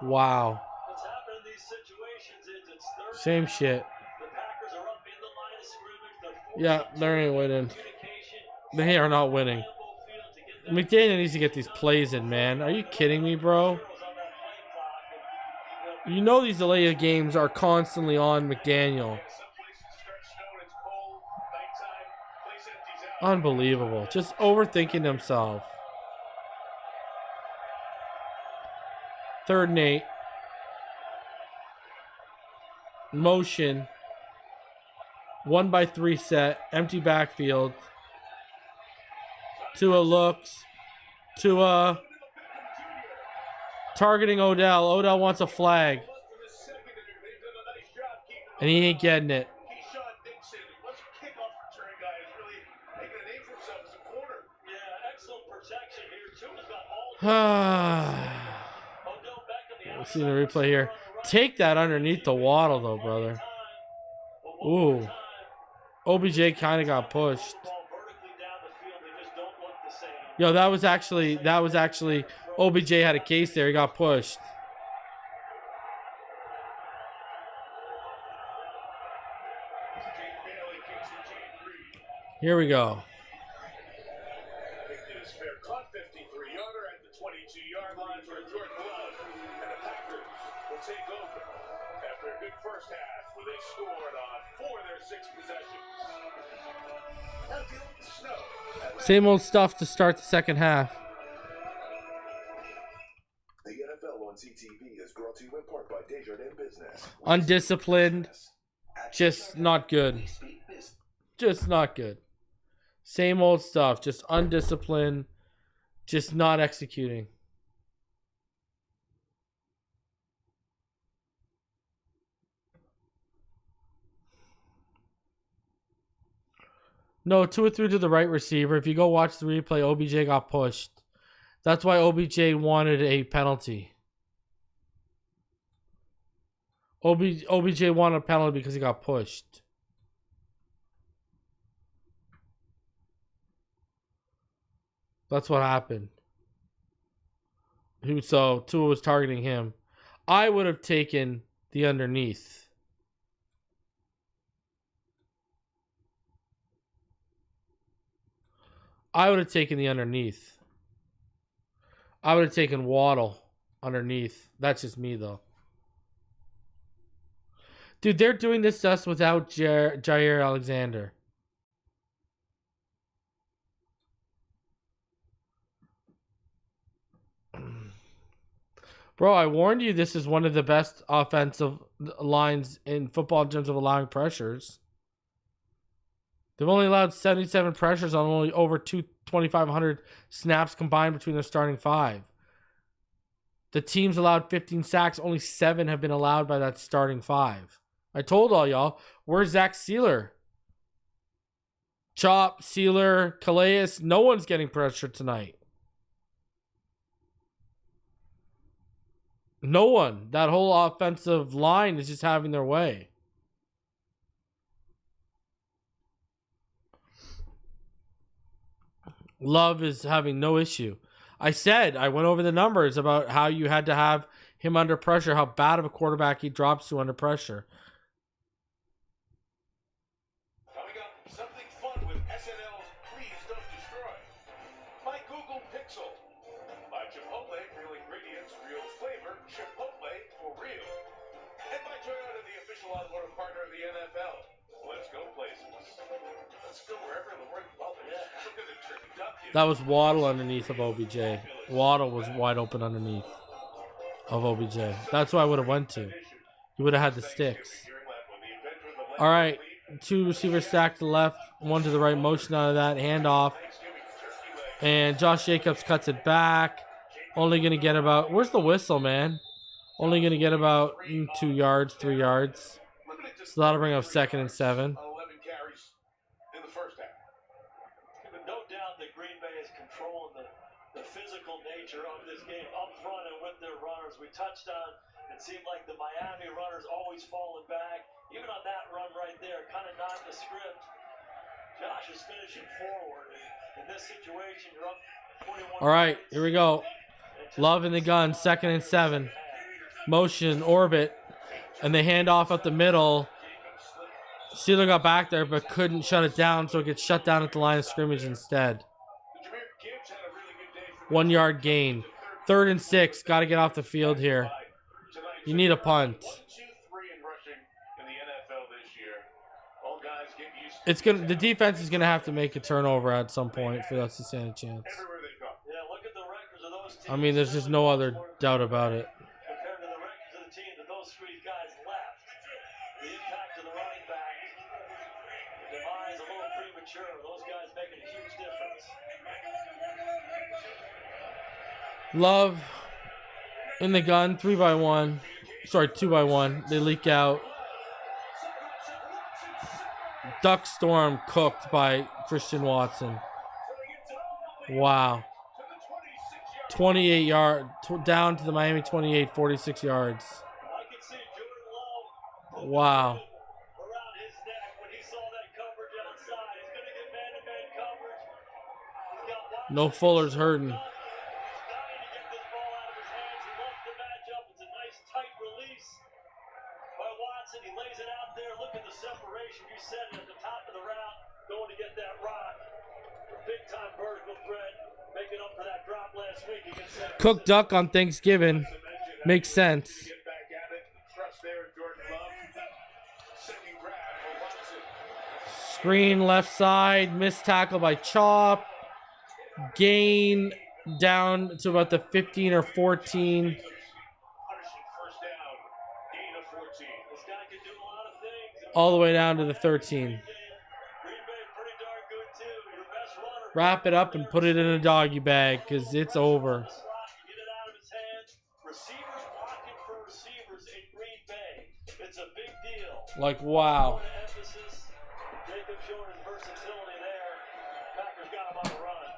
Speaker 1: Wow.
Speaker 6: What's happened in these situations is it's third.
Speaker 1: Same shit.
Speaker 6: The Packers are up in the line of scrimmage. They're
Speaker 1: Yeah,
Speaker 6: forcing
Speaker 1: they ain't winning.
Speaker 6: communication.
Speaker 1: They are not winning.
Speaker 6: Lambeau Field to get them
Speaker 1: McDaniel needs to get these plays in, man. Are you kidding me, bro?
Speaker 6: zeros on that play clock. And,
Speaker 1: You know these delay games are constantly on McDaniel.
Speaker 3: Some places start snowing, it's cold, nighttime, place empties out.
Speaker 1: Unbelievable. Just overthinking himself. 3rd and 8. Motion. 1-by-3 set. Empty backfield. Tua looks. Tua targeting Odell. Odell wants a flag.
Speaker 3: For the secondary, they've done a nice job keeping
Speaker 1: And he ain't getting it.
Speaker 3: Keyshawn Dixon, what's a kickoff return guy, is really making a name for himself as a corner.
Speaker 6: yeah, excellent protection here. Tua's got all Odell Beckham, the
Speaker 1: We'll see the replay here. Take that underneath the waddle, though, brother. Ooh. OBJ kind of got pushed.
Speaker 6: ball vertically down the field. They just don't look the same.
Speaker 1: Yo, that was actually OBJ had a case there. He got pushed.
Speaker 3: Jake Bailey kicks to Jake Reed.
Speaker 1: Here we go.
Speaker 3: Kicked it as fair. Caught 53-yarder at the 22-yard line for a short glove. And the Packers will take over after a good first half where they scored on 4 of their 6 possessions. Now dealing with the snow.
Speaker 1: Same old stuff to start the second half.
Speaker 10: The NFL on CTV is brought to you in part by Desjardins Business.
Speaker 1: Undisciplined. Just not good. Just not good. Same old stuff. Just undisciplined. Just not executing. No, Tua threw to the right receiver. If you go watch the replay, OBJ got pushed. That's why OBJ wanted a penalty. OBJ wanted a penalty because he got pushed. That's what happened. So Tua was targeting him. I would have taken the underneath. I would have taken the underneath. I would have taken Waddle underneath. That's just me, though. Dude, they're doing this to us without Jaire Alexander. Bro, I warned you this is one of the best offensive lines in football in terms of allowing pressures. They've only allowed 77 pressures on only over 2,500 snaps combined between their starting 5. The teams allowed 15 sacks. Only 7 have been allowed by that starting 5. I told all y'all, where's Zach Sealer? Chop, Sealer, Calais, no one's getting pressure tonight. No one. That whole offensive line is just having their way. Love is having no issue. I went over the numbers about how you had to have him under pressure, how bad of a quarterback he drops to under pressure.
Speaker 3: Coming up, something fun with SNL's Please Don't Destroy. My Google Pixel. By Chipotle, real ingredients, real flavor. Chipotle for real. And by Toyota, the official automotive partner of the NFL. Let's go places. Let's go wherever the word bubbles. Look at the turducken.
Speaker 1: That was Waddle underneath of OBJ. Waddle was wide open underneath of OBJ. That's who I would have went to. He would have had the sticks. All right. 2 receivers stacked to the left, 1 to the right. Motion out of that. Handoff. And Josh Jacobs cuts it back. Only going to get about... Where's the whistle, man? Only going to get about 2 yards, 3 yards.
Speaker 3: Limited
Speaker 1: So that'll bring up 2nd and 7.
Speaker 3: 11 carries in the first half.
Speaker 6: But no doubt that Green Bay is controlling the physical nature of this game up front and with their runners. We touched on, it seemed like the Miami runners always falling back. Even on that run right there, kind of nondescript. Josh is finishing forward. In this situation, you're up 21.
Speaker 1: All right, here we go. Love in the gun, 2nd and 7. Motion, orbit, and they hand off up the middle. Steeler got back there, but couldn't shut it down, so it gets shut down at the line of scrimmage instead. 1 yard gain. 3rd and 6. Got to get off the field here. You need a punt.
Speaker 3: 1, 2, 3 in rushing in the NFL this year. All guys get used to
Speaker 1: It's gonna. The defense is gonna have to make a turnover at some point for us to stand a chance.
Speaker 3: everywhere they go.
Speaker 6: Yeah, look at the records of those teams.
Speaker 1: I mean, there's just no other doubt about it.
Speaker 6: Compared to the records of the team that those three guys left. The impact of the running back. The demise a little premature. Those guys making a huge difference.
Speaker 1: Love in the gun, 3-by-1. Sorry, 2-by-1. They leak out. Duck Storm cooked by Christian Watson. Wow. 28 yard down to the Miami 28, 46 yards.
Speaker 6: I can see Jordan Love
Speaker 1: Wow.
Speaker 6: around his neck when he saw that coverage outside. He's going to get man-to-man coverage. He's got Watson.
Speaker 1: No Fuller's hurting.
Speaker 6: He's dying to get this ball out of his hands. He loves the matchup. It's a nice tight release by Watson. He lays it out there. Look at the separation. You said it at the top of the route, going to get that rock. Big-time vertical threat, making up for that drop last week against San
Speaker 1: Cooked duck on Thanksgiving. Makes sense.
Speaker 3: Get back at it. Trust there, Jordan Love. Second grab for Watson.
Speaker 1: Screen left side. Missed tackle by Chop. Gain down to about the 15 or 14.
Speaker 3: Punishing first down. Gain of 14.
Speaker 6: This guy can do a lot of things.
Speaker 1: All the way down to the 13.
Speaker 6: Green Bay pretty darn good too. Your best runner.
Speaker 1: Wrap it up and put it in a doggy bag because it's over.
Speaker 6: Slot, you get it out of his hands. Receivers blocking for receivers in Green Bay. It's a big deal.
Speaker 1: Like, wow.
Speaker 6: Emphasis. Jacob showing his versatility there. Packers got him on the run.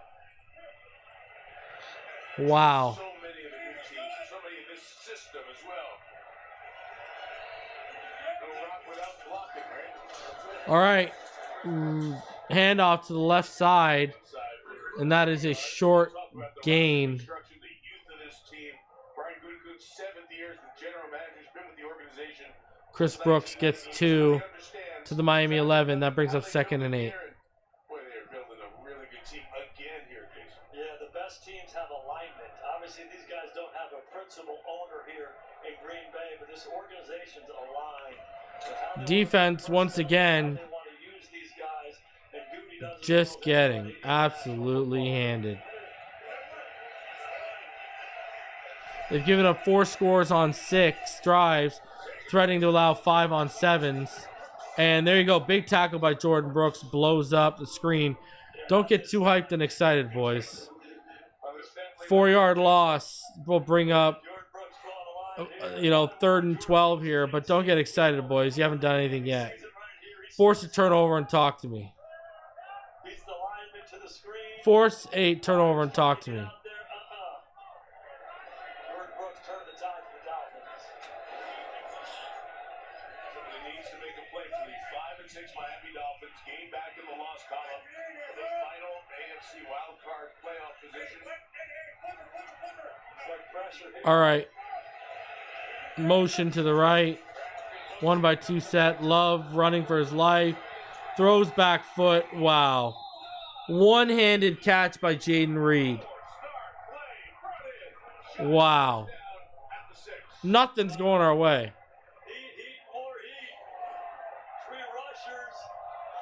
Speaker 1: Wow.
Speaker 3: So many of the good teams, so many in this system as well. No rock without blocking, right?
Speaker 1: All right. Hand off to the left side. And that is a short gain.
Speaker 3: The youth of this team. Brian Gutekunst, 7th year as the general manager, has been with the organization.
Speaker 1: Chris Brooks gets 2 to the Miami 11. That brings up 2nd and 8.
Speaker 3: Boy, they're building a really good team again here, Jason.
Speaker 6: Yeah, the best teams have alignment. Obviously, these guys don't have a principal owner here in Green Bay, but this organization's aligned. with how they
Speaker 1: Defense, once again,
Speaker 6: want to use these guys, and Goody doesn't
Speaker 1: just
Speaker 6: know that.
Speaker 1: getting absolutely handed. They've given up 4 scores on 6 drives, threatening to allow 5 on 7s. And there you go. Big tackle by Jordan Brooks. Blows up the screen. Don't get too hyped and excited, boys. 4-yard loss will bring up, 3rd and 12 here. But don't get excited, boys. You haven't done anything yet. Force a turnover and talk to me.
Speaker 6: Beats the lineman to the screen.
Speaker 1: Force a turnover and talk to me.
Speaker 6: Out there, Jordan Brooks turned the tide for the Dolphins.
Speaker 3: Somebody needs to make a play for these 5 and 6 Miami Dolphins. Game back in the loss column. The final AFC wildcard playoff position.
Speaker 6: It's like pressure here.
Speaker 1: All right. Motion to the right. 1-by-2 set. Love running for his life. Throws back foot. Wow. One-handed catch by Jaden Reed. Wow. Nothing's going our way.
Speaker 6: Heat, more heat. 3 rushers.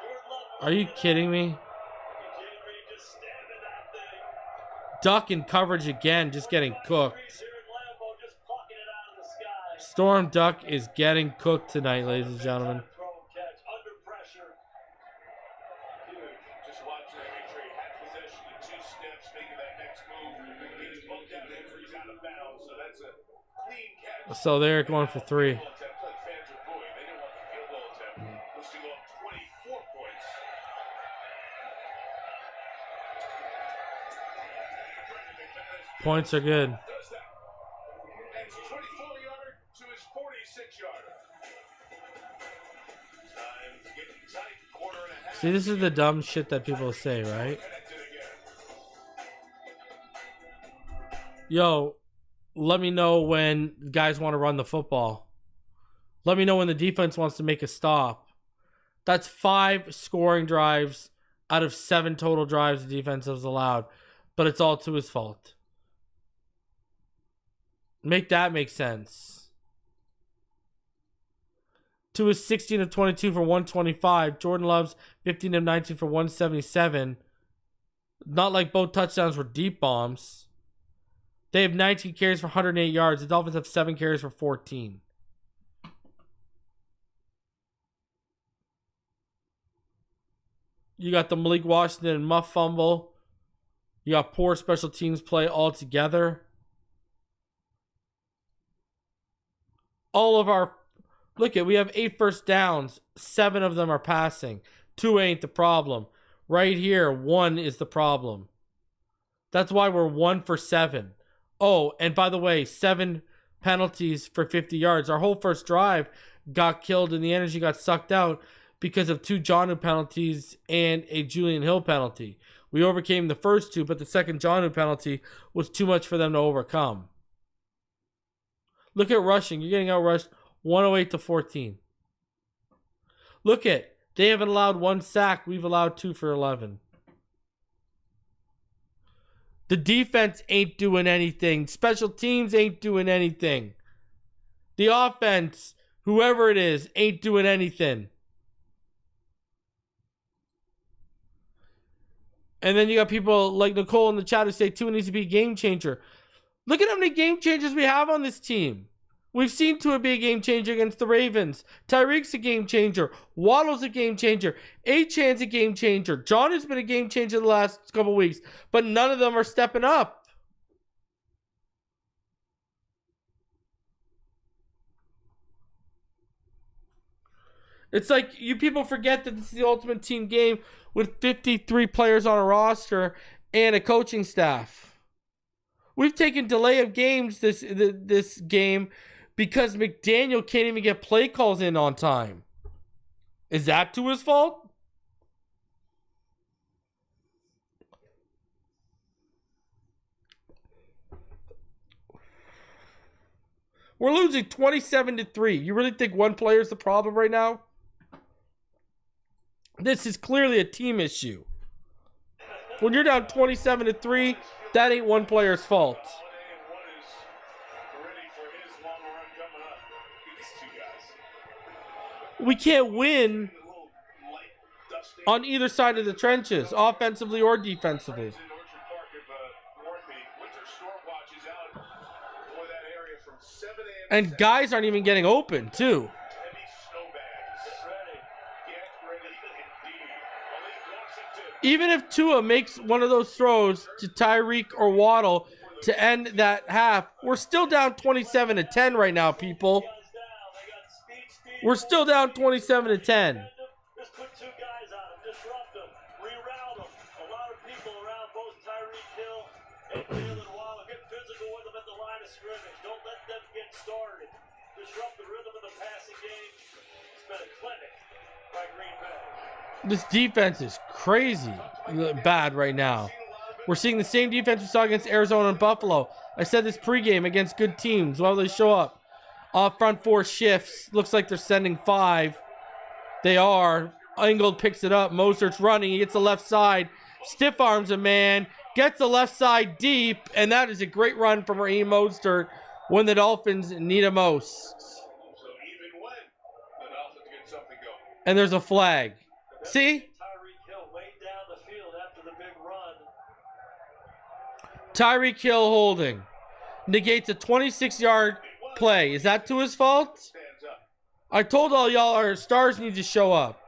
Speaker 6: Jordan Love.
Speaker 1: Are you kidding me?
Speaker 6: Jaden Reed just stabbing that thing.
Speaker 1: Duck in coverage again, just getting cooked.
Speaker 6: Here in Lambeau, just plucking it out of the sky.
Speaker 1: Storm Duck is getting cooked tonight, ladies and gentlemen.
Speaker 6: Throw and catch under pressure.
Speaker 3: Huge. Just watching that make sure he had possession in 2 steps, making that next move. He's bumped out after he's out of bounds, so that's a clean catch.
Speaker 1: So they're going for 3.
Speaker 3: Fans are booing. They didn't want the field goal attempt.
Speaker 1: Points are good.
Speaker 3: Does that. And it's 24-yarder to his 46-yarder. Time's getting tight. Quarter and a half.
Speaker 1: See, this is the dumb shit that people say, right?
Speaker 3: Connected again.
Speaker 1: Yo, let me know when guys want to run the football. Let me know when the defense wants to make a stop. That's 5 scoring drives out of 7 total drives the defense has allowed. But it's all Tua's fault. Make that make sense. Tua's 16 of 22 for 125. Jordan Love's 15 of 19 for 177. Not like both touchdowns were deep bombs. They have 19 carries for 108 yards. The Dolphins have 7 carries for 14. You got the Malik Washington and Muff fumble. You got poor special teams play altogether. All of our... Look at, we have 8 first downs. 7 of them are passing. 2 ain't the problem. Right here, 1 is the problem. That's why we're 1 for 7. Oh, and by the way, 7 penalties for 50 yards. Our whole first drive got killed and the energy got sucked out because of 2 Jonnu penalties and a Julian Hill penalty. We overcame the first 2, but the second Jonnu penalty was too much for them to overcome. Look at rushing. You're getting outrushed 108 to 14. Look at, they haven't allowed 1 sack. We've allowed 2 for 11. The defense ain't doing anything. Special teams ain't doing anything. The offense, whoever it is, ain't doing anything. And then you got people like Nicole in the chat who say Tua needs to be a game changer. Look at how many game changers we have on this team. We've seen Tua be a game changer against the Ravens. Tyreek's a game changer. Waddle's a game changer. Achan's a game changer. John has been a game changer the last couple weeks, but none of them are stepping up. It's like you people forget that this is the ultimate team game with 53 players on a roster and a coaching staff. We've taken delay of games this game because McDaniel can't even get play calls in on time. Is that Tua's fault? We're losing 27-3. You really think one player is the problem right now? This is clearly a team issue. When you're down 27-3, that ain't one player's fault. We can't win on either side of the trenches, offensively or defensively. And guys aren't even getting open, too. Even if Tua makes one of those throws to Tyreek or Waddle to end that half, we're still down 27-10 right now, people. We're still down 27-10.
Speaker 6: Just put 2 guys on him, disrupt him, reroute him. A lot of people around both Tyreek Hill and Jalen Waddle. Get physical with them at the line of scrimmage. Don't let them get started. Disrupt the rhythm of the passing game. It's been a clinic by Green Bay.
Speaker 1: This defense is crazy bad right now. We're seeing the same defense we saw against Arizona and Buffalo. I said this pregame against good teams. Well, they show up. Off front 4 shifts. Looks like they're sending 5. They are. Ingold picks it up. Mostert's running. He gets the left side. Stiff arms a man. Gets the left side deep. And that is a great run from Raheem Mostert when the Dolphins need him most. And there's a flag. See?
Speaker 6: Tyreek Hill laid down the field after the big run.
Speaker 1: Tyreek Hill holding. Negates a 26-yard play. Is that Tua's fault? I told all y'all our stars need to show up.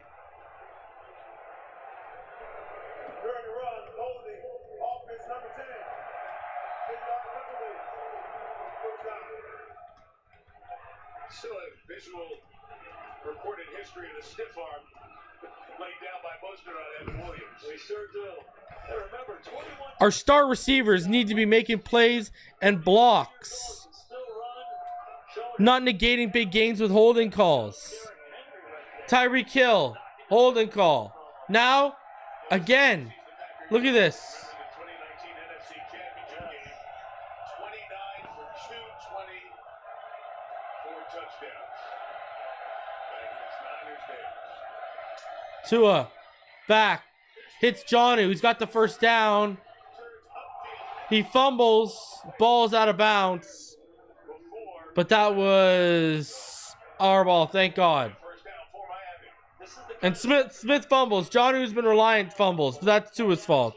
Speaker 4: During the run, holding, offense number 10. 10-yard penalty. First down.
Speaker 3: Still a visual recorded history of the stiff arm. laid down by Mostert on Evan Williams.
Speaker 6: We sure do. And remember, 21
Speaker 1: Our star receivers need to be making plays and blocks,
Speaker 6: still run, showing
Speaker 1: not negating big gains with holding calls. Tyreek Hill, holding call. Now, again, look at this.
Speaker 3: The 2019 NFC Championship game, 29 for 220, 4 touchdowns. Back in his Niners days.
Speaker 1: Tua, back, hits Johnny, who's got the first down. He fumbles, ball's out of bounds. But that was our ball, thank God.
Speaker 3: First down for Miami.
Speaker 6: this is the
Speaker 1: And Smith fumbles. Johnny, who's been reliant, fumbles. But that's Tua's fault,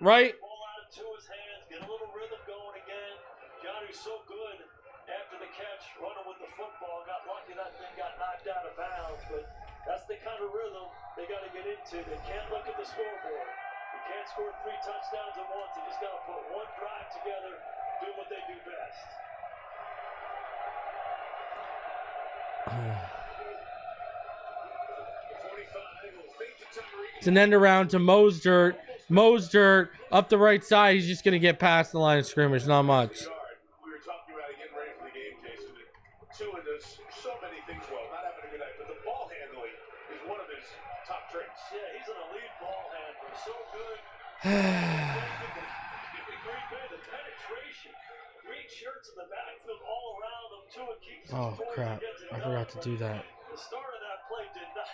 Speaker 1: right?
Speaker 6: ball out of Tua's hands, get a little rhythm going again. Johnny's so good after the catch, running with the football. Got lucky that thing got knocked out of bounds, but that's the kind of rhythm they got to get into. They can't look at the scoreboard. They can't score 3 touchdowns at once. They just got to put one drive together, do what they do best.
Speaker 1: It's an end around to Mostert. Mostert up the right side. He's just going to get past the line of scrimmage. Not much.
Speaker 3: We were talking about it getting ready for the game, Jason. Tua does so many things well, not having a good night, but the ball handling is one of his top traits.
Speaker 6: Yeah, he's an elite ball handler. So good. Green Bay, the penetration. Green shirts in the backfield all around them. Tua keeps his
Speaker 1: Oh,
Speaker 6: poise and
Speaker 1: crap.
Speaker 6: gets it
Speaker 1: I
Speaker 6: done.
Speaker 1: forgot to do that.
Speaker 6: The start of that play did not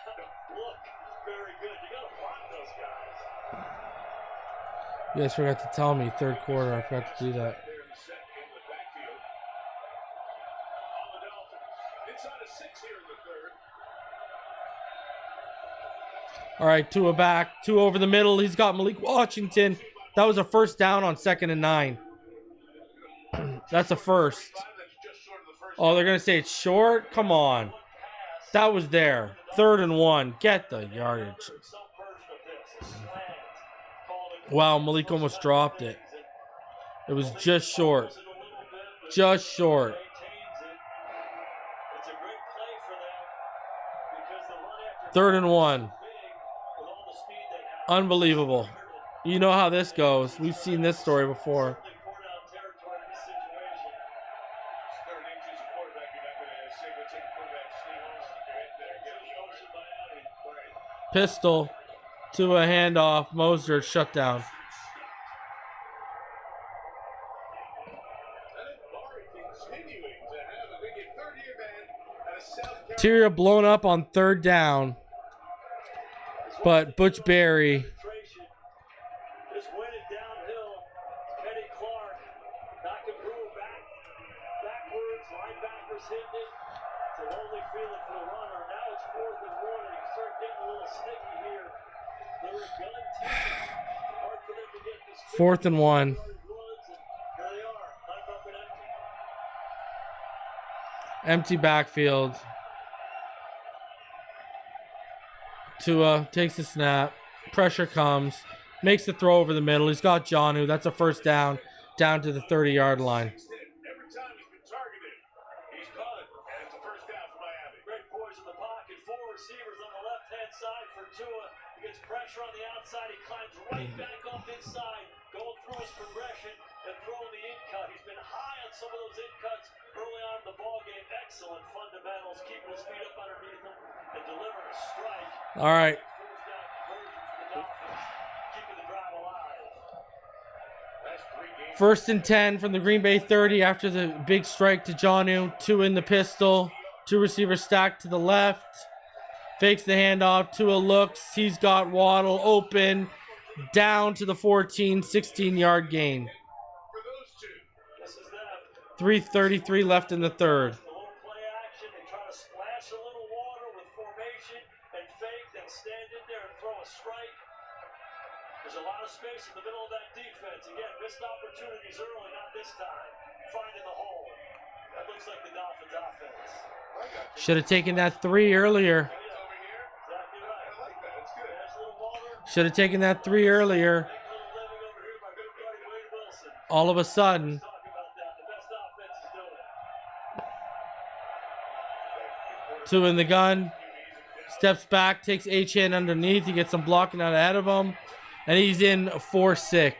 Speaker 6: look very good. You got to block those guys.
Speaker 1: You guys forgot to tell me. Third quarter. I forgot to do that.
Speaker 3: There in the set in the backfield. On the Dolphins. Inside of 6 here in the third.
Speaker 1: All right, Tua back. Tua over the middle. He's got Malik Washington. That was a first down on 2nd and 9. That's a first.
Speaker 3: That's just short of the first.
Speaker 1: Oh, they're going to say it's short? Come on. That was there. 3rd and 1. Get the yardage.
Speaker 6: Some version of this, a slant. Called it
Speaker 1: Wow, Malik almost dropped it. It was just short.
Speaker 6: it a little bit, but
Speaker 1: Just short.
Speaker 6: maintains it. It's a great play for them because the run after
Speaker 1: 3rd and 1.
Speaker 6: big with all the speed they have.
Speaker 1: Unbelievable. You know how this goes. We've seen this story before.
Speaker 6: Certainly 4-down territory in this situation.
Speaker 3: 3rd and 8 as a quarterback. You're not going to say go take a quarterback sneak and stick your head there and get a yard.
Speaker 6: Miami.
Speaker 3: Right.
Speaker 1: Pistol. Tua handoff. Mostert shut down.
Speaker 3: I think Barrett continuing to have a big 3rd-year man at a South Carolina.
Speaker 1: Interior blown up on 3rd down. But Butch Berry.
Speaker 6: Penetration. Just winning downhill. Kenny Clark knocking Brewer backwards. Linebackers hitting it. It's a lonely feeling for the runner. Now it's 4th and 1, and you start getting a little sticky here. They're a gun team. Hard for them to get this
Speaker 1: 4th and 1.
Speaker 6: runs, and here they are, lined up and empty.
Speaker 1: Empty backfield. Tua takes the snap. Pressure comes. Makes the throw over the middle. He's got Jonnu. That's a first down. Down to the 30-yard line.
Speaker 3: Every time he's been targeted, he's caught it, and it's a first down for Miami.
Speaker 6: Great poise in the pocket. 4 receivers on the left-hand side for Tua. He gets pressure on the outside. He climbs right back up inside, going through his progression and throwing the in cut. He's been high on some of those in cuts early on in the ball game. Excellent fundamentals, keeping his feet up underneath him and delivering a strike.
Speaker 1: All right.
Speaker 6: Fourth down conversion for the Dolphins, keeping the drive alive.
Speaker 3: That's 3 games.
Speaker 1: 1st and 10 from the Green Bay 30 after the big strike to Jonnu. 2 in the pistol. 2 receivers stacked to the left. Fakes the handoff. Tua looks. He's got Waddle open. Down to the 14, 16-yard gain.
Speaker 3: For those two.
Speaker 6: This is them.
Speaker 1: 3:33 left in the 3rd.
Speaker 6: A little play action. They try to splash a little water with formation and fake, then stand in there and throw a strike. There's a lot of space in the middle of that defense. Again, missed opportunities early, not this time. Finding the hole. That looks like the Dolphins offense.
Speaker 1: Should have taken that 3 earlier.
Speaker 3: Over here.
Speaker 6: Exactly right.
Speaker 3: I like that. It's good.
Speaker 6: There's a little water.
Speaker 1: Should have taken that 3 earlier.
Speaker 6: Make a little living over here by good buddy Wade Wilson.
Speaker 1: All of a sudden,
Speaker 6: Talk about that. The best offense is doing it.
Speaker 1: 2 in the gun. Steps back, takes H-hand underneath. He gets some blocking out ahead of him. And he's in 4-6.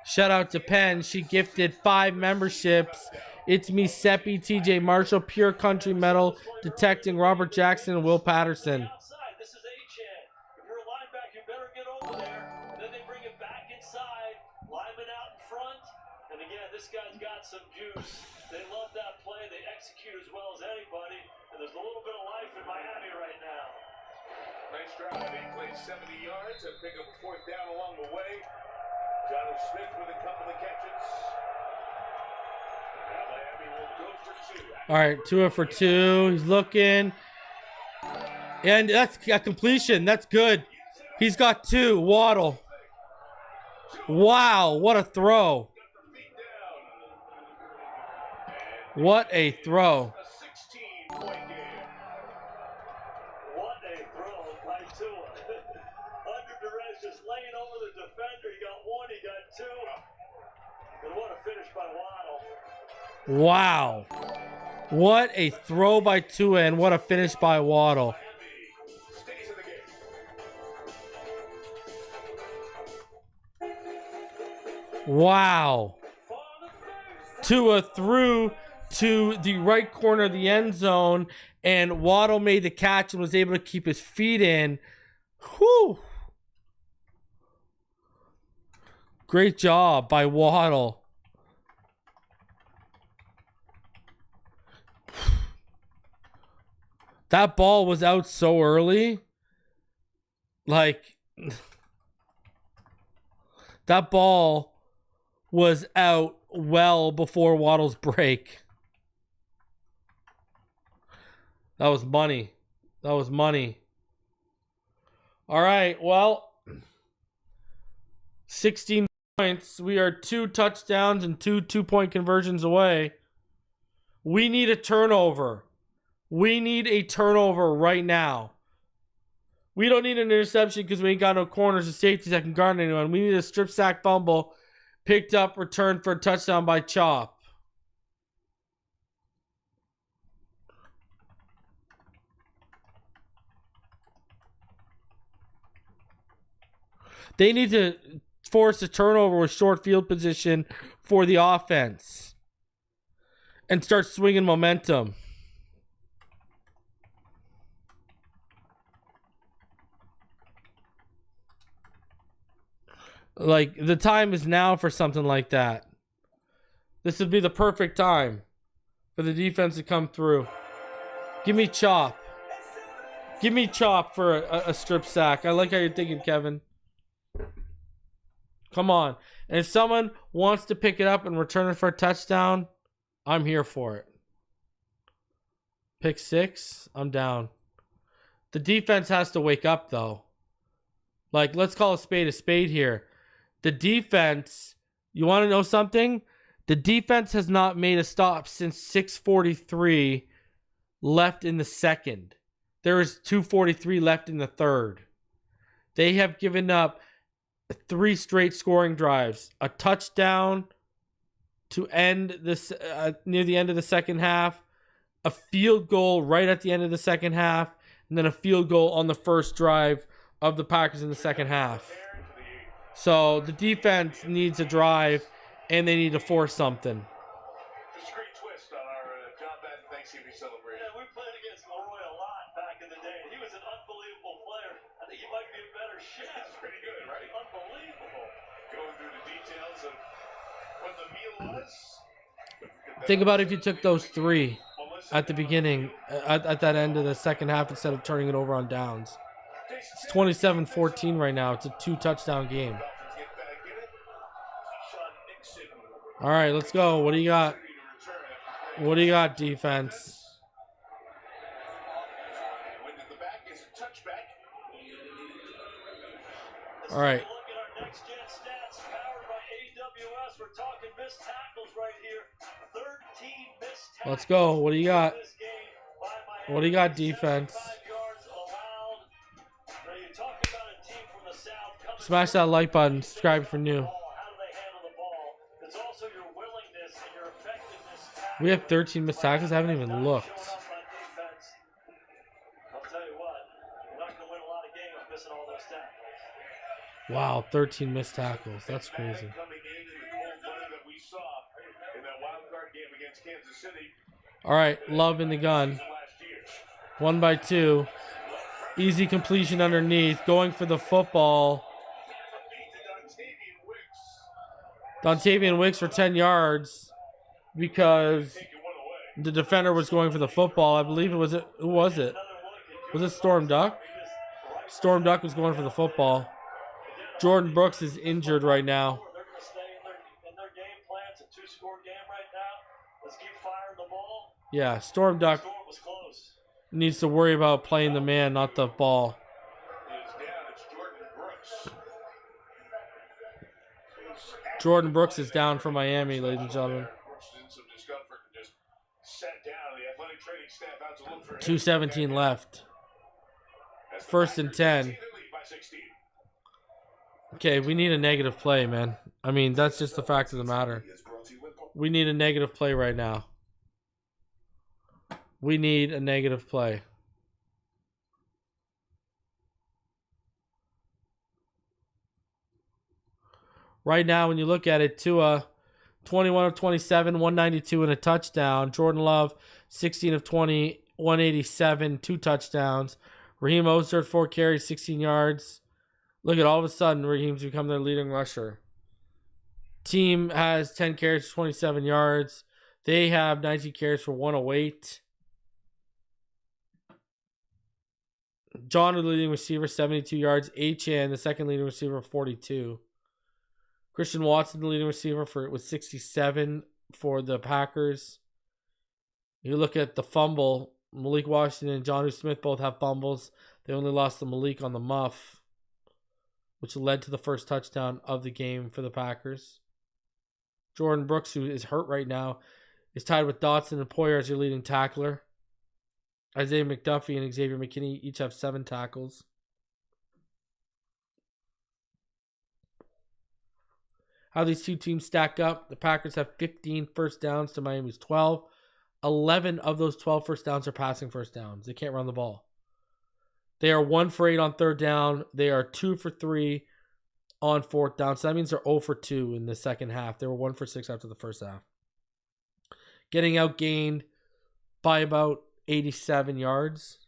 Speaker 1: Shout out to Penn. She gifted 5 memberships. It's me, Seppi, TJ Marshall, Pure Country Metal, Detecting, Robert Jackson, and Will Patterson.
Speaker 6: This is H-hand. If you're a linebacker, you better get over there. Then they bring it back inside. Lineman out in front. And again, this guy's got some juice. They love that play. They execute as well as anybody. And there's a little bit of life in Miami right now.
Speaker 3: Nice drive. He plays 70 yards and pick up a 4th down along the way. Johnny Smith with a couple of catches. Now Miami will go for 2.
Speaker 1: All right, Tua for 2. He's looking. And that's a completion. That's good. He's got 2. Waddle. Wow, what a throw. What a throw.
Speaker 6: What a throw by Tua. Under duress, just laying over the defender. He got 1, he got 2. And what a finish by Waddle.
Speaker 1: Wow. What a throw by Tua and what a finish by Waddle. Wow. Tua threw to the right corner of the end zone, and Waddle made the catch and was able to keep his feet in. Whew. Great job by Waddle. That ball was out so early. Like, that ball was out well before Waddle's break. That was money. That was money. All right, well, 16 points. We are 2 touchdowns and 2 two-point conversions away. We need a turnover. We need a turnover right now. We don't need an interception because we ain't got no corners or safeties that can guard anyone. We need a strip sack fumble, picked up, returned for a touchdown by Chop. They need to force a turnover with short field position for the offense and start swinging momentum. Like, the time is now for something like that. This would be the perfect time for the defense to come through. Give me Chop. Give me Chop for a strip sack. I like how you're thinking, Kevin. Come on. And if someone wants to pick it up and return it for a touchdown, I'm here for it. Pick 6, I'm down. The defense has to wake up, though. Like, let's call a spade here. The defense, you want to know something? The defense has not made a stop since 6:43 left in the second. There is 2:43 left in the third. They have given up 3 straight scoring drives. A touchdown to end this near the end of the second half. A field goal right at the end of the second half. And then a field goal on the first drive of the Packers in the second half. So the defense needs a drive, and they need to force something.
Speaker 3: Just a great twist on our John Madden Thanksgiving celebration.
Speaker 6: Yeah, we played against Leroy a lot back in the day. He was an unbelievable player. I think he might be a better chef.
Speaker 3: That's pretty good, right?
Speaker 6: Unbelievable.
Speaker 3: Going through the details of what the meal was.
Speaker 1: Think about if you took those 3 at the beginning, at that end of the second half, instead of turning it over on downs. It's 27-14 right now. It's a 2-touchdown game. All right, let's go. What do you got? What do you got, defense? All right. Let's go. What do you got? What do you got, defense? Smash that like button. Subscribe for new.
Speaker 6: It's also your willingness
Speaker 1: We have 13 missed tackles. I haven't even looked.
Speaker 6: I'll tell you what, you're not going to win a lot of games missing all those tackles.
Speaker 1: Wow, 13 missed tackles. That's crazy. All right, Love in the gun. 1-by-2. Easy completion underneath. Going for the football. Dontavian Wicks for 10 yards because the defender was going for the football. I believe it was it. Who was it? Was it Storm Duck? Storm Duck was going for the football. Jordan Brooks is injured right now.
Speaker 6: They're going to stay in their game plan. It's a two-score game right now. Let's keep firing the ball.
Speaker 1: Yeah, Storm Duck
Speaker 6: Storm was close.
Speaker 1: needs to worry about playing the man, not the ball. Jordan Brooks is down for Miami, ladies and gentlemen. 2:17 left. 1st and 10. Okay, we need a negative play, man. I mean, that's just the fact of the matter. We need a negative play right now. We need a negative play. Right now, when you look at it, Tua, 21 of 27, 192 and a touchdown. Jordan Love, 16 of 20, 187, 2 touchdowns. Raheem Mostert, 4 carries, 16 yards. Look at all of a sudden, Raheem's become their leading rusher. Team has 10 carries, 27 yards. They have 19 carries for 108. John, the leading receiver, 72 yards. Achan, the second leading receiver, 42. Christian Watson, the leading receiver, with 67 for the Packers. You look at the fumble. Malik Washington and Jonnu Smith both have fumbles. They only lost to Malik on the muff, which led to the first touchdown of the game for the Packers. Jordan Brooks, who is hurt right now, is tied with Dotson and Poyer as your leading tackler. Isaiah McDuffie and Xavier McKinney each have 7 tackles. How these two teams stack up: the Packers have 15 first downs to Miami's 12. 11 of those 12 first downs are passing first downs. They can't run the ball. They are 1 for 8 on 3rd down. They are 2 for 3 on 4th down. So that means they're 0 for 2 in the second half. They were 1 for 6 after the first half. Getting outgained by about 87 yards.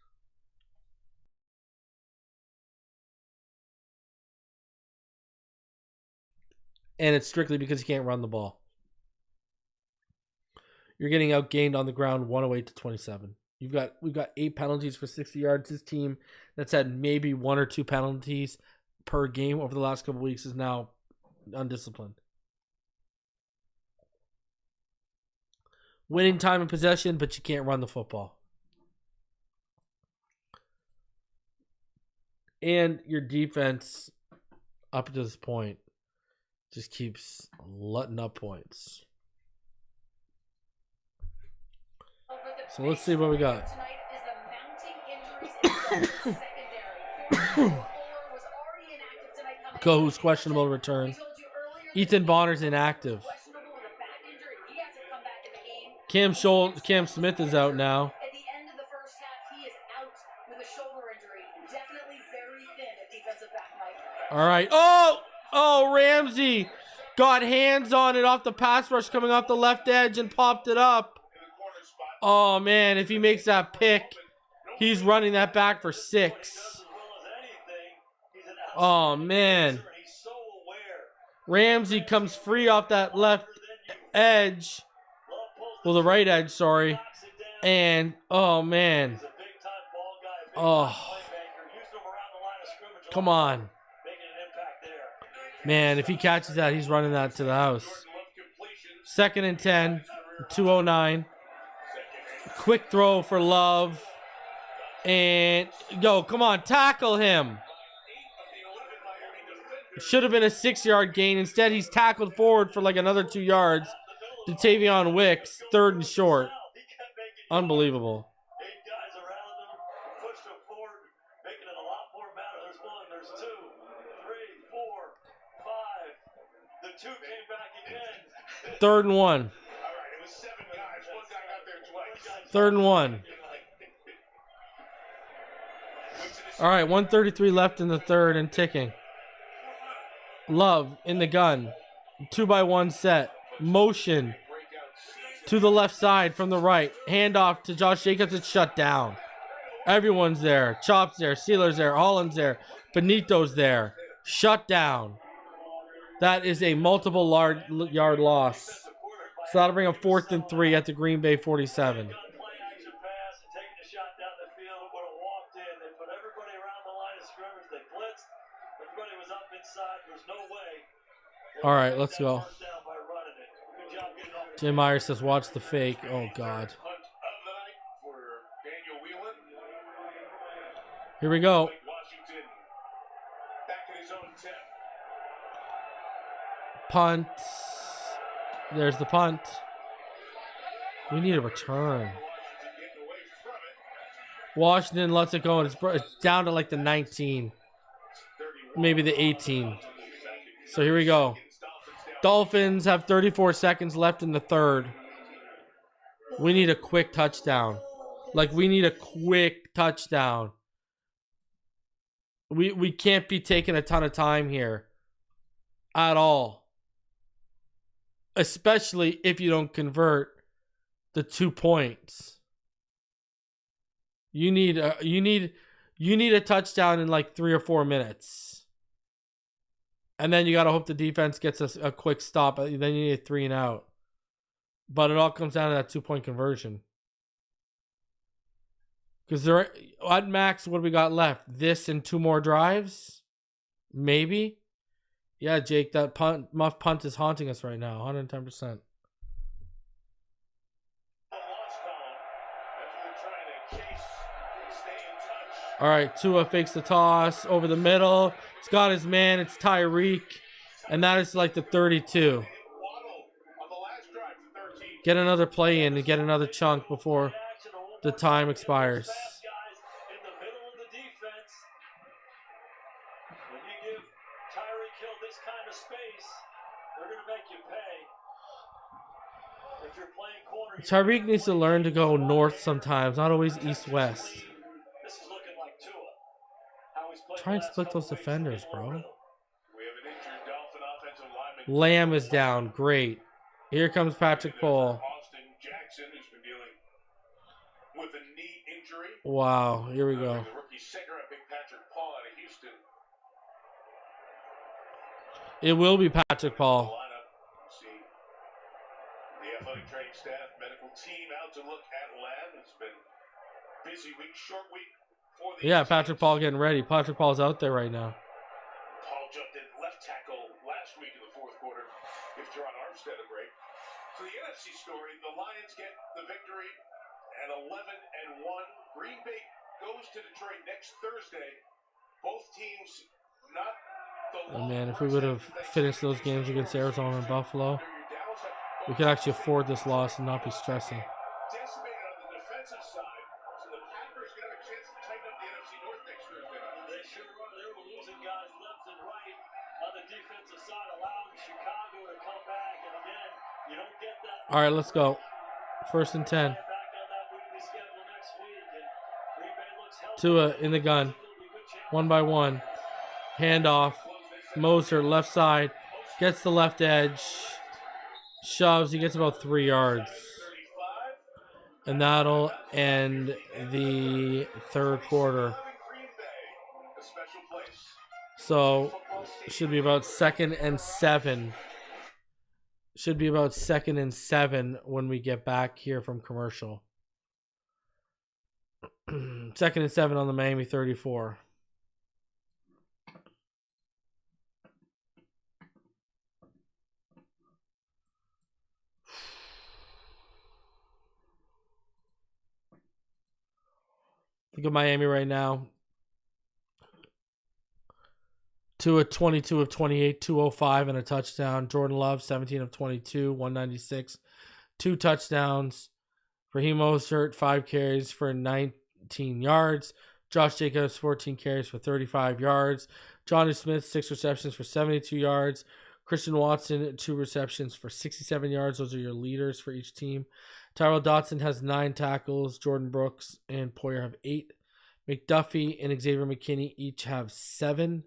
Speaker 1: And it's strictly because you can't run the ball. You're getting outgained on the ground 108 to 27. We've got 8 penalties for 60 yards. This team that's had maybe 1 or 2 penalties per game over the last couple of weeks is now undisciplined. Winning time and possession, but you can't run the football. And your defense, up to this point, just keeps letting up points. So let's see what we got. Who's questionable return. Ethan Bonner's inactive. Cam Smith is out now.
Speaker 2: At the end of the first half, he is out with a shoulder injury. Definitely very thin at defensive back, Mike.
Speaker 1: All right. Oh, Ramsey got hands on it off the pass rush coming off the left edge and popped it up. Oh, man, if he makes that pick, he's running that back for 6. Oh, man. Ramsey comes free off that left edge. Well, the right edge, sorry. And, oh, man. Oh. Come on. Man, if he catches that, he's running that to the house. 2nd and 10, 2:09. Quick throw for Love. And go, come on, tackle him. It should have been a 6-yard gain. Instead, he's tackled forward for like another 2 yards. Dontavian Wicks, 3rd and short. Unbelievable.
Speaker 6: 8 guys around him, pushed him forward, making it a lot more matter. There's 1, there's 2, 3, 4, 5. The 2 came back again.
Speaker 1: 3rd and 1.
Speaker 3: All right, it was 7 guys, 1
Speaker 1: 3rd and 1. All right, 1:33 left in the 3rd and ticking. Love in the gun. 2-by-1 set. Motion to the left side from the right. Handoff to Josh Jacobs. It's shut down. Everyone's there. Chop's there. Sealer's there. Holland's there. Benito's there. Shut down. That is a multiple yard loss. So that'll bring up 4th and 3 at the Green Bay 47. All right, let's go. Jim Myers says, watch the fake. Oh, God. Here we go. Punt. There's the punt. We need a return. Washington lets it go, and it's down to like the 19. Maybe the 18. So here we go. Dolphins have 34 seconds left in the 3rd. We need a quick touchdown. Like, we need a quick touchdown. We can't be taking a ton of time here. At all. Especially if you don't convert the 2 points. You need a touchdown in like 3 or 4 minutes. And then you got to hope the defense gets a quick stop. Then you need a 3 and out. But it all comes down to that 2-point conversion. Because at max, what do we got left? This and 2 more drives? Maybe? Yeah, Jake, that muff punt is haunting us right now. 110%. All right, Tua fakes the toss over the middle. He's got his man. It's Tyreek. And that is like the 32. Get another play in and get another chunk before the time expires. Tyreek needs to learn to go north sometimes, not always east-west. Try and split those defenders, bro. Lamb is down. Great. Here comes Patrick Paul. Wow. Here we go. It will be Patrick Paul.
Speaker 3: The athletic training staff, medical team out to look at Lamb. It's been a busy week, short week.
Speaker 1: Yeah, Patrick Paul getting ready. Patrick Paul's out there right now.
Speaker 3: Paul jumped in left tackle last week in the 4th quarter. If Gerard Armstead a break. So the NFC story, the Lions get the victory at 11-1. Green Bay goes to Detroit next Thursday. Both teams not the
Speaker 1: Oh man, if we would have finished those games against Arizona and Buffalo, we could actually afford this loss and not be stressing.
Speaker 3: decimated on the defensive side. So the Packers got a chance to tighten up the NFC North next Thursday night.
Speaker 6: They sure were. They were losing guys left and right on the defensive side, allowing Chicago to come back. And again, you don't get that.
Speaker 1: All right, let's go. 1st and 10. Tua in the gun. 1-by-1. Handoff. Moser, left side. Gets the left edge. Shoves. He gets about 3 yards. And that'll end the 3rd quarter. So, should be about 2nd and 7. Should be about 2nd and 7 when we get back here from commercial. 2nd and 7 on the Miami 34. Think of Miami right now. Tua 22 of 28, 205 and a touchdown. Jordan Love 17 of 22, 196, 2 touchdowns. Raheem Mostert 5 carries for 19 yards. Josh Jacobs 14 carries for 35 yards. Jonnu Smith 6 receptions for 72 yards. Christian Watson 2 receptions for 67 yards. Those are your leaders for each team. Tyrell Dotson has 9 tackles. Jordan Brooks and Poyer have 8. McDuffie and Xavier McKinney each have 7.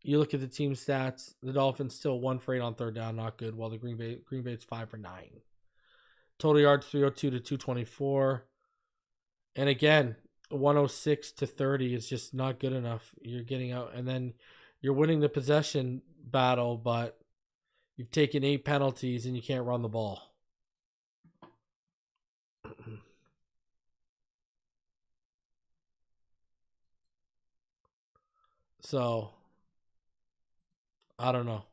Speaker 1: You look at the team stats. The Dolphins still 1 for 8 on third down, not good. While the Green Bay's 5 for 9. Total yards 302 to 224. And again, 106 to 30 is just not good enough. You're getting out, and then you're winning the possession battle, but you've taken 8 penalties and you can't run the ball. So, I don't know.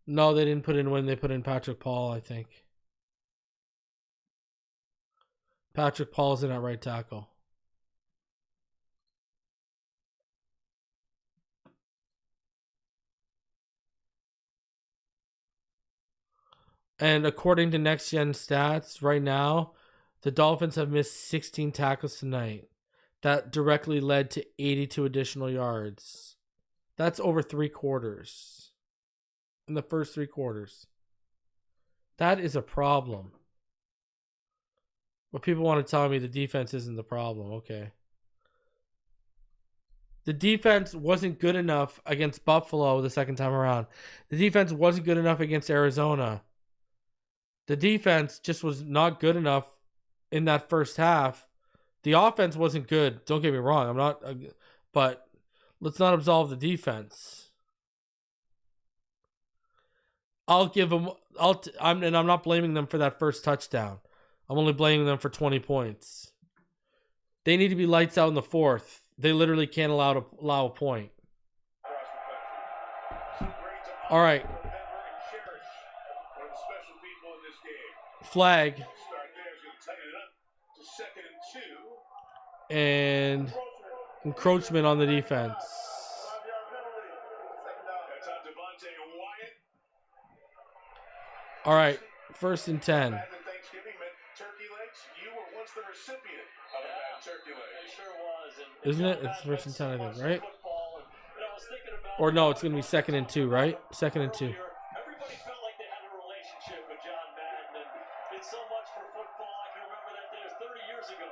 Speaker 1: No, they didn't put in when they put in Patrick Paul, I think. Patrick Paul's in at right tackle. And according to Next Gen Stats, right now, the Dolphins have missed 16 tackles tonight. That directly led to 82 additional yards. That's over 3 quarters. In the first 3 quarters. That is a problem. But people want to tell me the defense isn't the problem. Okay. The defense wasn't good enough against Buffalo the second time around. The defense wasn't good enough against Arizona. The defense just was not good enough in that first half. The offense wasn't good. Don't get me wrong. I'm not, but let's not absolve the defense. I'll give them. I'm not blaming them for that first touchdown. I'm only blaming them for 20 points. They need to be lights out in the fourth. They literally can't allow a point. All right. Flag. And encroachment on the defense. All right, 1st and 10. Isn't it? It's 1st and 10, I think, right? Or no, it's going to be 2nd and 2, right? 2nd and 2.
Speaker 6: Everybody felt like they had a relationship with John Madden and did so much for football. I can remember that day. It was 30 years ago,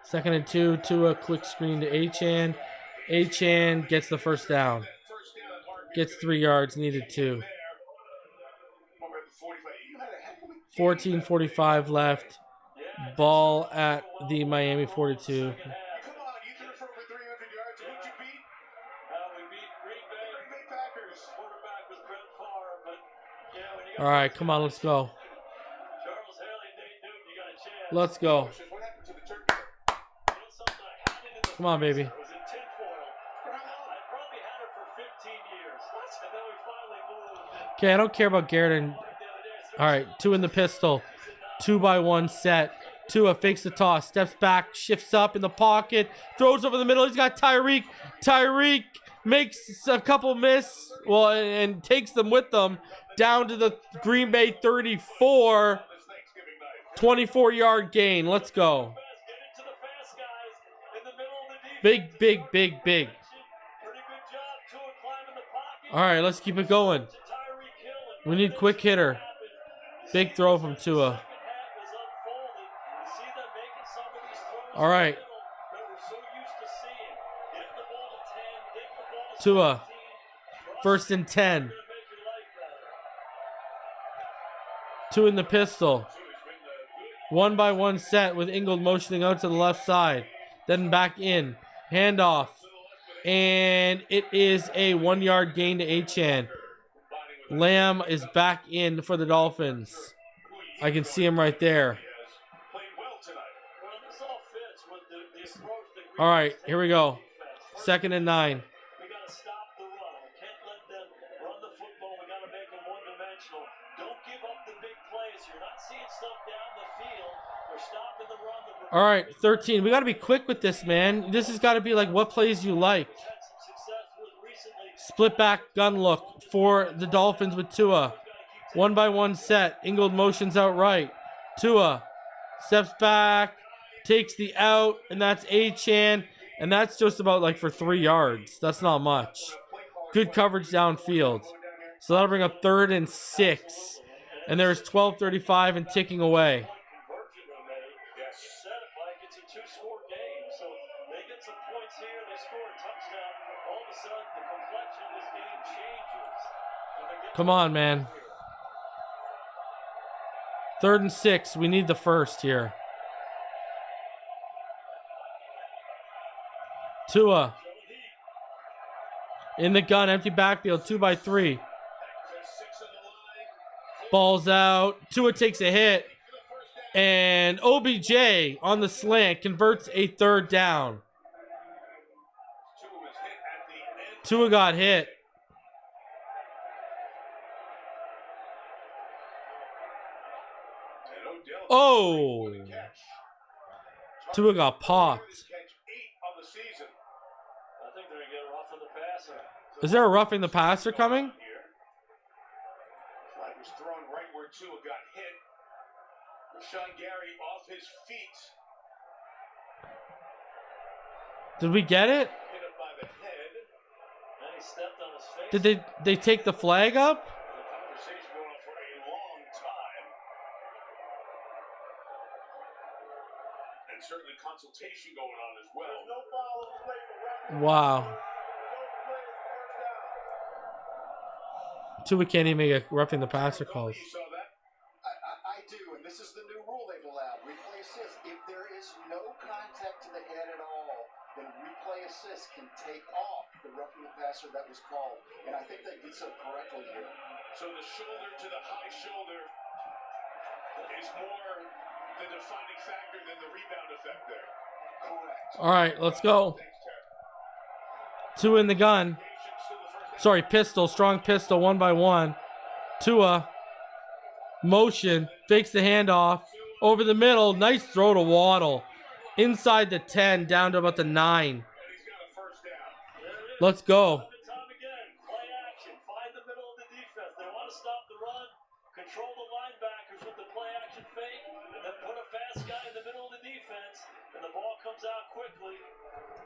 Speaker 6: 1994.
Speaker 1: 2nd and 2, Tua quick screen to Achane. Achane gets the first down. Gets 3 yards, needed 2. 14:45 left. Ball at the Miami 42. All right, come on, let's go. Let's go. Come on, baby. Okay, I don't care about Garrett and... All right, 2 in the pistol. 2-by-1 set. Tua fakes the toss, steps back, shifts up in the pocket, throws over the middle. He's got Tyreek. Tyreek makes a couple miss, well, and takes them with them down to the Green Bay 34. 24-yard gain. Let's go. Big, big, big, big. All right, let's keep it going. We need quick hitter. Big throw from Tua. All right. Tua. 1st and 10. 2 in the pistol. 1-by-1 set with Ingold motioning out to the left side. Then back in. Handoff. And it is a 1-yard gain to Achane. Lamb is back in for the Dolphins. I can see him right there. All right, here we go. 2nd and 9.
Speaker 6: We got to stop the run. We can't let them run the football. We got to make them one-dimensional. Don't give up the big plays. You're not seeing stuff down the field. They're stopping the run.
Speaker 1: All right, 13. We got to be quick with this, man. This has got to be like what plays you like. Split back gun look for the Dolphins with Tua. 1-by-1 set. Ingold motions out right. Tua steps back, takes the out, and that's Achane. And that's just about like for 3 yards. That's not much. Good coverage downfield. So that'll bring up 3rd and 6. And there's 12:35 and ticking away.
Speaker 6: Conversion they made. Yes. You said it, Mike. It's a 2-score game, so they get some points here. They score a touchdown. All of a sudden, the complexion of this game changes.
Speaker 1: Come on, man. 3rd and 6. We need the first here. Tua. In the gun, empty backfield, 2 by 3. Ball's out. Tua takes a hit. And OBJ on the slant converts a 3rd down. Tua got hit. Oh. Tua got popped.
Speaker 6: I think they're going to get a rough on the passer.
Speaker 1: Is there a roughing the passer coming?
Speaker 3: Flag was thrown right where Tua got hit. Jaire off his feet.
Speaker 1: Did we get it?
Speaker 3: Hit him by the head.
Speaker 6: And he stepped on his face.
Speaker 1: Did they take the flag up?
Speaker 3: The conversation going on for a long time. And certainly consultation going on as well.
Speaker 4: No foul on the play for referee.
Speaker 1: Wow.
Speaker 4: No play is first down.
Speaker 1: Tua can't even make a roughing the passer calls.
Speaker 3: You saw that?
Speaker 5: I do, and this is the new rule they've allowed. Replay assist. If there is no contact to the head at all, then replay assist can take off the roughing the passer that was called. And I think they did so correctly here.
Speaker 3: So the shoulder to the high shoulder is more the defining factor than the rebound effect there.
Speaker 5: Correct.
Speaker 1: All right, let's go.
Speaker 3: Thanks, Terry.
Speaker 1: Tua in the gun.
Speaker 3: Still the first
Speaker 1: Sorry, pistol. Strong pistol, 1 by 1. Tua. Motion. Fakes the handoff. Over the middle. Nice throw to Waddle. Inside the 10, down to about the 9.
Speaker 3: and he's got a first down.
Speaker 1: Let's go.
Speaker 6: Time again, play action, find the middle of the defense. They want to stop the run, control the linebackers with the play action fake, and then put a fast guy in the middle of the defense, and the ball comes out quickly.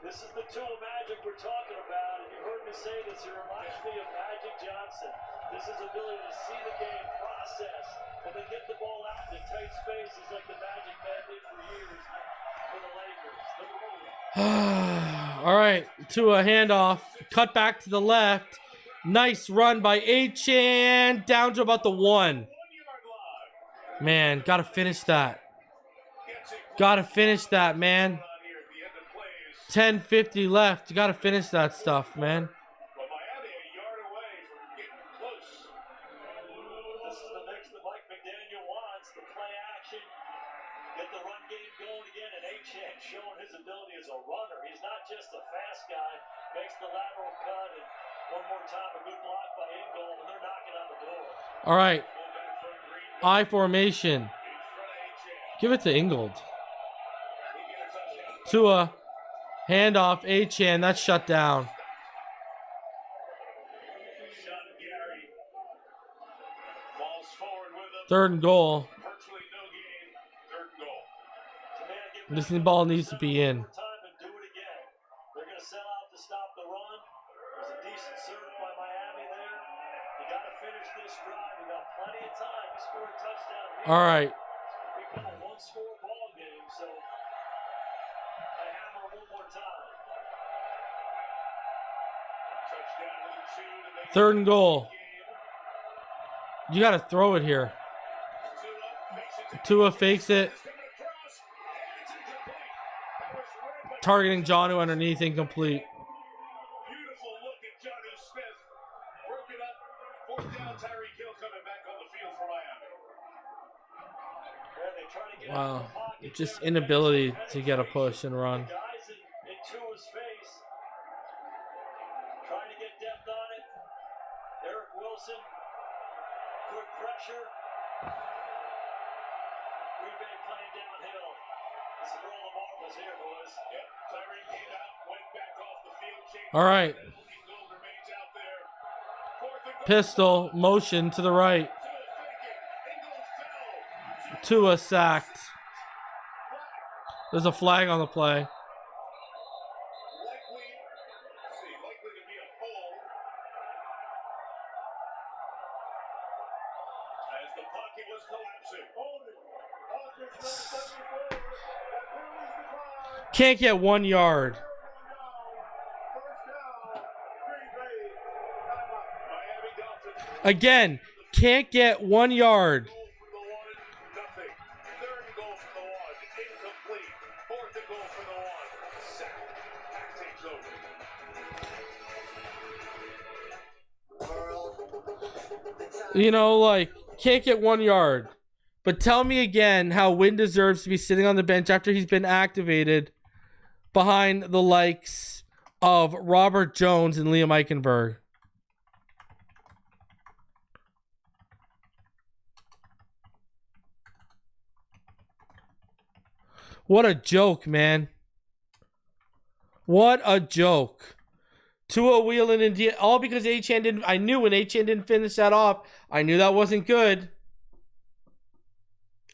Speaker 6: This is the Tua magic we're talking about, and you heard me say this. It reminds me of Magic Johnson. This is ability to see the game, process, and then get the ball out in tight spaces like the Magic Man did for years for the Lakers. The rule.
Speaker 1: All right, Tua handoff. Cut back to the left. Nice run by Achan. Down to about the 1.
Speaker 3: 1 yard line.
Speaker 1: Man, gotta finish that.
Speaker 3: Gets it
Speaker 1: Gotta finish that, man.
Speaker 3: on here at the end of plays.
Speaker 1: 10:50 left. You gotta finish that stuff, man.
Speaker 3: But Miami a yard away from getting close.
Speaker 6: This is the mix that Mike McDaniel wants, the play action, get the run game going again, and Achan showing his ability as a runner. He's not just a fast guy, makes the lateral cut, and one more time a good block by Ingold, and they're knocking on the door.
Speaker 1: All right,
Speaker 3: Fullback from Green
Speaker 1: I formation.
Speaker 3: in front of Achan.
Speaker 1: Give it to Ingold.
Speaker 3: He gets a touchdown.
Speaker 1: Tua, handoff, Achan. That's shut down.
Speaker 3: Sean Gary falls forward with him.
Speaker 1: 3rd and goal.
Speaker 3: Virtually no gain. 3rd and goal.
Speaker 6: To me, I give
Speaker 1: This
Speaker 6: them
Speaker 1: ball needs to be in.
Speaker 6: time and do it again. They're going to sell out to stop the run. There's a decent serve by Miami there. You got to finish this drive. You got plenty of time. You scored a touchdown.
Speaker 1: All right.
Speaker 6: We call it 1-score ball game, so I hammer one more time.
Speaker 3: Touchdown number 2 to make
Speaker 1: 3rd and goal.
Speaker 3: game.
Speaker 1: You gotta throw it here. Tua fakes it. Targeting Jonnu underneath, incomplete.
Speaker 3: Beautiful look at Jonnu Smith. Broken up. 4th down, Tyreek Hill coming back on the field for Miami.
Speaker 6: Yeah, they try to get out
Speaker 1: Wow.
Speaker 6: of the pocket
Speaker 1: Just
Speaker 6: there.
Speaker 1: inability to get a push and run.
Speaker 6: Guys in Tua's face. Trying to get depth on it. Eric Wilson. Quick pressure. Green Bay playing downhill. This is where all the marbles here, boys.
Speaker 3: Yep. Tyreek came out, went back off the field. Changed
Speaker 1: All right.
Speaker 3: Ingold remains out there. 4th and goal.
Speaker 1: Pistol, motion to the right.
Speaker 3: Tua faking. Ingold fell.
Speaker 1: Tua sacked. There's a flag on the play.
Speaker 3: Likely to be a hold.
Speaker 1: Can't get 1 yard. Again, can't get 1 yard. You know, like, can't get 1 yard. But tell me again how Wynn deserves to be sitting on the bench after he's been activated behind the likes of Robert Jones and Liam Eichenberg. What a joke, man. What a joke. Tua wheeling in, all because Achane didn't. I knew when Achane didn't finish that off, I knew that wasn't good.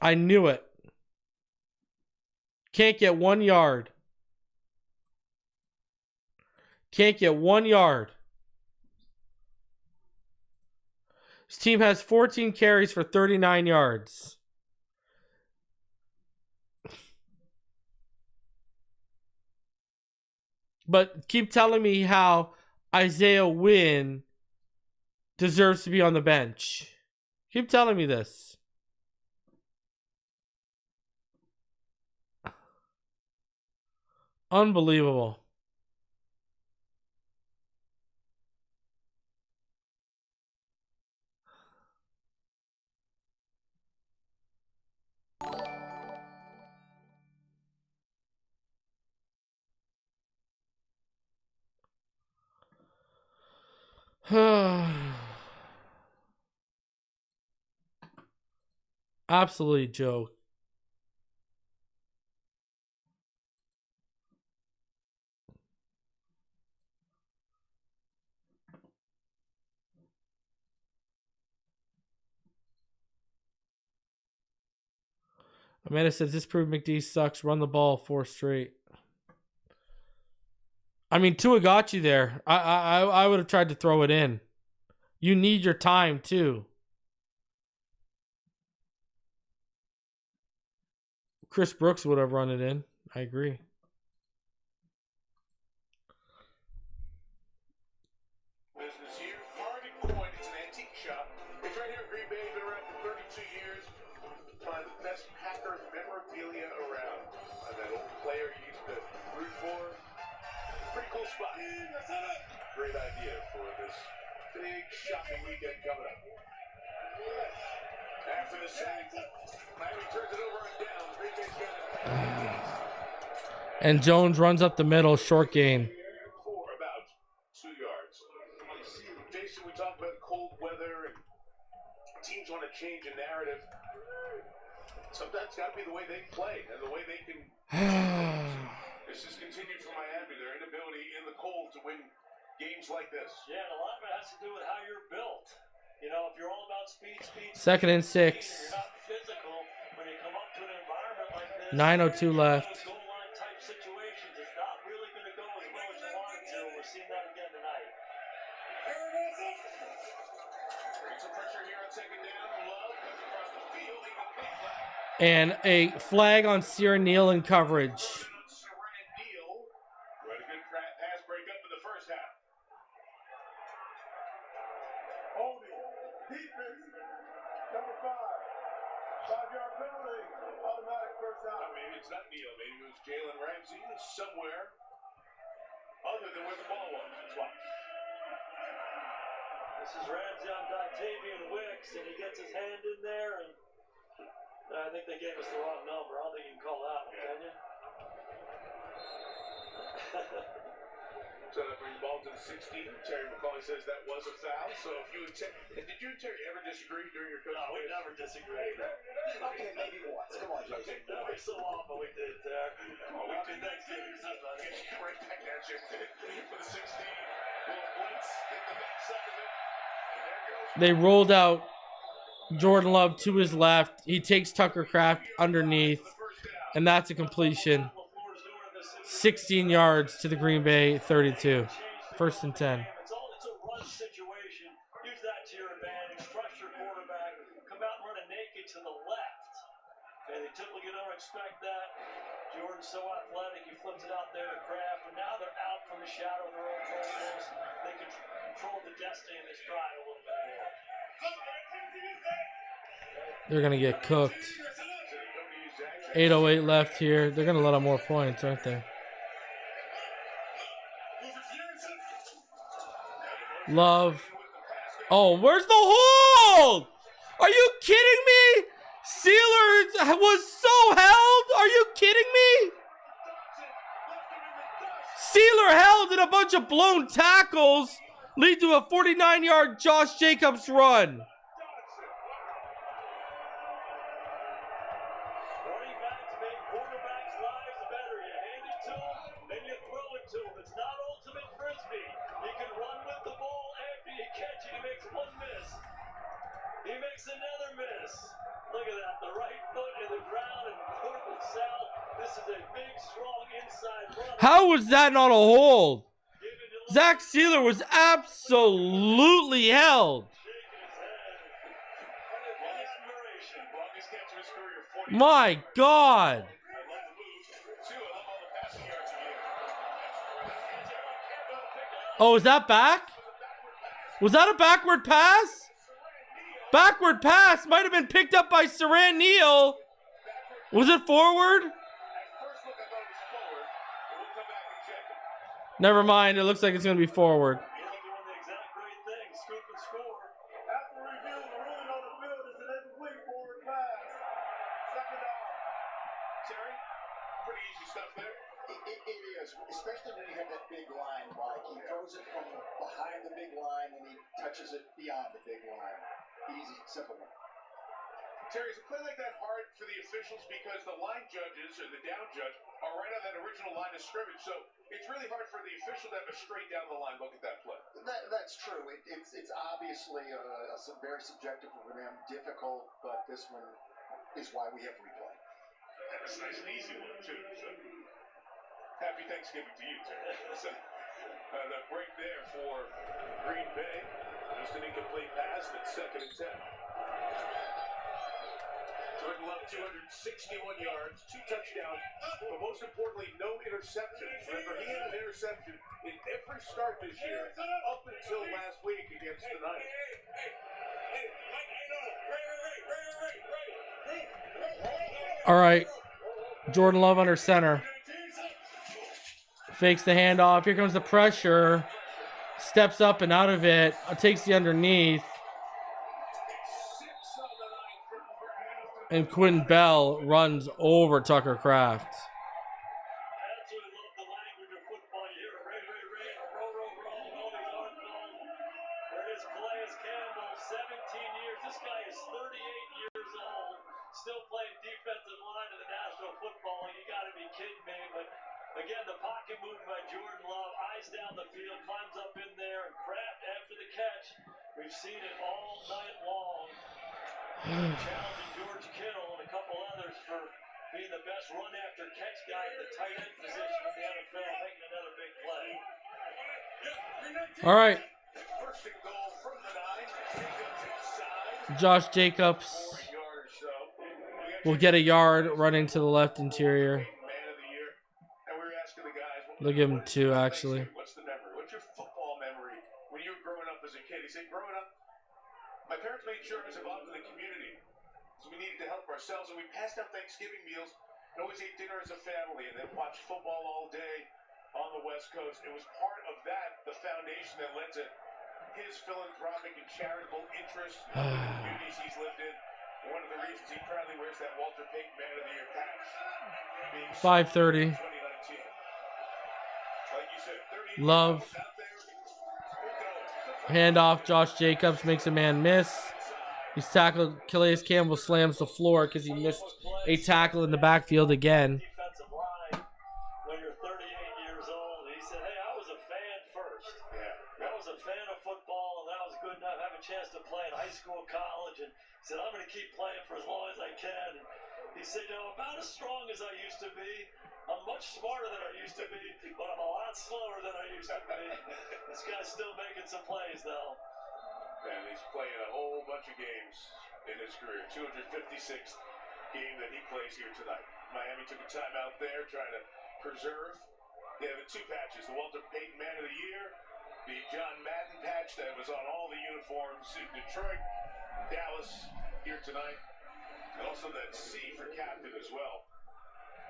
Speaker 1: I knew it. Can't get 1 yard. Can't get 1 yard. His team has 14 carries for 39 yards. But keep telling me how Isaiah Wynn deserves to be on the bench. Keep telling me this. Unbelievable. Absolutely joke. Amanda says this proved McD sucks. Run the ball 4 straight. I mean, Tua got you there. I would have tried to throw it in. You need your time too. Chris Brooks would have run it in. I agree.
Speaker 3: Business here. Market Point. It's an antique shop. It's right here in Green Bay. Been around for 32 years. Find the best Packers memorabilia around. And that old player you used to root for. Pretty cool spot. Great idea for this big shopping weekend coming up. After the sack, Miami turns it over and down. Green Bay's got it.
Speaker 1: And Jones runs up the middle, short gain.
Speaker 3: For about 2 yards. Jason, we talked about cold weather and teams want to change a narrative. Sometimes it's got to be the way they play and the way they can. This has continued for Miami, their inability in the cold to win games like this.
Speaker 6: Yeah, and a lot of it has to do with how you're built. You know, if you're all about speed,
Speaker 1: 2nd and 6.
Speaker 6: you're not physical. When you come up to an environment like this,
Speaker 1: 9:02 left.
Speaker 6: goal line type situations, it's not really going to go as well as you want it to. We're seeing that again tonight.
Speaker 3: Bringing some pressure here on 2nd down. Love comes across the field. He got a big flag.
Speaker 1: And a flag on Sierra Neal in coverage.
Speaker 3: What a good pass breakup in the first half.
Speaker 4: Holding. Defense. Number 5. 5-yard penalty. Automatic first down.
Speaker 3: Maybe it's not Neal. Maybe it was Jalen Ramsey somewhere other than where the ball was. Let's watch.
Speaker 6: This is Ramsey on Octavian Wicks, and he gets his hand in there, and I think they gave us the wrong number. I don't think you can call that one, can you?
Speaker 3: So that brings the ball to the 16. Terry McCauley says that was a foul. So if you and did you and Terry ever disagree during your coaching?
Speaker 6: No, we never disagreed.
Speaker 5: Okay, maybe once. Come on, Jason.
Speaker 6: Every so often we did, Terry.
Speaker 3: Oh, we did
Speaker 6: Thanksgiving sometimes.
Speaker 3: Get right back at you for the 16. Little blitz, get the next second of it. And there goes.
Speaker 1: They rolled out Jordan Love to his left. He takes Tucker Kraft underneath. And that's a completion. 16 yards to the Green Bay 32. 1st and 10.
Speaker 6: It's a run situation. Use that to your advantage. Trust your quarterback. Come out and run it naked to the left. Okay, they typically don't expect that. Jordan's so athletic, he flips it out there to Kraft, and now they're out from the shadow of their own goal post. They can control the destiny of this drive a little bit more.
Speaker 1: They're going to get cooked. 8:08 left here. They're going to let up more points, aren't they? Love. Oh, where's the hold? Are you kidding me? Sealer was so held. Are you kidding me? Sealer held and a bunch of blown tackles lead to a 49-yard Josh Jacobs run.
Speaker 6: Running backs make quarterbacks' lives better. You hand it to him, then you throw it to him. It's not ultimate frisbee. He can run with the ball after you catch it. He makes one miss. He makes another miss. Look at that. The right foot in the ground and north south. This is a big, strong inside run.
Speaker 1: How was that not a hold? Zach Sealer was absolutely held. My God. Oh, is that back? Was that a backward pass? Backward pass might have been picked up by Saran Neal. Was it forward? Never mind. It looks like it's going to be forward.
Speaker 4: After review, the ruling on the field is an incomplete forward pass. Second down.
Speaker 3: Terry, pretty easy stuff there.
Speaker 5: It is, especially when you have that big line, Mike. He throws it from behind the big line and he touches it beyond the big line. Easy, simple one.
Speaker 3: Terry, is a play like that hard for the officials because the line judges or the down judge are right on that original line of scrimmage, so it's really hard for the official to have a straight down the line look at that play.
Speaker 5: That's true. It's obviously very subjective for them, difficult, but this one is why we have replay.
Speaker 3: That's a nice and easy one, too. So, happy Thanksgiving to you, Terry. So, the break there for Green Bay. Just an incomplete pass. That's 2nd and 10. Jordan Love, 261 yards, 2 touchdowns, but most importantly, no interceptions. Remember, he had an interception in every start this year up until last week against the Niners.
Speaker 1: All right. Jordan Love under center. Fakes the handoff. Here comes the pressure. Steps up and out of it. Takes the underneath. And Quinn Bell runs over Tucker Kraft.
Speaker 6: I absolutely love the language of football. You hear Ray, row, all these art calls. There is Calais Campbell, 17 years. This guy is 38 years old, still playing defensive line in the National Football League. You got to be kidding me. But again, the pocket movement by Jordan Love, eyes down the field, climbs up in there, and Kraft after the catch. We've seen it all night long. Challenging George Kittle and a couple others for being the best run after catch guy at the tight end position in the NFL, making another big play.
Speaker 1: All right.
Speaker 3: First and goal from the 9.
Speaker 1: Josh Jacobs will get a yard running to the left interior.
Speaker 3: Man of the year. And we were asking the guys,
Speaker 1: They'll give him 2, actually.
Speaker 3: What's the memory? What's your football memory when you were growing up as a kid? He said, growing up, my parents made sure I was involved in the community, so we needed to help ourselves, and we passed out Thanksgiving meals and always ate dinner as a family and then watched football all day on the West Coast. It was part of that, the foundation that led to his philanthropic and charitable interests in the communities he's lived in. One of the reasons he proudly wears that Walter Payton Man of the Year patch.
Speaker 1: 5:30.
Speaker 3: 2019. Like you said, 38
Speaker 1: Love.
Speaker 3: out there.
Speaker 1: Handoff. Josh Jacobs makes a man miss. He's tackled. Calais Campbell slams the floor because he missed a tackle in the backfield again.
Speaker 6: Defensive line when you're 38 years old. He said, hey, I was a fan first. I was a fan of football, and that was good enough. I have a chance to play in high school, college, and he said, I'm going to keep playing for as long as I can. And he said, about as strong as I used to be. I'm much smarter than I used to be, but I'm a lot slower than I used to be. This guy's still making some plays, though.
Speaker 3: And he's playing a whole bunch of games in his career. 256 game that he plays here tonight. Miami took a timeout there, trying to preserve. They have the two patches, the Walter Payton Man of the Year, the John Madden patch that was on all the uniforms in Detroit, Dallas here tonight, and also that C for captain as well.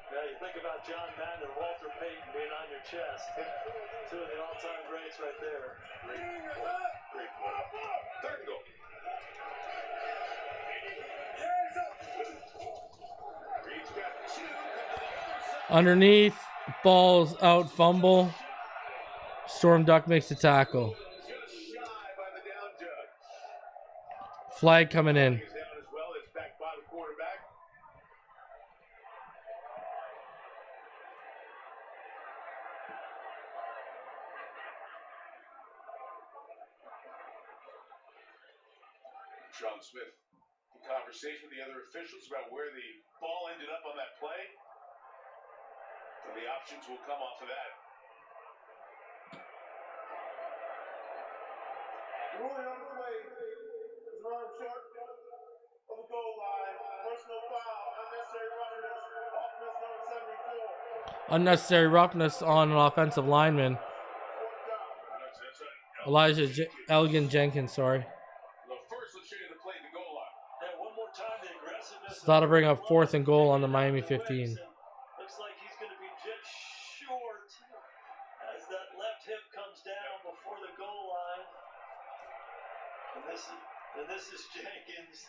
Speaker 6: Yeah, you think about John Madden and Walter Payton being on your chest. Two of the all-time greats right there.
Speaker 3: Great point. Great point. Third and goal. Reed's got two.
Speaker 1: Underneath, balls out, fumble. Storm Duck makes the tackle.
Speaker 3: Just shy by the down judge.
Speaker 1: Flag coming in.
Speaker 3: He's down as well. It's back by the quarterback. Sean Smith, in conversation with the other officials about where the ball ended up on that play. And the options will come off of that.
Speaker 4: Ruling on the play is run short of the goal line. Personal foul, unnecessary roughness, offense number 74.
Speaker 1: Unnecessary roughness on an offensive lineman. Elgin Jenkins, sorry.
Speaker 3: Well, first, let's show you the play at the goal line.
Speaker 6: And one more time, the aggressiveness.
Speaker 1: So that'll bring up 4th and goal on the Miami 15.
Speaker 6: Looks like he's going to be just short as that left hip comes down before the goal line. And this is Jenkins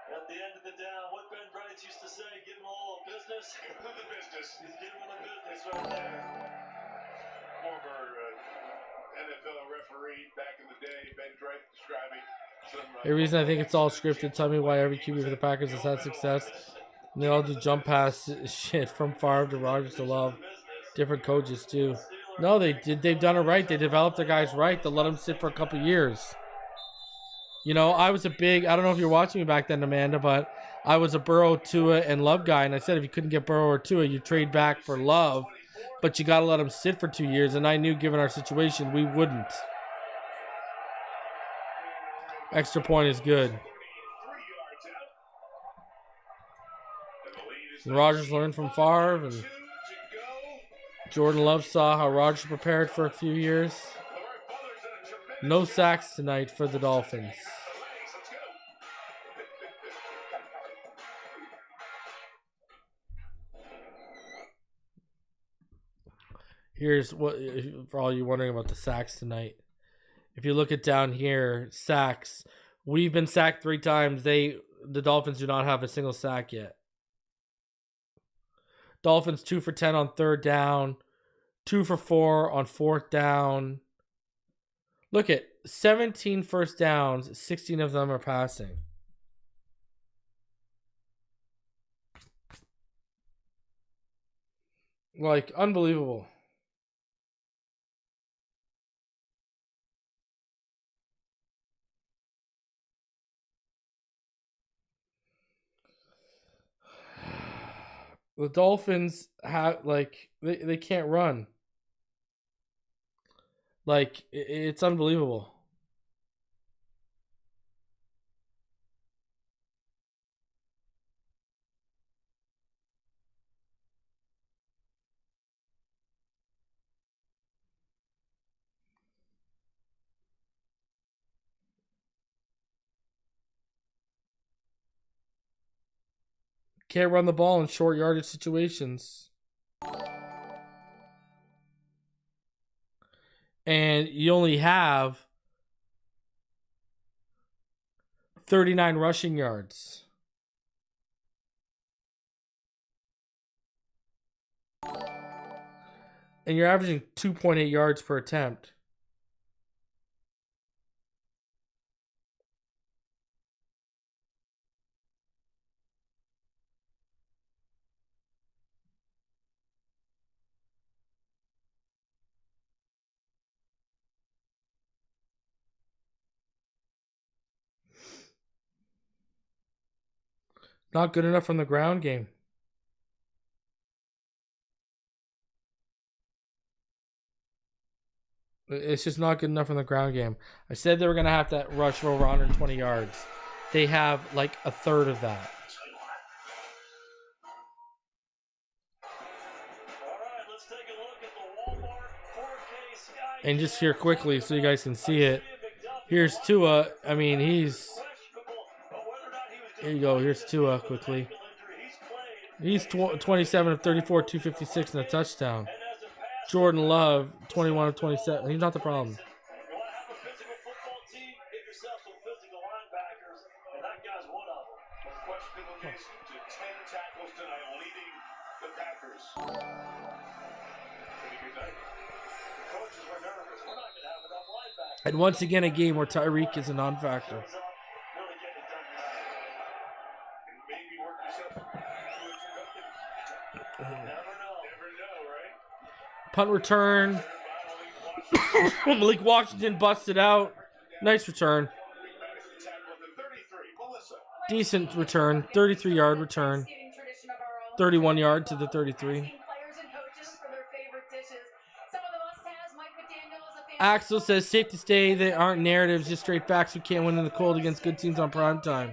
Speaker 6: at the end of the down. What Ben Brights used to say, give him a little business.
Speaker 3: The business.
Speaker 6: He's giving him the business right there.
Speaker 3: Former NFL referee back in the day, Ben Drake, describing some.
Speaker 1: The reason I think it's all scripted. Tell me why every QB for the Packers has had success. And they all do jump pass shit from Favre to Rodgers to Love. Different coaches too. No, they did. They've done it right. They developed their guys right. They let them sit for a couple years. You know, I was a big, I don't know if you're watching me back then, Amanda, but I was a Burrow, Tua, and Love guy. And I said if you couldn't get Burrow or Tua, you trade back for Love. But you got to let him sit for 2 years. And I knew, given our situation, we wouldn't. Extra point is good. And Rodgers learned from Favre. And Jordan Love saw how Rodgers prepared for a few years. No sacks tonight for the Dolphins. Here's what, for all you wondering about the sacks tonight. If you look at down here, sacks. We've been sacked 3 times. The Dolphins do not have a single sack yet. Dolphins 2 for 10 on 3rd down. 2 for 4 on 4th down. Look at 17 first downs, 16 of them are passing. Like, unbelievable. The Dolphins have, like, they can't run. Like, it's unbelievable. Can't run the ball in short yardage situations. And you only have 39 rushing yards. And you're averaging 2.8 yards per attempt. Not good enough from the ground game. It's just not good enough from the ground game. I said they were going to have to rush for over 120 yards. They have like a third of that. And just here quickly so you guys can see it. Here's Tua. I mean, he's... Here you go. Here's Tua quickly. He's 27 of 34, 256 and a touchdown. Jordan Love, 21 of 27. He's not the problem.
Speaker 6: You want to have a physical football team? Get yourself some physical linebackers, and that guy's one of them.
Speaker 3: Questionable case to 10 tackles tonight, leading the Packers. Pretty good night.
Speaker 6: The coaches were nervous. We're not going to have enough linebackers.
Speaker 1: And once again, a game where Tyreek is a non-factor.
Speaker 6: Really getting it done tonight.
Speaker 3: And maybe work yourself to a Never know, right?
Speaker 1: Punt return. Malik Washington busted out. Nice return. Decent return. 33-yard return. 31 yard to the 33. Axel says, safe to stay. They aren't narratives, just straight facts. We can't win in the cold against good teams on prime time.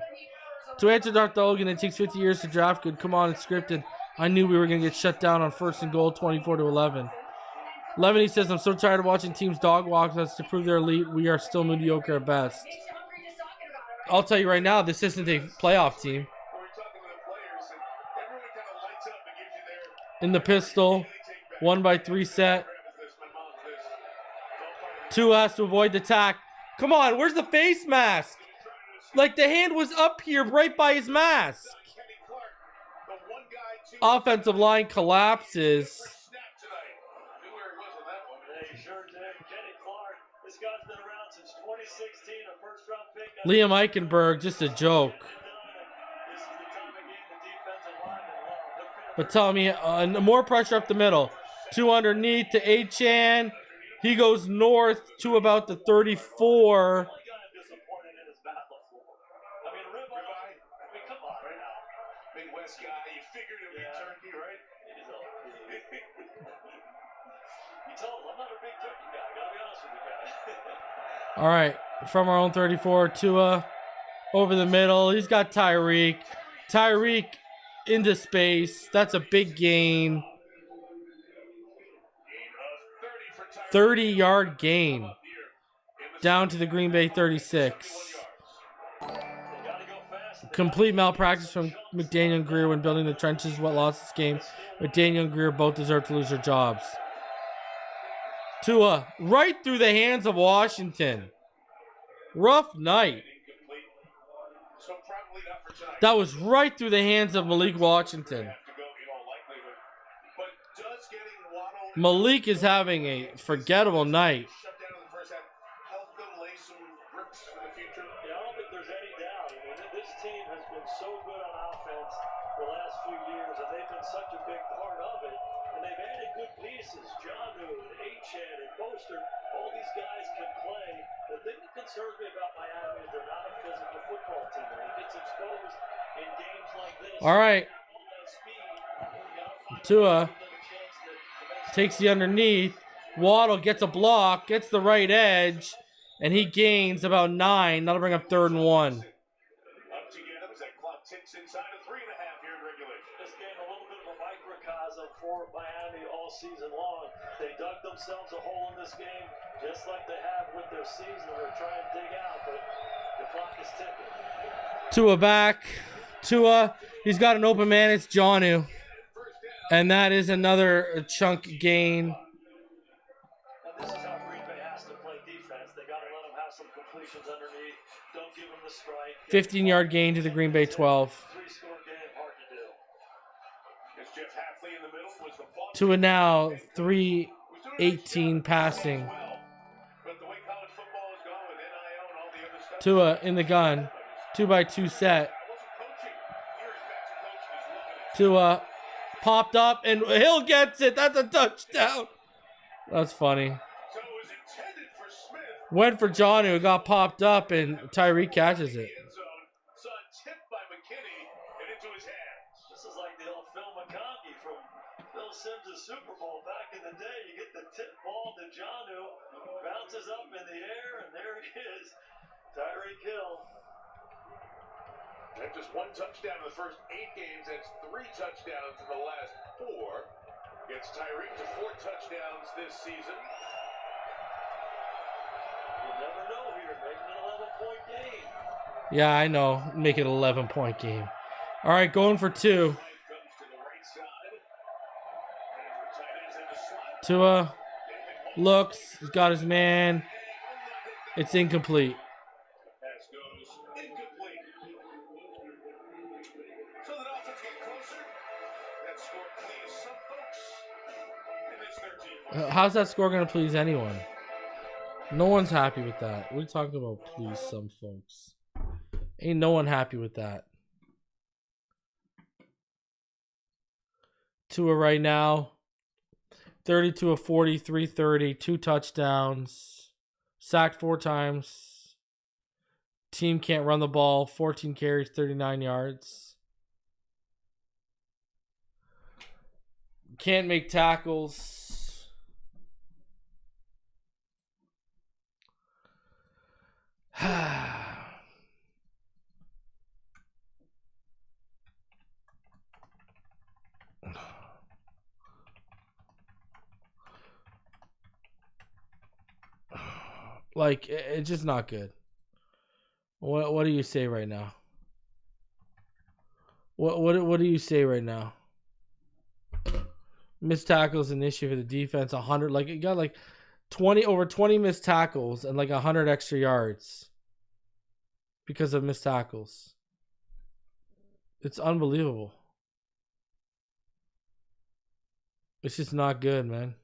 Speaker 1: To answer Dr. Hogan, it takes 50 years to draft good. Come on, it's scripted. I knew we were going to get shut down on 1st and goal, 24-11. Lemony says, I'm so tired of watching teams dog walk us to prove they're elite. We are still mediocre at best. I'll tell you right now, this isn't a playoff team. In the pistol, 1-by-3 set. Tua has to avoid the tack. Come on, where's the face mask? Like the hand was up here right by his mask. Offensive line collapses. Liam Eichenberg, just a joke. But tell me, more pressure up the middle. 2 underneath to Achan. He goes north to about the 34.
Speaker 3: Midwest guy, you figured it would be turkey, right?
Speaker 6: You told him, I'm not a big turkey guy. I gotta be honest with you guys.
Speaker 1: All right, from our own 34, Tua over the middle. He's got Tyreek. Tyreek into space. That's a big gain. 30-yard gain. Down to the Green Bay 36. Complete malpractice from McDaniel and Greer when building the trenches. What lost this game? McDaniel and Greer both deserve to lose their jobs. Tua right through the hands of Washington. Rough night. That was right through the hands of Malik Washington. Malik is having a forgettable night.
Speaker 6: I don't think there's any doubt. I mean, this team has been so good on offense the last few years, and they've been such a big part of it. And they've added good pieces. Johnu and Achan and Boster, all these guys can play. The thing that concerns me about Miami is they're not a physical football team. When it gets exposed in games like this,
Speaker 1: all right. Tua takes the underneath. Waddle gets a block, gets the right edge, and he gains about 9. That'll bring up 3rd and 1.
Speaker 3: Up together as that clock ticks inside of 3.5 here in regulation.
Speaker 6: This game a little bit of a microcosm for Miami all season long. They dug themselves a hole in this game, just like they have with their season. They're trying to dig out, but the clock is ticking.
Speaker 1: Tua back. Tua, he's got an open man. It's Jonnu. And that is another chunk gain.
Speaker 6: And this is how Green Bay has to play defense. They got to let them have some completions underneath. Don't give them the strike.
Speaker 1: 15-yard gain to the Green Bay 12.
Speaker 6: 3-score game, hard to do.
Speaker 3: As Jeff Hafley in the middle was the ball.
Speaker 1: Tua now 318 passing.
Speaker 3: But the way college football is going with NIL and all the other stuff.
Speaker 1: Tua in the gun. 2-by-2 set. Tua popped up and Hill gets it. That's a touchdown. That's funny.
Speaker 3: So it was intended for Smith.
Speaker 1: Went for John, who got popped up, and Tyreek catches it.
Speaker 3: Saw a tip by McKinney and into his hands.
Speaker 6: This is like the old Phil McConkey from Phil Simms' Super Bowl back in the day. You get the tip ball to Jonnu, bounces up in the air, and there it is. Tyreek Hill.
Speaker 3: And just 1 touchdown in the first 8 games. That's 3 touchdowns in the last 4. Gets Tyreek to 4 touchdowns this season.
Speaker 6: You never know here. Make it an 11-point game.
Speaker 1: Yeah, I know. Make it an 11-point game. All right, going for 2. Tua looks. He's got his man. It's incomplete.
Speaker 3: Pass goes incomplete. So the Dolphins get closer. That score please some folks in this 13.
Speaker 1: How's that score going to please anyone? No one's happy with that. What are you talking about, please some folks? Ain't no one happy with that. Tua right now, 32 of 40, 330, 2 touchdowns, sacked 4 times. Team can't run the ball, 14 carries, 39 yards. Can't make tackles. Like, it's just not good. What do you say right now? What do you say right now? Missed tackles an issue for the defense. 100, like, it got like 20 missed tackles and like 100 extra yards because of missed tackles. It's unbelievable. It's just not good, man.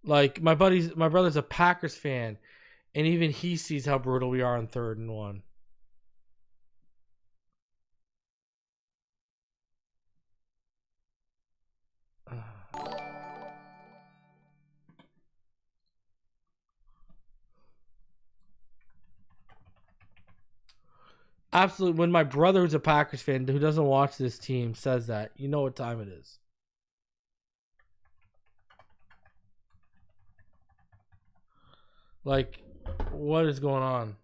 Speaker 1: Like, my brother's a Packers fan, and even he sees how brutal we are on 3rd and 1. Absolutely. When my brother, who's a Packers fan, who doesn't watch this team, says that, you know what time it is. Like, what is going on?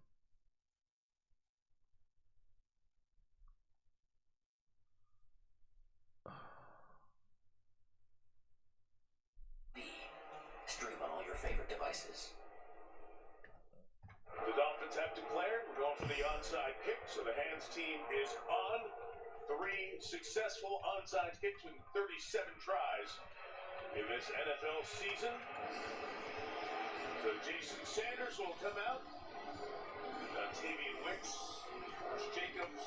Speaker 11: Stream on all your favorite devices.
Speaker 3: The Dolphins have declared we're going for the onside kick, so the hands team is on. 3 successful onside kicks in 37 tries in this NFL season. So Jason Sanders will come out. Tavian Wicks, Jacobs,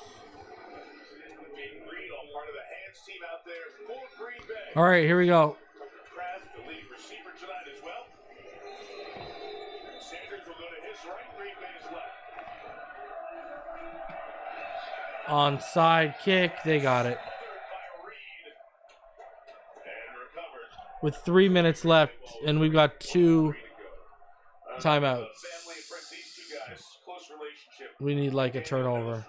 Speaker 3: Jake Green, all part of the hands team out there for Green Bay.
Speaker 1: All right, here we go.
Speaker 3: Kraft, the lead receiver tonight as well. Sanders will go to his right, Green Bay's left.
Speaker 1: Onside kick, they got it. With 3 minutes left, and we've got 2 timeouts. We need like a turnover.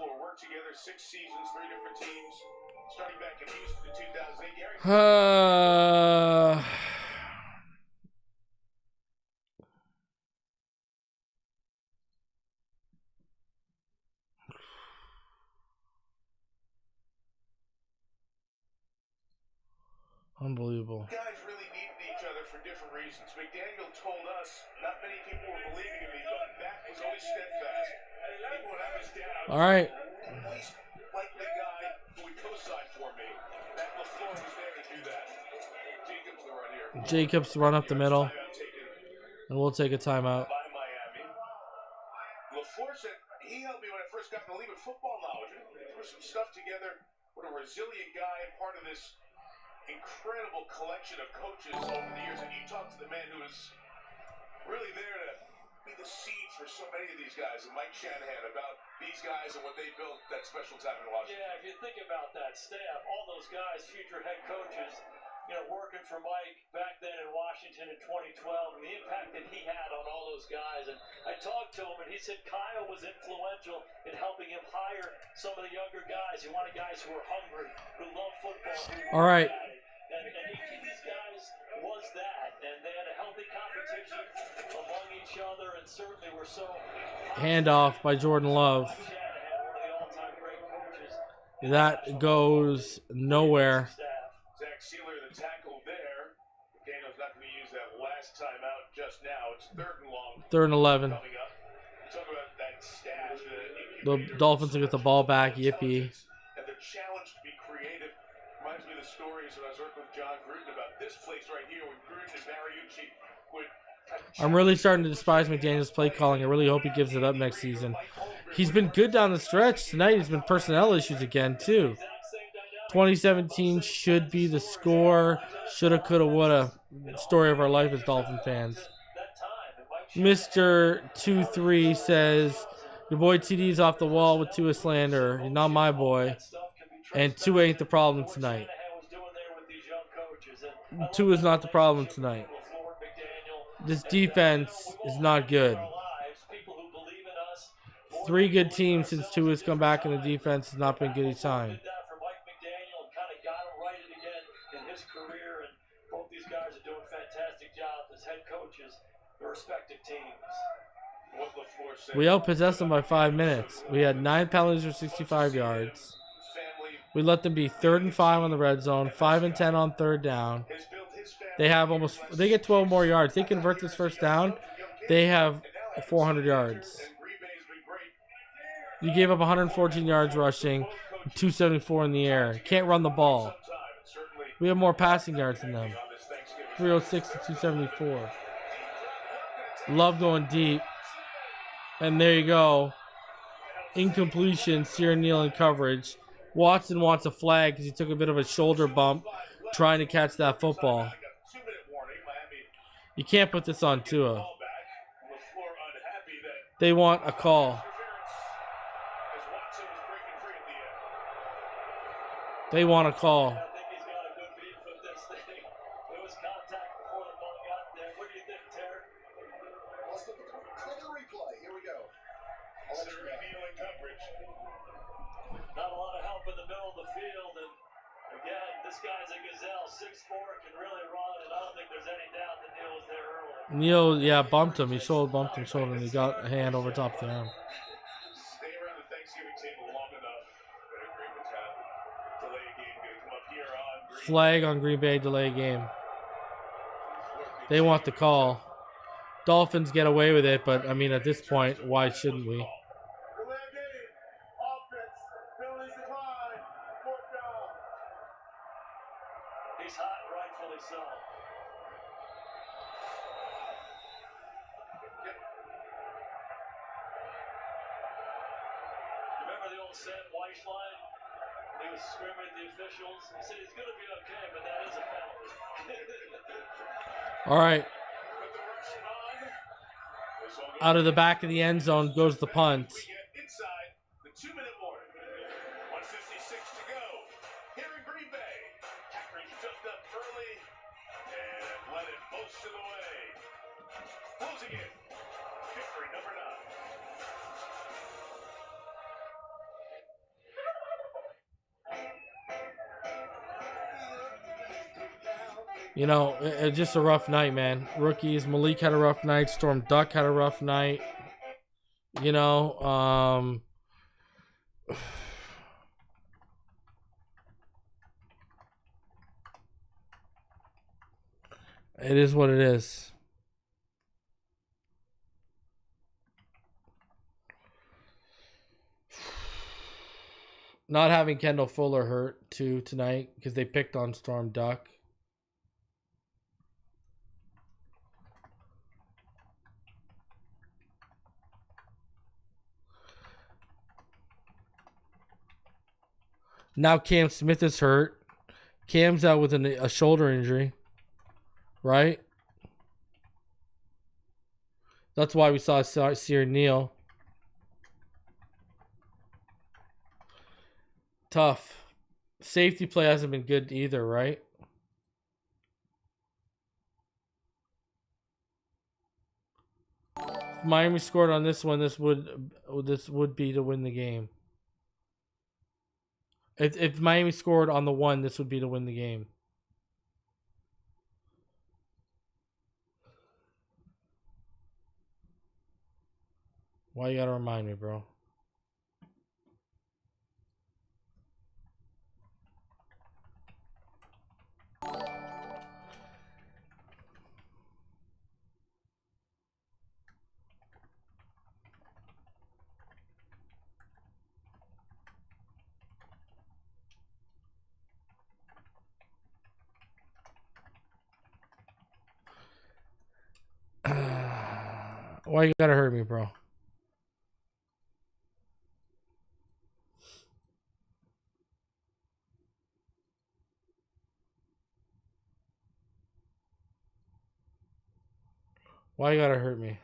Speaker 1: Unbelievable.
Speaker 3: Guys really needed each other for different reasons. McDaniel told us not many people were believing in me, but Matt was always steadfast. Even when I was down,
Speaker 1: all right.
Speaker 3: He's like the guy who would co-sign for me. Matt LaFleur was there to do that. Jacobs the run here.
Speaker 1: Jacobs run up the middle, and we'll take a timeout.
Speaker 3: By Miami. LaFleur said he helped me when I first got in the league with football knowledge. We threw some stuff together. What a resilient guy and part of this incredible collection of coaches over the years, and you talk to the man who is really there to be the seeds for so many of these guys, and Mike Shanahan, about these guys and what they built that special time in Washington.
Speaker 6: Yeah, if you think about that staff, all those guys, future head coaches, you know, working for Mike back then in Washington in 2012, and the impact that he had on all those guys. And I talked to him, and he said Kyle was influential in helping him hire some of the younger guys. He wanted guys who were hungry, who loved football.
Speaker 1: All right.
Speaker 6: And these guys was that, and they had a healthy competition among each other, and certainly were so.
Speaker 1: Handoff by Jordan Love.
Speaker 6: Shanahan, one of the all-time great coaches
Speaker 1: That goes nowhere.
Speaker 3: Zach Sealer, the tackle there. Daniel's not going to use that last time out just now. It's third and long.
Speaker 1: 3rd and 11.
Speaker 3: Coming up. Talk about that staff.
Speaker 1: The Dolphins will get the ball back. Yippee.
Speaker 3: And the challenge to be creative. Reminds me of the stories when I was working with John Gruden about this place right here when Gruden and Mariucci would.
Speaker 1: I'm really starting to despise McDaniel's play calling. I really hope he gives it up next season. He's been good down the stretch. Tonight he's been personnel issues again, too. 2017 should be the score. Shoulda, coulda, woulda. Story of our life as Dolphin fans. Mr. 23 says, your boy TD's off the wall with Tua slander. He's not my boy. And Tua ain't the problem tonight. Tua's not the problem tonight. This defense is not good. 3 good teams since Tua's come back, and the defense has not been good each time. We outpossessed them by 5 minutes. We had 9 penalties for 65 yards. We let them be 3rd and 5 on the red zone, 5 and 10 on 3rd down. They get 12 more yards. They convert this first down, they have 400 yards. You gave up 114 yards rushing, 274 in the air. Can't run the ball. We have more passing yards than them. 306 to 274. Love going deep. And there you go. Incompletion, Sierra Neal in coverage. Watson wants a flag because he took a bit of a shoulder bump trying to catch that football. You can't put this on Tua. They want a call. They want a call.
Speaker 6: Not a lot of help in the middle of the field, and again, this guy's a gazelle, 6'4", can really run, and I don't think there's any doubt that Neal was there earlier.
Speaker 1: Neal, yeah, bumped him. He bumped him shoulder, and he got a hand over top of the arm.
Speaker 3: Stay around the Thanksgiving table long enough. Delay game going to come up here on Green
Speaker 1: Flag on Green Bay, delay game. They want the call. Dolphins get away with it, but I mean, at this point, why shouldn't we?
Speaker 6: He's hot, rightfully so. Remember the old Sam Weiss line? He was screaming at the officials. He said he's going to be okay, but that is a penalty.
Speaker 1: All right. Out of the back of the end zone goes the punt.
Speaker 3: Inside the 2-minute warning. 1:56 to go. Here in Green Bay. Packers jumped up early and let it most of the way. Closing in. Victory number 9.
Speaker 1: You know, it's just a rough night, man. Rookies, Malik had a rough night. Storm Duck had a rough night. You know, it is what it is. Not having Kendall Fuller hurt, too, tonight because they picked on Storm Duck. Now Cam Smith is hurt. Cam's out with a shoulder injury. Right? That's why we saw Sierra Neal. Tough. Safety play hasn't been good either, right? If Miami scored on this one, this would be to win the game. If Miami scored on the one, this would be to win the game. Why you gotta remind me, bro? Why you gotta hurt me, bro? Why you gotta hurt me?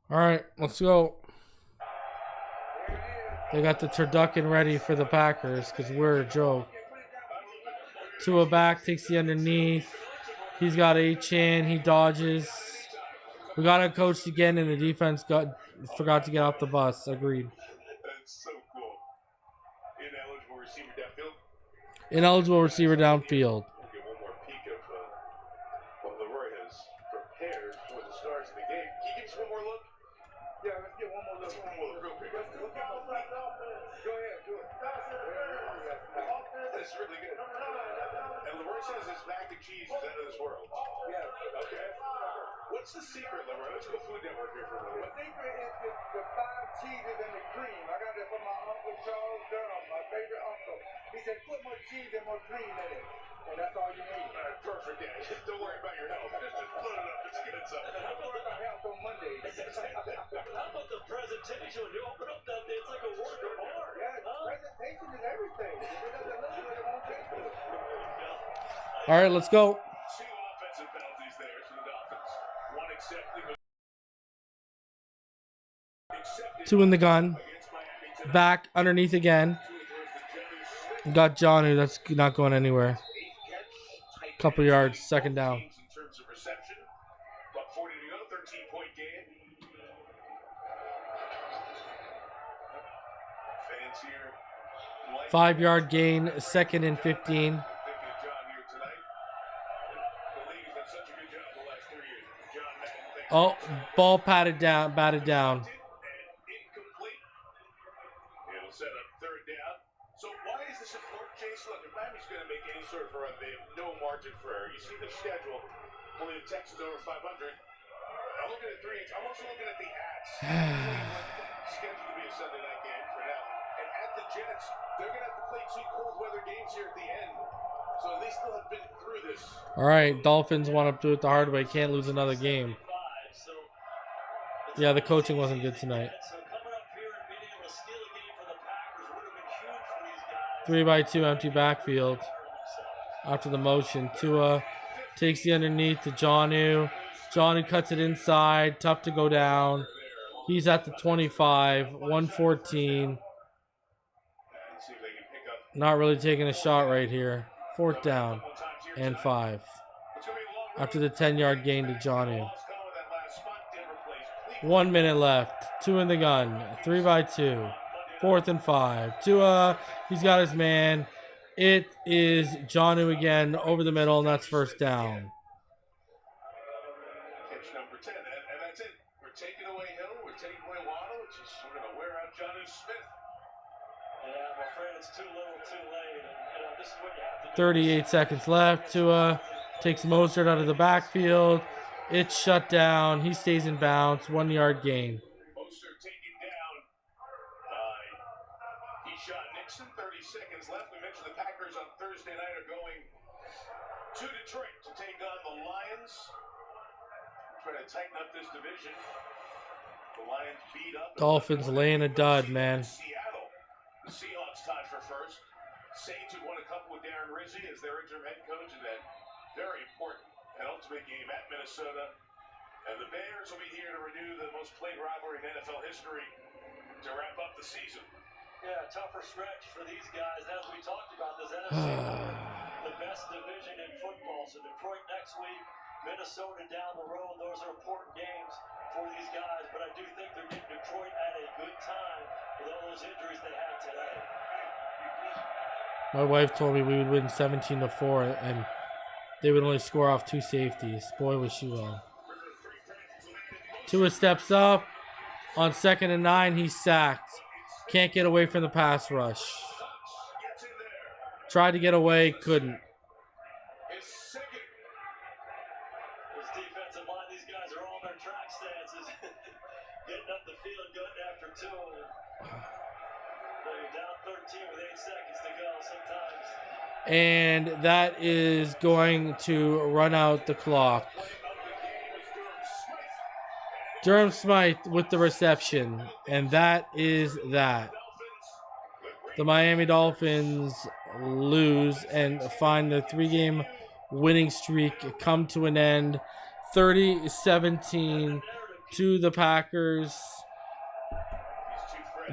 Speaker 1: All right, let's go. They got the turducken ready for the Packers because we're a joke. Tua back, takes the underneath. He's got A-Chan. He dodges. We got to coach again, and the defense forgot to get off the bus. Agreed.
Speaker 3: That's so cool. Ineligible receiver downfield.
Speaker 1: Ineligible receiver downfield.
Speaker 3: We'll get one more peek of what Leroy has prepared for the stars of the game. Can you give us one more look?
Speaker 4: Yeah, let's get one more look.
Speaker 3: One more look real quick.
Speaker 4: Go ahead, do it.
Speaker 3: That's really good. And Leroy says his mac and cheese is out of this world.
Speaker 4: Yeah.
Speaker 3: Okay. What's the secret, Leroy? Let's go Food Network here for a
Speaker 4: The
Speaker 3: moment.
Speaker 4: secret is the 5 cheeses and the cream. I got that from my Uncle Charles Durham, my favorite uncle. He said, put more cheese and more cream in it. And that's all you need.
Speaker 3: Perfect, yeah. Don't worry about your health. Just put it up. It's good stuff.
Speaker 4: I'm worried about health on Monday.
Speaker 6: How about the presentation? When you open up that day, it's like a work of art.
Speaker 4: Yeah, presentation is everything. If it doesn't look good, it won't taste good.
Speaker 1: All right, let's go.
Speaker 3: 2 offensive penalties there for the Dolphins. 1 accepted.
Speaker 1: Two in the gun. Back underneath again. Got Jonnu. That's not going anywhere. Couple yards. Second down.
Speaker 3: In terms of reception. About 40 to go. 13-point game. Fans here.
Speaker 1: 5-yard gain. 2nd and 15.
Speaker 3: Thinking of John here tonight. The league has done such a good job the last 3 years. John Madden, thanks.
Speaker 1: Oh, ball batted down.
Speaker 3: Incomplete. It'll set up 3rd down. So why is this important, Chase? Look, if Miami's going to make any sort of run, they have no margin for error. You see the schedule. Only the Texans over 500. I'm looking at 3. I'm also looking at the Ats. Scheduled to be a Sunday night game for now. And at the Jets, they're going to have to play 2 cold weather games here at the end. So they still have been through this.
Speaker 1: All right, Dolphins want to do it the hard way. Can't lose another game. Yeah, the coaching wasn't good tonight. 3-by-2 empty backfield. After the motion, Tua takes the underneath to Jonnu. Jonnu cuts it inside. Tough to go down. He's at the 25. 114. Not really taking a shot right here. 4th down and 5. After the 10-yard gain to Jonnu. 1 minute left. 2 in the gun. 3-by-2. 4th and 5. Tua, he's got his man. It is Jonnu again over the middle, and that's 1st down.
Speaker 3: Catch number 10, and that's it. We're taking away Hill, we're taking away Waddle, which is we're going to wear out Jonnu Smith.
Speaker 6: Yeah, I'm afraid it's too little, too late. And this is what you have to do.
Speaker 1: 38 seconds left. Tua takes Mostert out of the backfield. It's shut down. He stays in bounds. 1-yard gain.
Speaker 3: Mostert taken down. He shot Nixon. 30 seconds left. We mentioned the Packers on Thursday night are going to Detroit to take on the Lions. Try to tighten up this division. The Lions beat up.
Speaker 1: Dolphins laying a dud, man.
Speaker 3: Seattle. The Seahawks tied for 1st. Saints who won a couple with Darren Rizzi as their interim head coach in that very important penultimate game at Minnesota. And the Bears will be here to renew the most played rivalry in NFL history to wrap up the season.
Speaker 6: Yeah, tougher stretch for these guys. As we talked about, this NFC the best division in football. So Detroit next week, Minnesota down the road. Those are important games for these guys. But I do think they're getting Detroit at a good time with all those injuries they had today.
Speaker 1: My wife told me we would win 17-4, and they would only score off 2 safeties. Boy, was she wrong. Tua steps up. On 2nd and 9, he's sacked. Can't get away from the pass rush. Tried to get away, couldn't.
Speaker 6: This defensive line, these guys are all in their track stances. Getting up the field, good after 2. So you're down 13 with 8 seconds to go sometimes.
Speaker 1: And that is going to run out the clock. Durham Smythe with the reception. And that is that. The Miami Dolphins lose and find the 3-game winning streak come to an end. 30-17 to the Packers.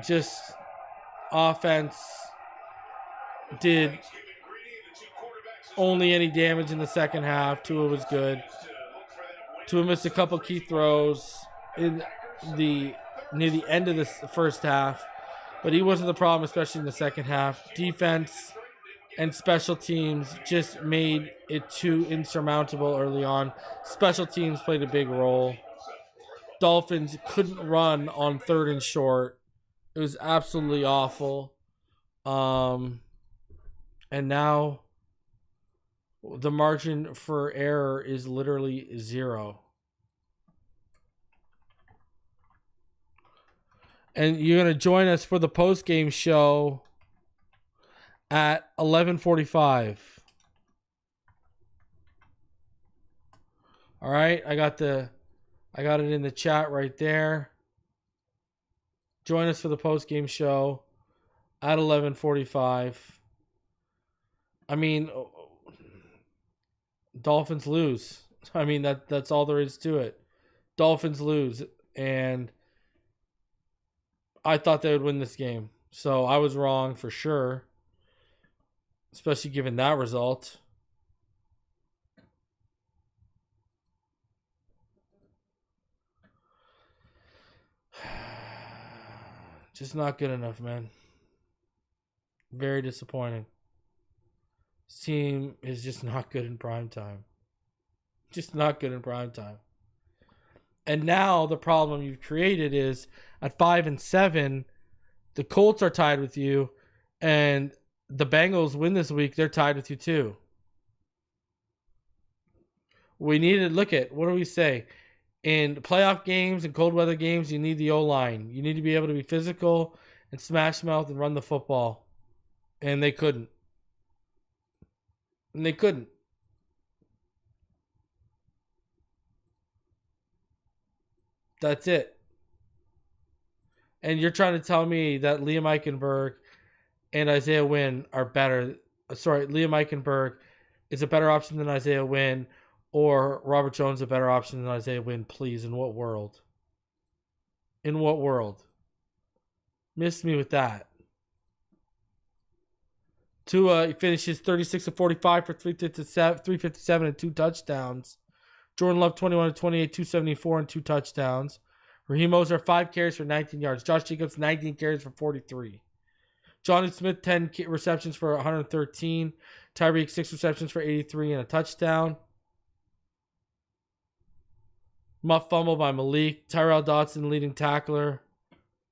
Speaker 1: Just offense did only any damage in the second half. Tua was good. Tua missed a couple key throws in near the end of the first half, but he wasn't the problem, especially in the second half. Defense and special teams just made it too insurmountable early on. Special teams played a big role. Dolphins couldn't run on 3rd and short. It was absolutely awful. And now the margin for error is literally 0. And you're going to join us for the post-game show at 11:45. All right, I got it in the chat right there. Join us for the post-game show at 11:45. I mean, Dolphins lose. I mean, that's all there is to it. Dolphins lose, and I thought they would win this game. So I was wrong for sure, especially given that result. Just not good enough, man. Very disappointing. This team is just not good in prime time. Just not good in prime time. And now the problem you've created is at 5-7, the Colts are tied with you, and the Bengals win this week, they're tied with you too. We need to look at, what do we say? In playoff games and cold weather games, you need the O-line. You need to be able to be physical and smash mouth and run the football. And they couldn't. And they couldn't. That's it. And you're trying to tell me that Liam Eichenberg and Isaiah Wynn are better. Sorry, Liam Eichenberg is a better option than Isaiah Wynn, or Robert Jones a better option than Isaiah Wynn, please. In what world? In what world? Missed me with that. Tua finishes 36 of 45 for 357 and 2 touchdowns. Jordan Love 21 of 28, 274 and 2 touchdowns. Raheem Mostert 5 carries for 19 yards. Josh Jacobs 19 carries for 43. Johnny Smith 10 receptions for 113. Tyreek 6 receptions for 83 and a touchdown. Muff fumble by Malik. Tyrell Dodson leading tackler.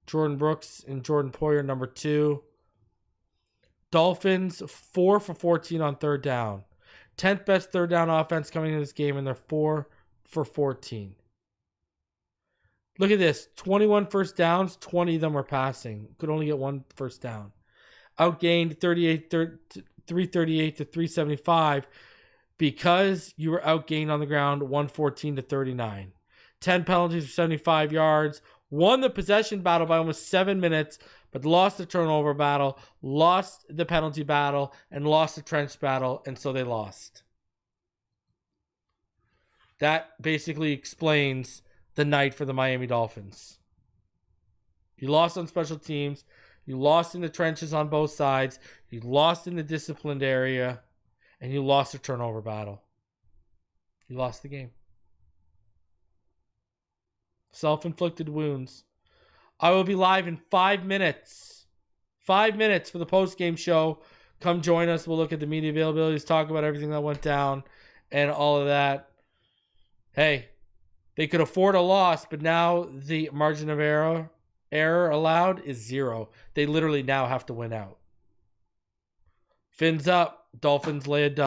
Speaker 1: Jordan Brooks and Jordan Poyer number 2. Dolphins 4 for 14 on 3rd down. 10th best 3rd down offense coming into this game, and they're 4 for 14. Look at this. 21 first downs, 20 of them were passing. Could only get 1 first down. Outgained 338 to 375 because you were outgained on the ground 114 to 39. 10 penalties for 75 yards. Won the possession battle by almost 7 minutes, but lost the turnover battle, lost the penalty battle, and lost the trench battle, and so they lost. That basically explains the night for the Miami Dolphins. You lost on special teams. You lost in the trenches on both sides. You lost in the disciplined area. And you lost the turnover battle. You lost the game. Self-inflicted wounds. I will be live in 5 minutes. 5 minutes for the post-game show. Come join us. We'll look at the media availabilities, talk about everything that went down, and all of that. Hey, they could afford a loss, but now the margin of error error allowed is 0. They literally now have to win out. Fins up. Dolphins lay a dub.